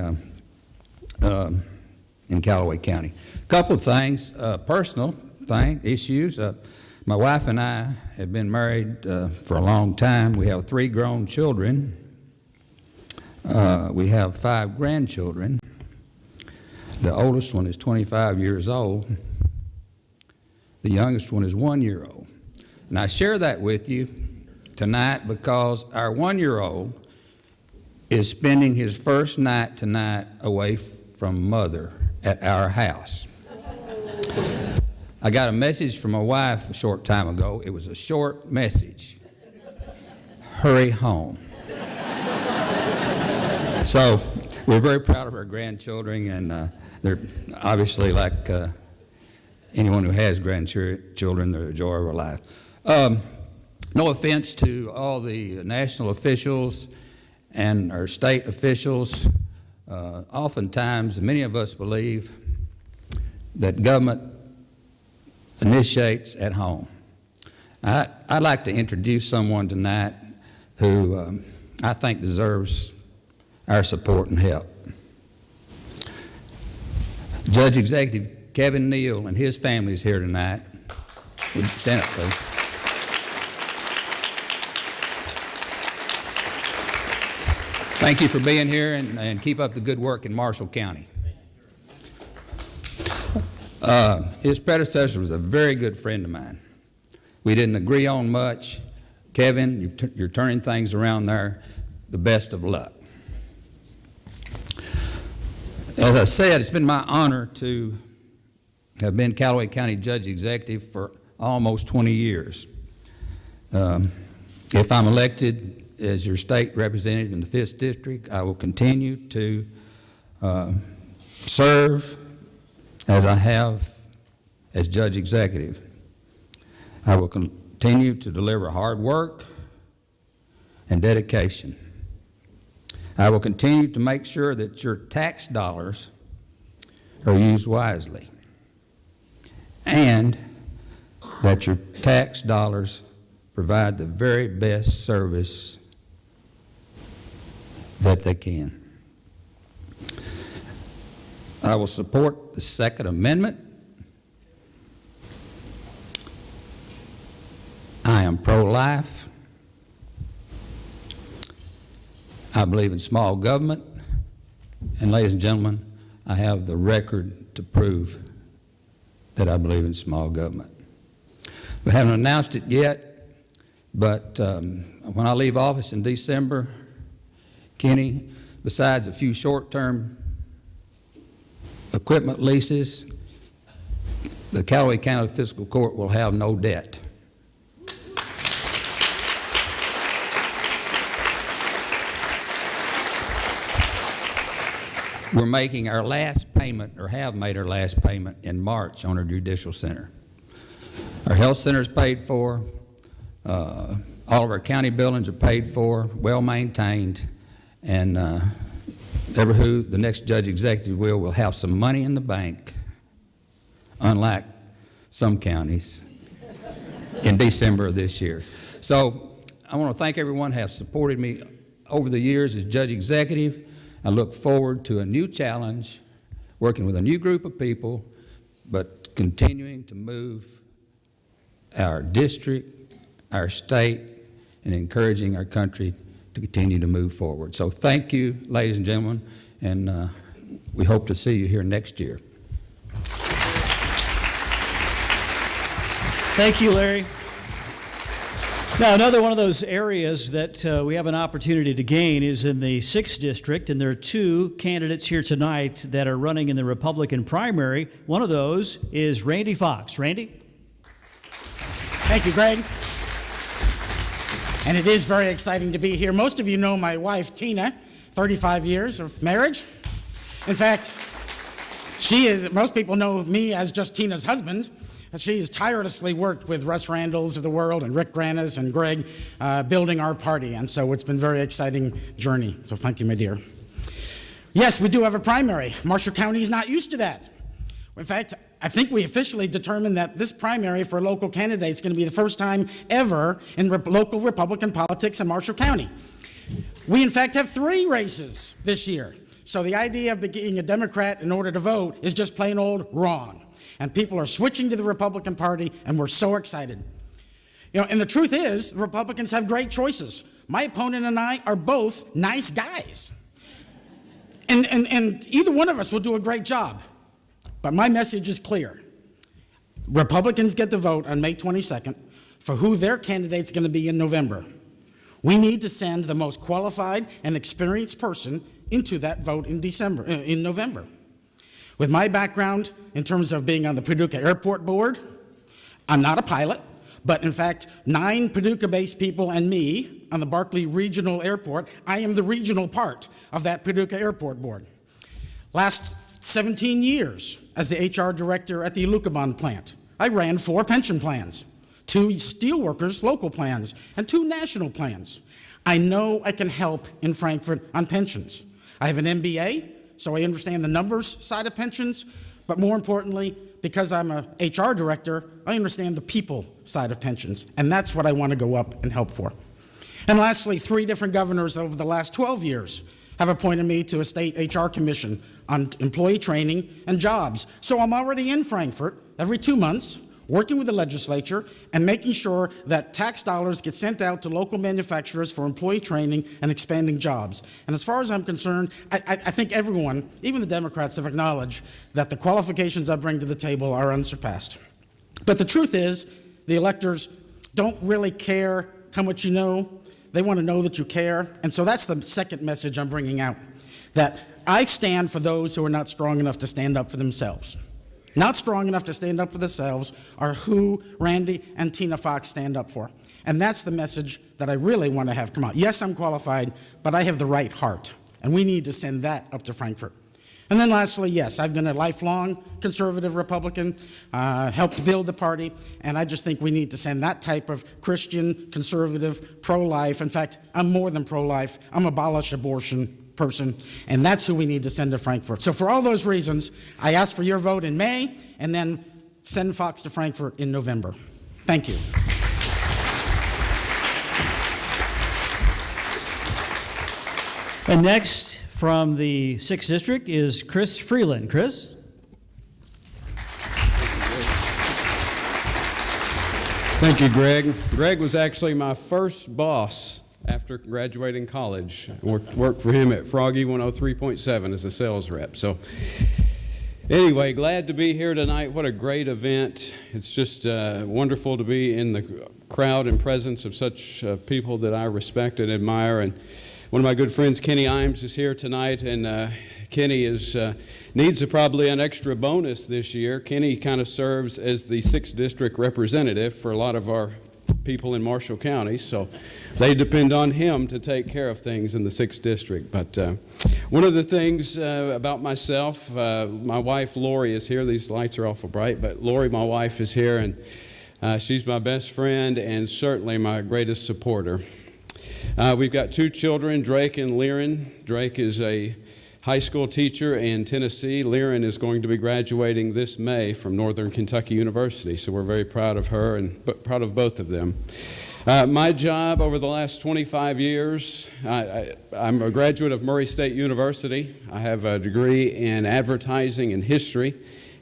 in Calloway County. A couple of things, personal issues. My wife and I have been married for a long time. We have 3 grown children. We have 5 grandchildren. The oldest one is 25 years old. The youngest one is 1 year old. And I share that with you tonight because our 1-year-old is spending his first night tonight away from mother at our house. I got a message from my wife a short time ago. It was a short message. Hurry home. So we're very proud of our grandchildren, and they're obviously like anyone who has grandchildren, they're the joy of our life. No offense to all the national officials and our state officials. Oftentimes, many of us believe that government initiates at home. I'd like to introduce someone tonight who I think deserves our support and help. Judge Executive Kevin Neal and his family is here tonight. Would you stand up, please? Thank you for being here, and keep up the good work in Marshall County. His predecessor was a very good friend of mine. We didn't agree on much. Kevin, you're turning things around there. The best of luck. As I said, it's been my honor to have been Calloway County Judge Executive for almost 20 years. If I'm elected as your state representative in the 5th District, I will continue to serve as I have as Judge Executive. I will continue to deliver hard work and dedication. I will continue to make sure that your tax dollars are used wisely and that your tax dollars provide the very best service that they can. I will support the Second Amendment. I am pro-life. I believe in small government. And ladies and gentlemen, I have the record to prove that I believe in small government. We haven't announced it yet, but when I leave office in December, Kenny, besides a few short-term equipment leases, the Calloway County Fiscal Court will have no debt. We're making our last payment, or have made our last payment, in March on our judicial center. Our health center is paid for. All of our county buildings are paid for, well maintained, and ever who the next judge executive will have some money in the bank, unlike some counties, in December of this year. So I want to thank everyone who has supported me over the years as judge executive. I look forward to a new challenge, working with a new group of people, but continuing to move our district, our state, and encouraging our country to continue to move forward. So thank you, ladies and gentlemen, and we hope to see you here next year. Thank you, Larry. Now, another one of those areas that we have an opportunity to gain is in the 6th District, and there are two candidates here tonight that are running in the Republican primary. One of those is Randy Fox. Randy? Thank you, Greg. And it is very exciting to be here. Most of you know my wife, Tina, 35 years of marriage. In fact, most people know me as just Tina's husband. She has tirelessly worked with Russ Randalls of the world and Rick Granis and Greg building our party. And so it's been a very exciting journey. So thank you, my dear. Yes, we do have a primary. Marshall County is not used to that. In fact, I think we officially determined that this primary for local candidates is going to be the first time ever in local Republican politics in Marshall County. We, in fact, have 3 races this year. So the idea of being a Democrat in order to vote is just plain old wrong. And people are switching to the Republican Party, and we're so excited. You know, and the truth is, the Republicans have great choices. My opponent and I are both nice guys. And either one of us will do a great job. But my message is clear. Republicans get to vote on May 22nd for who their candidate's going to be in November. We need to send the most qualified and experienced person into that vote in November. With my background in terms of being on the Paducah Airport Board, I'm not a pilot, but in fact, 9 Paducah-based people and me on the Barkley Regional Airport, I am the regional part of that Paducah Airport Board. Last 17 years as the HR director at the Ilucabon plant, I ran 4 pension plans, 2 steelworkers local plans, and 2 national plans. I know I can help in Frankfort on pensions. I have an MBA, so I understand the numbers side of pensions, but more importantly, because I'm a HR director, I understand the people side of pensions, and that's what I want to go up and help for. And lastly, 3 different governors over the last 12 years have appointed me to a state HR commission on employee training and jobs. So I'm already in Frankfort every 2 months, working with the legislature and making sure that tax dollars get sent out to local manufacturers for employee training and expanding jobs. And as far as I'm concerned, I think everyone, even the Democrats, have acknowledged that the qualifications I bring to the table are unsurpassed. But the truth is, the electors don't really care how much you know. They want to know that you care. And so that's the second message I'm bringing out, that I stand for those who are not strong enough to stand up for themselves. Not strong enough to stand up for themselves are who Randy and Tina Fox stand up for. And that's the message that I really want to have come out. Yes, I'm qualified, but I have the right heart. And we need to send that up to Frankfort. And then lastly, yes, I've been a lifelong conservative Republican, helped build the party, and I just think we need to send that type of Christian, conservative, pro-life. In fact, I'm more than pro-life. I'm abolish abortion person, and that's who we need to send to Frankfort. So for all those reasons, I ask for your vote in May, and then send Fox to Frankfort in November. Thank you. And next, from the 6th District is Chris Freeland. Chris? Thank you, Greg. Greg was actually my first boss after graduating college. I worked for him at Froggy 103.7 as a sales rep. So anyway, glad to be here tonight. What a great event. It's just wonderful to be in the crowd and presence of such people that I respect and admire. And one of my good friends, Kenny Imes, is here tonight, and Kenny needs probably an extra bonus this year. Kenny kind of serves as the 6th District representative for a lot of our people in Marshall County, so they depend on him to take care of things in the 6th District. But one of the things about myself, my wife Lori is here. These lights are awful bright, but Lori, my wife, is here, and she's my best friend and certainly my greatest supporter. We've got 2 children, Drake and Lyran. Drake is a high school teacher in Tennessee. Lyran is going to be graduating this May from Northern Kentucky University, so we're very proud of her and proud of both of them. My job over the last 25 years, I'm a graduate of Murray State University. I have a degree in advertising and history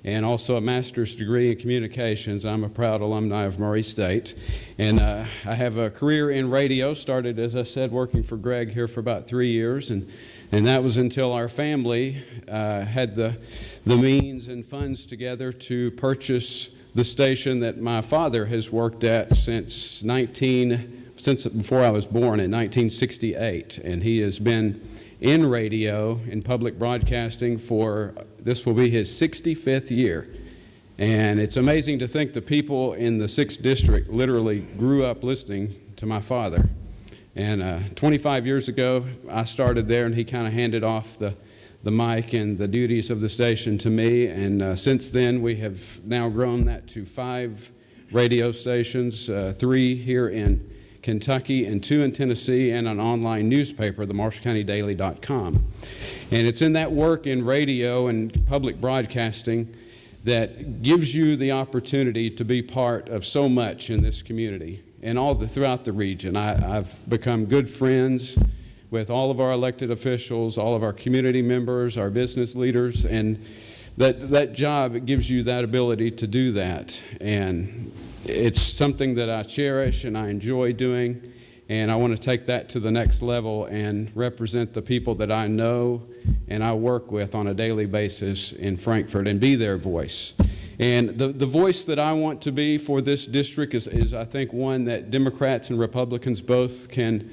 and also a master's degree in communications. I'm a proud alumni of Murray State. And I have a career in radio, started, as I said, working for Greg here for about 3 years. And that was until our family had the means and funds together to purchase the station that my father has worked at since before I was born in 1968. And he has been in radio, in public broadcasting for, this will be his 65th year. And it's amazing to think the people in the 6th District literally grew up listening to my father. And 25 years ago, I started there, and he kind of handed off the mic and the duties of the station to me. And since then, we have now grown that to 5 radio stations, 3 here in Kentucky and 2 in Tennessee, and an online newspaper, the MarshallCountyDaily.com. And it's in that work in radio and public broadcasting that gives you the opportunity to be part of so much in this community and throughout the region. I've become good friends with all of our elected officials, all of our community members, our business leaders, and that job, it gives you that ability to do that. And it's something that I cherish and I enjoy doing, and I want to take that to the next level and represent the people that I know and I work with on a daily basis in Frankfort and be their voice. And the voice that I want to be for this district is I think, one that Democrats and Republicans both can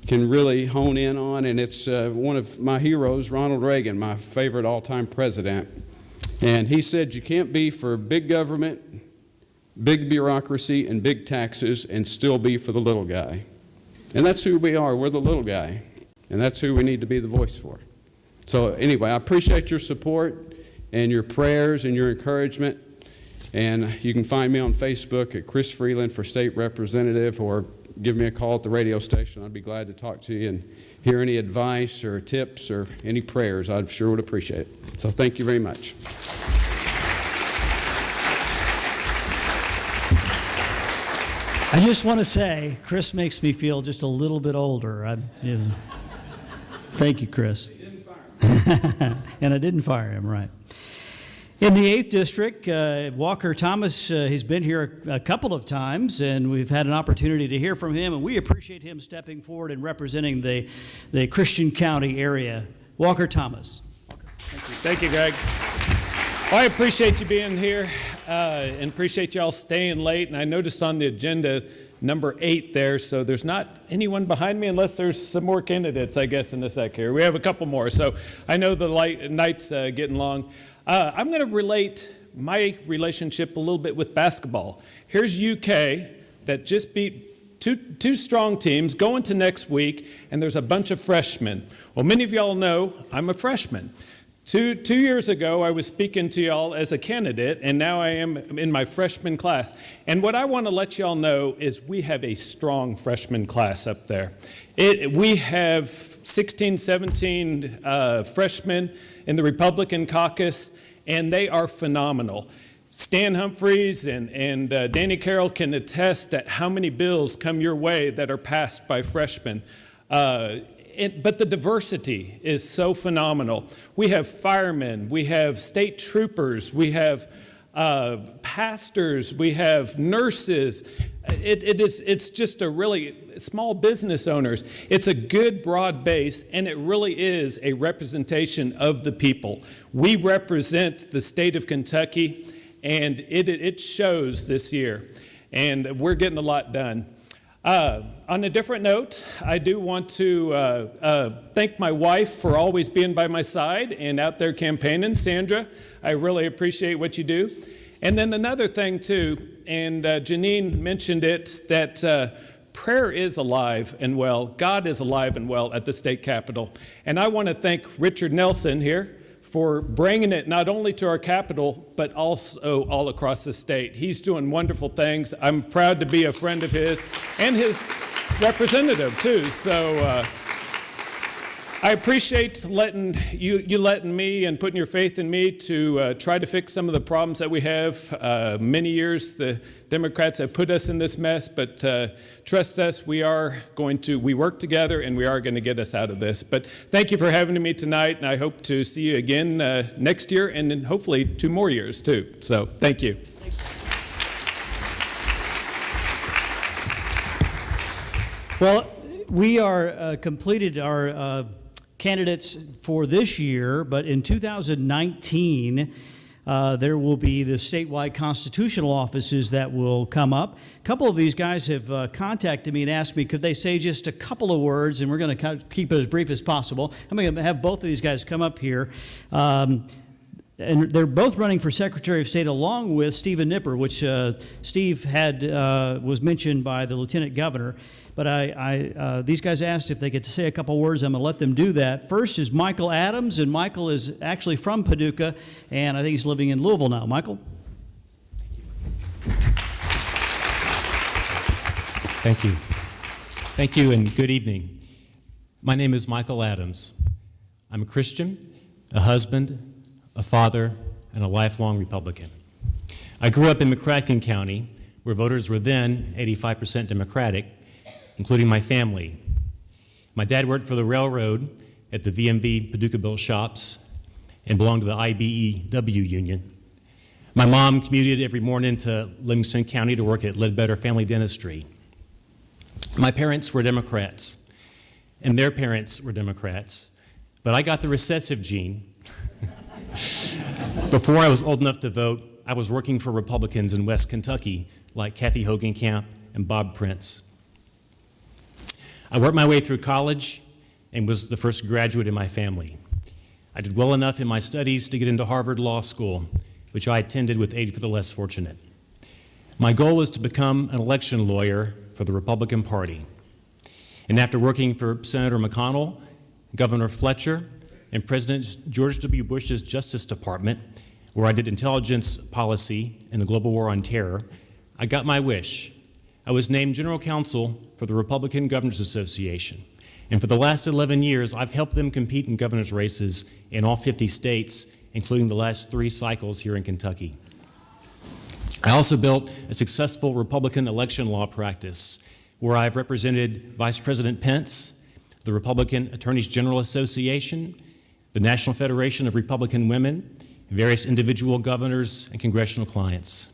really hone in on, and it's one of my heroes, Ronald Reagan, my favorite all-time president. And he said, you can't be for big government, big bureaucracy, and big taxes and still be for the little guy. And that's who we are. We're the little guy. And that's who we need to be the voice for. So anyway, I appreciate your support and your prayers and your encouragement. And you can find me on Facebook at Chris Freeland for State Representative, or give me a call at the radio station. I'd be glad to talk to you and hear any advice or tips or any prayers. I sure would appreciate it. So thank you very much. I just want to say, Chris makes me feel just a little bit older. Thank you, Chris. And I didn't fire him, right. In the 8th District, Walker Thomas, he's been here a couple of times, and we've had an opportunity to hear from him, and we appreciate him stepping forward and representing the Christian County area. Walker Thomas. Thank you, Greg. Well, I appreciate you being here and appreciate y'all staying late. And I noticed on the agenda number 8 there, so there's not anyone behind me unless there's some more candidates, I guess, in the sec here. We have a couple more, so I know the night's getting long. I'm going to relate my relationship a little bit with basketball. Here's UK that just beat two strong teams going to next week, and there's a bunch of freshmen. Well, many of y'all know I'm a freshman. Two years ago, I was speaking to y'all as a candidate, and now I am in my freshman class. And what I want to let y'all know is we have a strong freshman class up there. We have 16, 17 freshmen in the Republican caucus, and they are phenomenal. Stan Humphreys and Danny Carroll can attest at how many bills come your way that are passed by freshmen. But the diversity is so phenomenal. We have firemen, we have state troopers, we have pastors, we have nurses. It's just a really small business owners. It's a good broad base, and it really is a representation of the people. We represent the state of Kentucky, and it shows this year, and we're getting a lot done. On a different note, I do want to thank my wife for always being by my side and out there campaigning. Sandra, I really appreciate what you do. And then another thing too, and Janine mentioned it, that prayer is alive and well. God is alive and well at the state capitol. And I want to thank Richard Nelson here for bringing it not only to our capital, but also all across the state. He's doing wonderful things. I'm proud to be a friend of his and his representative too. So I appreciate letting me and putting your faith in me to try to fix some of the problems that we have. Many years the Democrats have put us in this mess, but trust us, we work together and we are going to get us out of this. But thank you for having me tonight, and I hope to see you again next year and then hopefully 2 more years too. So thank you. Well, we are completed our candidates for this year, but in 2019, there will be the statewide constitutional offices that will come up. A couple of these guys have contacted me and asked me, could they say just a couple of words, and we're going to keep it as brief as possible. I'm going to have both of these guys come up here. And they're both running for Secretary of State along with Stephen Nipper, which Steve was mentioned by the Lieutenant Governor. But these guys asked if they could say a couple words. I'm going to let them do that. First is Michael Adams, and Michael is actually from Paducah, and I think he's living in Louisville now. Michael? Thank you. Thank you, and good evening. My name is Michael Adams. I'm a Christian, a husband, a father, and a lifelong Republican. I grew up in McCracken County, where voters were then 85% Democratic, including my family. My dad worked for the railroad at the VMV Paducah Bill shops and belonged to the IBEW union. My mom commuted every morning to Livingston County to work at Ledbetter Family Dentistry. My parents were Democrats, and their parents were Democrats, but I got the recessive gene. Before I was old enough to vote, I was working for Republicans in West Kentucky like Kathy Hogenkamp and Bob Prince. I worked my way through college and was the first graduate in my family. I did well enough in my studies to get into Harvard Law School, which I attended with aid for the less fortunate. My goal was to become an election lawyer for the Republican Party. And after working for Senator McConnell, Governor Fletcher, and President George W. Bush's Justice Department, where I did intelligence policy in the global war on terror, I got my wish. I was named General Counsel for the Republican Governors Association. And for the last 11 years, I've helped them compete in governor's races in all 50 states, including the last 3 cycles here in Kentucky. I also built a successful Republican election law practice where I've represented Vice President Pence, the Republican Attorneys General Association, the National Federation of Republican Women, various individual governors and congressional clients.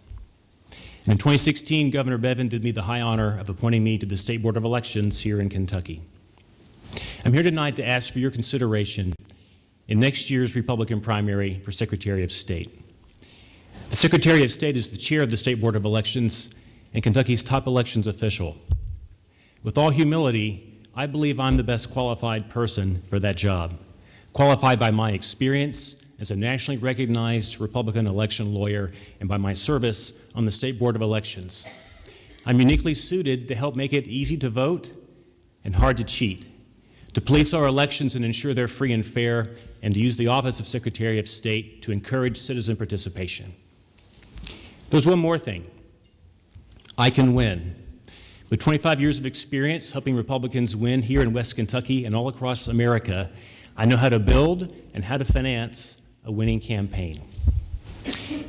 And in 2016, Governor Bevin did me the high honor of appointing me to the State Board of Elections here in Kentucky. I'm here tonight to ask for your consideration in next year's Republican primary for Secretary of State. The Secretary of State is the chair of the State Board of Elections and Kentucky's top elections official. With all humility, I believe I'm the best qualified person for that job, qualified by my experience as a nationally recognized Republican election lawyer and by my service on the State Board of Elections. I'm uniquely suited to help make it easy to vote and hard to cheat, to police our elections and ensure they're free and fair, and to use the office of Secretary of State to encourage citizen participation. There's one more thing. I can win. With 25 years of experience helping Republicans win here in West Kentucky and all across America, I know how to build and how to finance a winning campaign.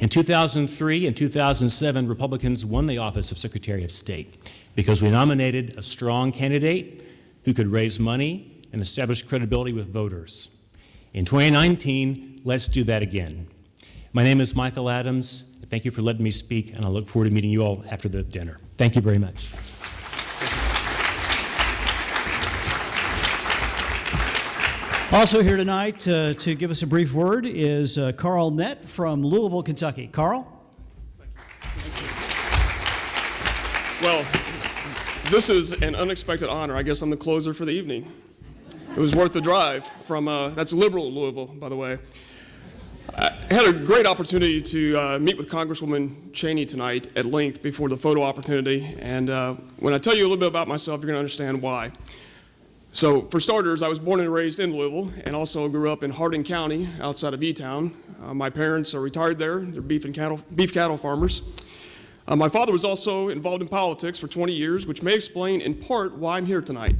In 2003 and 2007, Republicans won the office of Secretary of State because we nominated a strong candidate who could raise money and establish credibility with voters. In 2019, let's do that again. My name is Michael Adams. Thank you for letting me speak, and I look forward to meeting you all after the dinner. Thank you very much. Also here tonight to give us a brief word is Carl Nett from Louisville, Kentucky. Carl? Well, this is an unexpected honor. I guess I'm the closer for the evening. It was worth the drive from, that's liberal Louisville, by the way. I had a great opportunity to meet with Congresswoman Cheney tonight at length before the photo opportunity, and when I tell you a little bit about myself, you're going to understand why. So, for starters, I was born and raised in Louisville and also grew up in Hardin County outside of E-Town. My parents are retired there. They're beef cattle farmers. My father was also involved in politics for 20 years, which may explain in part why I'm here tonight.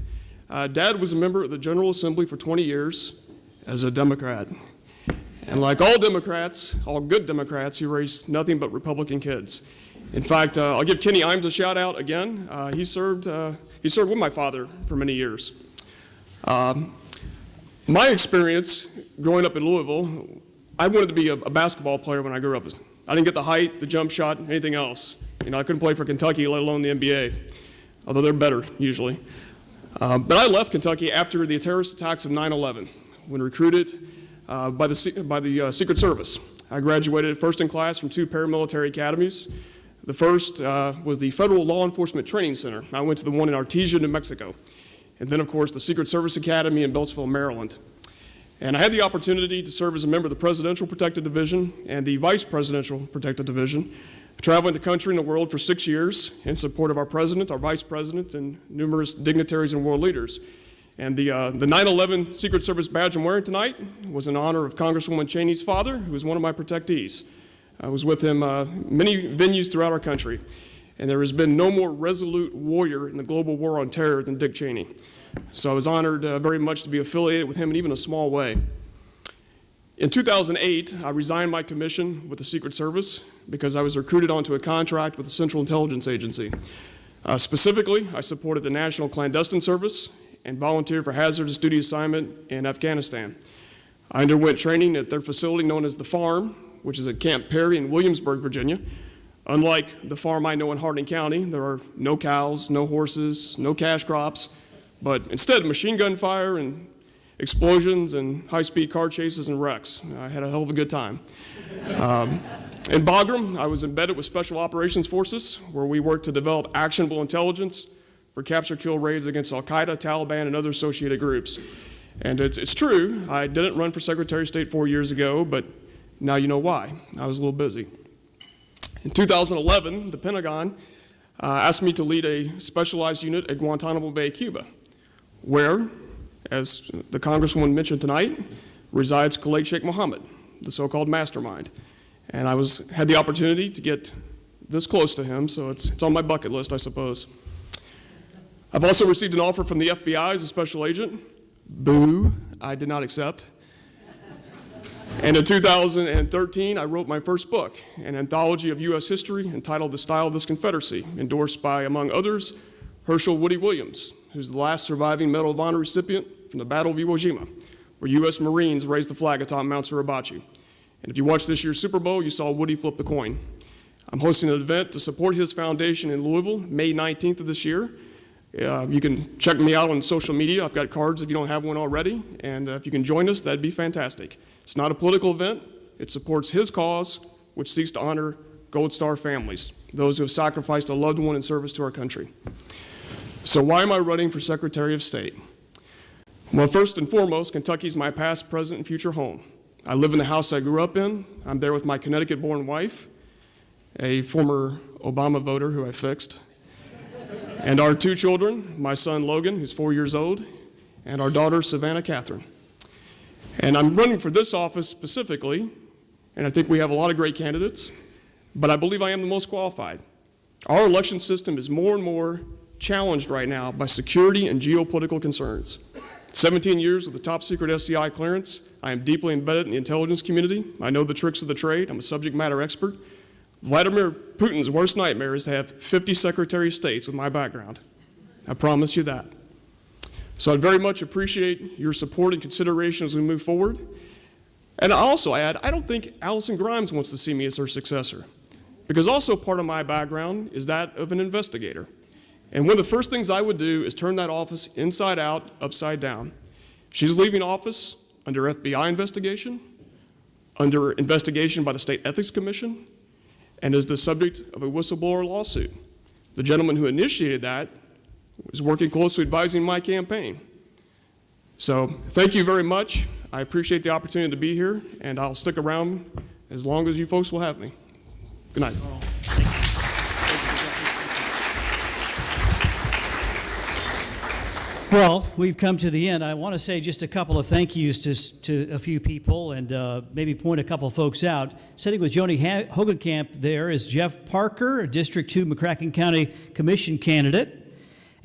Dad was a member of the General Assembly for 20 years as a Democrat. And like all Democrats, all good Democrats, he raised nothing but Republican kids. In fact, I'll give Kenny Imes a shout out again. He served with my father for many years. My experience growing up in Louisville, I wanted to be a basketball player when I grew up. I didn't get the height, the jump shot, anything else. You know, I couldn't play for Kentucky, let alone the NBA, although they're better usually. But I left Kentucky after the terrorist attacks of 9/11, when recruited by the Secret Service. I graduated first in class from 2 paramilitary academies. The first was the Federal Law Enforcement Training Center. I went to the one in Artesia, New Mexico. And then, of course, the Secret Service Academy in Beltsville, Maryland. And I had the opportunity to serve as a member of the Presidential Protective Division and the Vice Presidential Protective Division, traveling the country and the world for 6 years in support of our President, our Vice President, and numerous dignitaries and world leaders. And the 9/11 Secret Service badge I'm wearing tonight was in honor of Congresswoman Cheney's father, who was one of my protectees. I was with him many venues throughout our country. And there has been no more resolute warrior in the global war on terror than Dick Cheney. So I was honored very much to be affiliated with him in even a small way. In 2008, I resigned my commission with the Secret Service because I was recruited onto a contract with the Central Intelligence Agency. Specifically, I supported the National Clandestine Service and volunteered for hazardous duty assignment in Afghanistan. I underwent training at their facility known as The Farm, which is at Camp Perry in Williamsburg, Virginia. Unlike the farm I know in Hardin County, there are no cows, no horses, no cash crops, but instead machine gun fire and explosions and high-speed car chases and wrecks. I had a hell of a good time. In Bagram, I was embedded with Special Operations Forces, where we worked to develop actionable intelligence for capture-kill raids against Al-Qaeda, Taliban, and other associated groups. And it's true, I didn't run for Secretary of State 4 years ago, but now you know why. I was a little busy. In 2011, the Pentagon asked me to lead a specialized unit at Guantanamo Bay, Cuba, where, as the Congresswoman mentioned tonight, resides Khalid Sheikh Mohammed, the so-called mastermind. And I had the opportunity to get this close to him, so it's on my bucket list, I suppose. I've also received an offer from the FBI as a special agent. Boo, I did not accept. And in 2013, I wrote my first book, an anthology of U.S. history entitled The Style of This Confederacy, endorsed by, among others, Herschel Woody Williams, who's the last surviving Medal of Honor recipient from the Battle of Iwo Jima, where U.S. Marines raised the flag atop Mount Suribachi. And if you watched this year's Super Bowl, you saw Woody flip the coin. I'm hosting an event to support his foundation in Louisville, May 19th of this year. You can check me out on social media. I've got cards if you don't have one already. And if you can join us, that'd be fantastic. It's not a political event. It supports his cause, which seeks to honor Gold Star families, those who have sacrificed a loved one in service to our country. So why am I running for Secretary of State? Well, first and foremost, Kentucky is my past, present, and future home. I live in the house I grew up in. I'm there with my Connecticut-born wife, a former Obama voter who I fixed, and our 2 children, my son Logan, who's 4 years old, and our daughter Savannah Catherine. And I'm running for this office specifically, and I think we have a lot of great candidates, but I believe I am the most qualified. Our election system is more and more challenged right now by security and geopolitical concerns. 17 years with the top secret SCI clearance, I am deeply embedded in the intelligence community. I know the tricks of the trade. I'm a subject matter expert. Vladimir Putin's worst nightmare is to have 50 Secretary of States with my background. I promise you that. So I'd very much appreciate your support and consideration as we move forward. And I also add, I don't think Allison Grimes wants to see me as her successor, because also part of my background is that of an investigator. And one of the first things I would do is turn that office inside out, upside down. She's leaving office under FBI investigation, under investigation by the State Ethics Commission, and is the subject of a whistleblower lawsuit. The gentleman who initiated that was working closely advising my campaign. So thank you very much. I appreciate the opportunity to be here, and I'll stick around as long as you folks will have me. Good night. Well, we've come to the end. I want to say just a couple of thank yous to a few people and maybe point a couple of folks out. Sitting with Joni Hogenkamp there is Jeff Parker, District 2 McCracken County Commission candidate,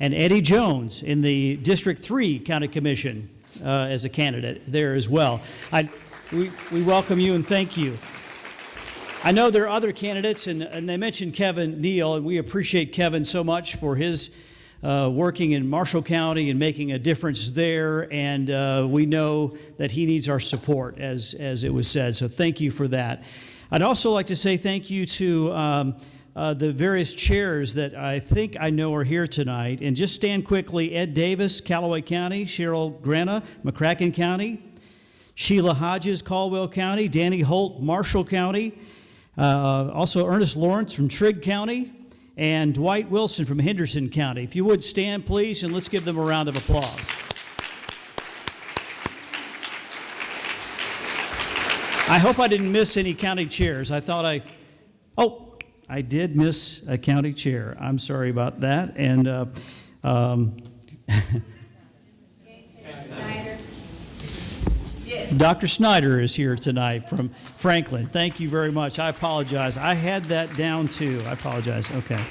and Eddie Jones in the District 3 County Commission as a candidate there as well. We welcome you and thank you. I know there are other candidates, and they mentioned Kevin Neal, and we appreciate Kevin so much for his working in Marshall County and making a difference there, and we know that he needs our support, as it was said, so thank you for that. I'd also like to say thank you to the various chairs that I think I know are here tonight, and just stand quickly: Ed Davis, Calloway County; Cheryl Grana, McCracken County; Sheila Hodges, Caldwell County; Danny Holt, Marshall County; also Ernest Lawrence from Trigg County; and Dwight Wilson from Henderson County. If you would stand, please, and let's give them a round of applause. I hope I didn't miss any county chairs. I thought I did miss a county chair. I'm sorry about that. And Dr. Snyder is here tonight from Franklin. Thank you very much. I apologize. I had that down too. I apologize. Okay.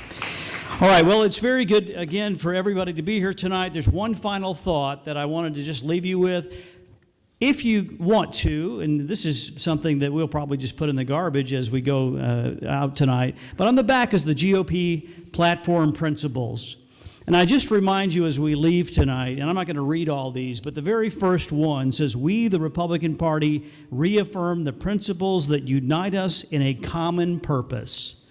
All right. Well, it's very good, again, for everybody to be here tonight. There's one final thought that I wanted to just leave you with. If you want to, and this is something that we'll probably just put in the garbage as we go out tonight, but on the back is the GOP platform principles. And I just remind you as we leave tonight, and I'm not going to read all these, but the very first one says, "We, the Republican Party, reaffirm the principles that unite us in a common purpose."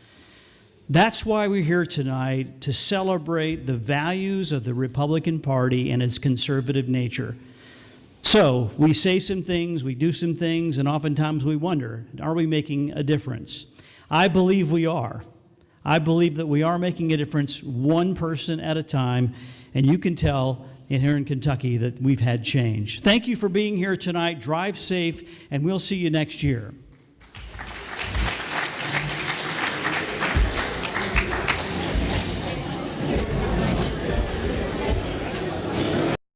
That's why we're here tonight, to celebrate the values of the Republican Party and its conservative nature. So we say some things, we do some things, and oftentimes we wonder, are we making a difference? I believe we are. I believe that we are making a difference one person at a time, and you can tell here in Kentucky that we've had change. Thank you for being here tonight. Drive safe, and we'll see you next year.